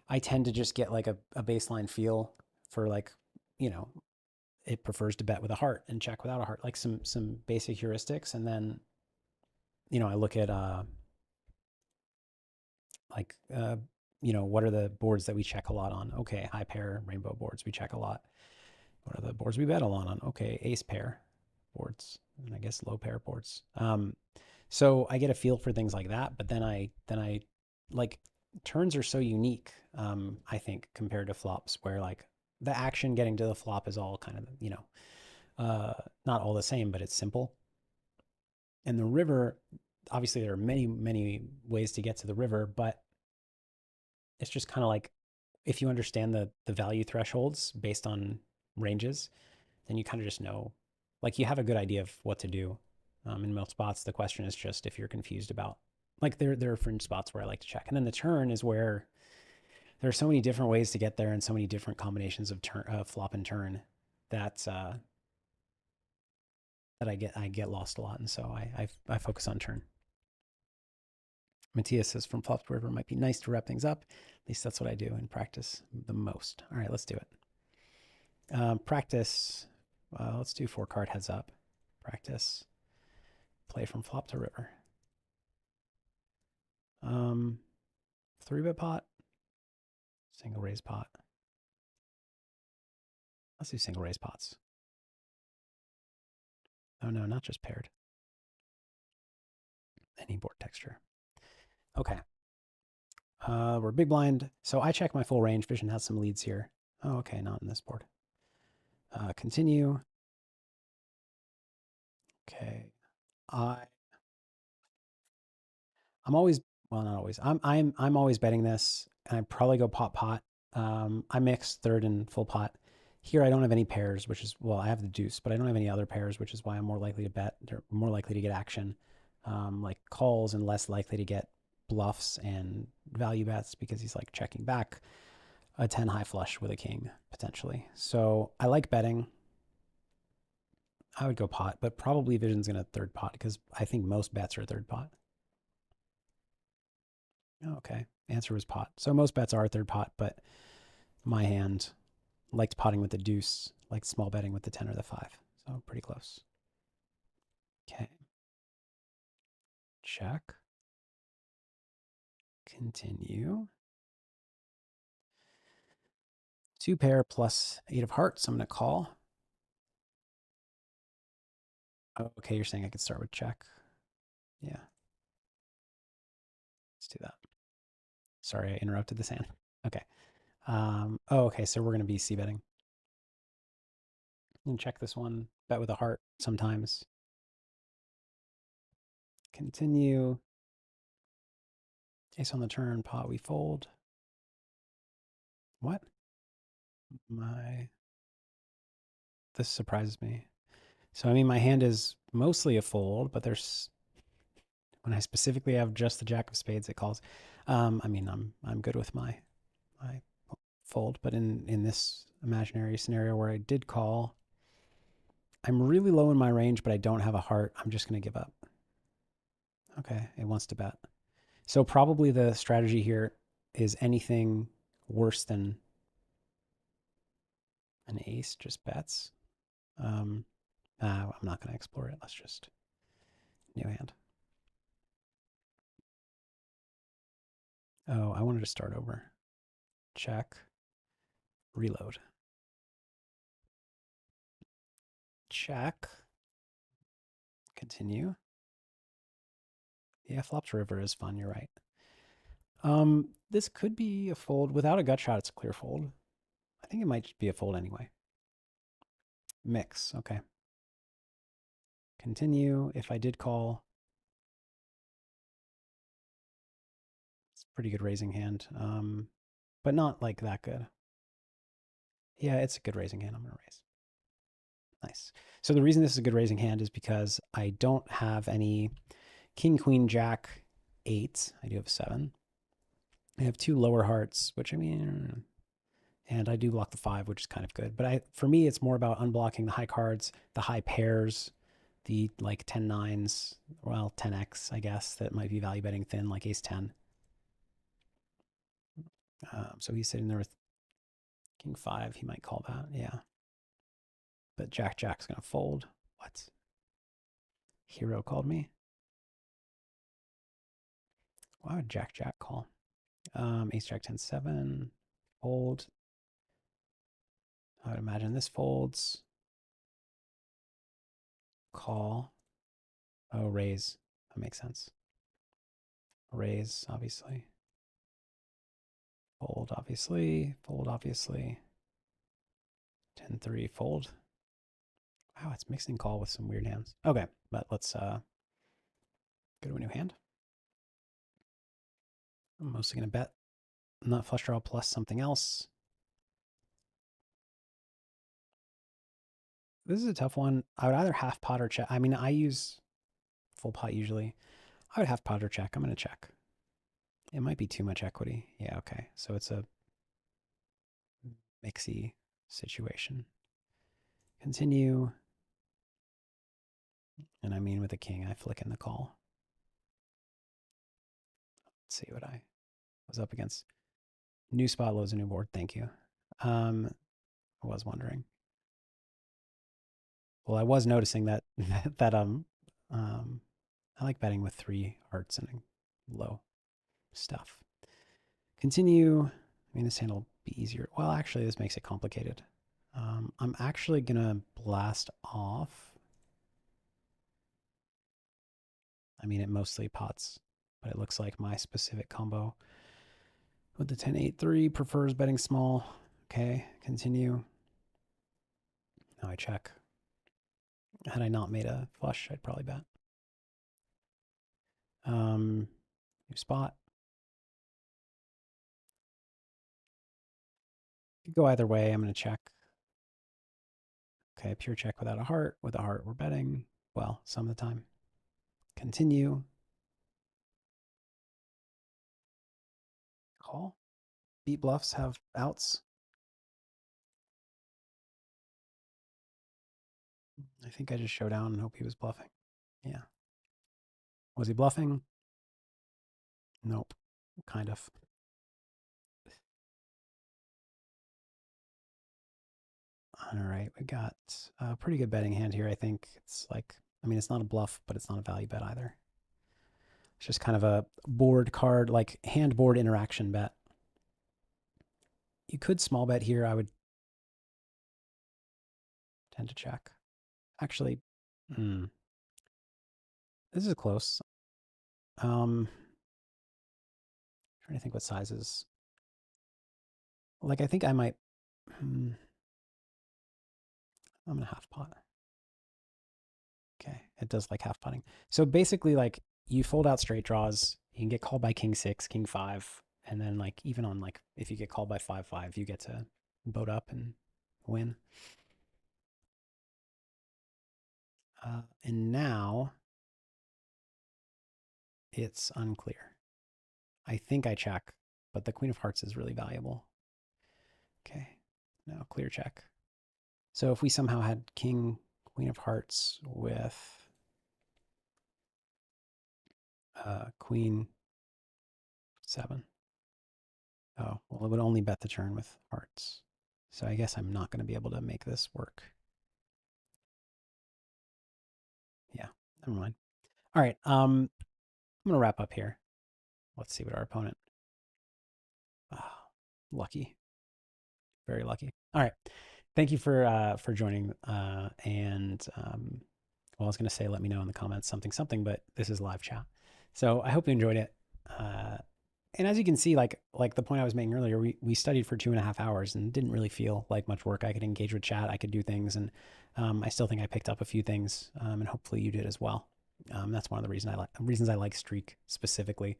I tend to just get like a baseline feel for like, you know, it prefers to bet with a heart and check without a heart, like some basic heuristics. And then, I look at like what are the boards that we check a lot on? Okay, high pair rainbow boards we check a lot. What are the boards we bet a lot on? Okay, ace pair boards, and I guess low pair boards. So I get a feel for things like that, but then I like turns are so unique. I think compared to flops, where like the action getting to the flop is all kind of not all the same, but it's simple. And the river, obviously, there are many ways to get to the river, but it's just kind of like if you understand the value thresholds based on ranges, then you kind of just know, like you have a good idea of what to do. In most spots, the question is just if you're confused about, like there are fringe spots where I like to check, and then the turn is where there are so many different ways to get there and so many different combinations of turn, flop and turn that that I get lost a lot, and so I focus on turn. Matthias says from flop to river might be nice to wrap things up. At least that's what I do in practice the most. All right, let's do it. Practice. Let's do 4-card heads up. Practice. Play from flop to river. 3-bet pot. Single raise pot. Let's do single raise pots. Oh no, not just paired. Any board texture. Okay. We're big blind. So I check my full range. Vision has some leads here. Oh, okay, not in this board. Continue. Okay. I I'm always, well, not always. I'm always betting this, and I probably go pot pot. I mix third and full pot Here I don't have any pairs, which is, well, I have the deuce, but I don't have any other pairs, which is why I'm more likely to bet. They're more likely to get action, like calls, and less likely to get bluffs and value bets because he's like checking back a 10 high flush with a king potentially. So I like betting. I would go pot, but probably Vision's going to third pot because I think most bets are third pot. Oh, okay. Answer was pot. So most bets are third pot, but my hand liked potting with the deuce, liked small betting with the 10 or the 5. So pretty close. Okay. Check. Continue. Two pair plus 8 of hearts. I'm going to call. Oh, okay, you're saying I could start with check. Yeah, let's do that. Sorry, I interrupted this hand. Okay. Oh, okay, so we're going to be c betting. And check this one. Bet with a heart sometimes. Continue. Ace on the turn, pot, we fold. What? This surprises me. So, I mean, my hand is mostly a fold, but there's, when I specifically have just the jack of spades, it calls. I mean, I'm good with my fold, but in this imaginary scenario where I did call, I'm really low in my range, but I don't have a heart. I'm just going to give up. Okay, it wants to bet. So probably the strategy here is anything worse than an ace, just bets. I'm not going to explore it. Let's just new hand. Oh, I wanted to start over. Check. Reload. Check. Continue. Yeah, flop to river is fun. You're right. This could be a fold. Without a gut shot, it's a clear fold. I think it might be a fold anyway. Mix. Okay. Continue. If I did call, it's a pretty good raising hand. But not like that good. Yeah, it's a good raising hand. I'm going to raise. Nice. So the reason this is a good raising hand is because I don't have any king, queen, jack, 8. I do have 7. I have 2 lower hearts, which I mean, and I do block the 5, which is kind of good. But for me, it's more about unblocking the high cards, the high pairs, the like 10 nines, well, 10x, I guess, that might be value betting thin, like ace 10. So he's sitting there with king 5. He might call that, yeah. But jack's going to fold. What? Hero called me? Why would jack call? Ace jack 10 7. Fold. I would imagine this folds. Call. Oh, raise. That makes sense. Raise, obviously. Fold, obviously. Fold, obviously. 10 3, fold. Wow, it's mixing call with some weird hands. Okay, but let's go to a new hand. I'm mostly going to bet. Not flush draw plus something else. This is a tough one. I would either half pot or check. I mean, I use full pot usually. I would half pot or check. I'm going to check. It might be too much equity. Yeah, okay. So it's a mixy situation. Continue. And I mean with the king, I flick in the call. Let's see what I was up against. New spot loads a new board. Thank you. I was wondering. Well, I was noticing that that I like betting with 3 hearts and low stuff. Continue. I mean, this hand will be easier. Well, actually, this makes it complicated. I'm actually gonna blast off. I mean, it mostly pots, but it looks like my specific combo with the 10-8-3 prefers betting small. Okay, continue. Now I check. Had I not made a flush, I'd probably bet. New spot. Could go either way. I'm going to check. Okay, pure check without a heart. With a heart, we're betting. Well, some of the time. Continue. Call. Beat bluffs have outs. I think I just show down and hope he was bluffing. Yeah. Was he bluffing? Nope. Kind of. All right, we got a pretty good betting hand here. I think it's like, I mean, it's not a bluff, but it's not a value bet either. It's just kind of a board card, like hand board interaction bet. You could small bet here. I would tend to check. Actually, this is close. Trying to think what sizes. Like, I think I might. I'm gonna half pot. Okay, it does like half putting. So basically, like you fold out straight draws, you can get called by king six, king five, and then like even on like if you get called by 5-5, you get to boat up and win. And now it's unclear. I think I check, but the queen of hearts is really valuable. Okay, now clear check. So if we somehow had king, queen of hearts with queen seven. Oh, well, it would only bet the turn with hearts. So I guess I'm not going to be able to make this work. Yeah, never mind. All right, I'm going to wrap up here. Let's see what our opponent. Oh, lucky, very lucky. All right, thank you for joining. Well, I was going to say let me know in the comments something, but this is live chat. So I hope you enjoyed it. And as you can see, like the point I was making earlier, we studied for 2.5 hours and didn't really feel like much work. I could engage with chat, I could do things, and I still think I picked up a few things, and hopefully you did as well. That's one of the reasons I like Streak specifically,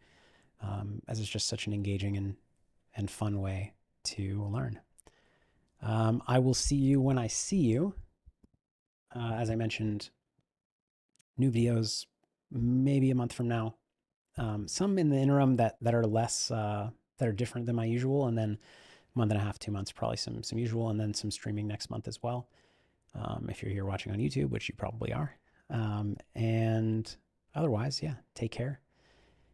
as it's just such an engaging and fun way to learn. I will see you when I see you. As I mentioned, new videos maybe a month from now. Some in the interim that are less that are different than my usual, and then month and a half, 2 months, probably some usual, and then some streaming next month as well. If you're here watching on YouTube, which you probably are. And otherwise, yeah, take care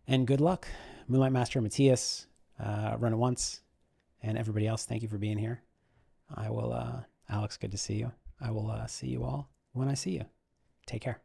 and good luck. Moonlight Master Matthias, run it once, and everybody else, thank you for being here. I will, Alex, good to see you. I will see you all when I see you. Take care.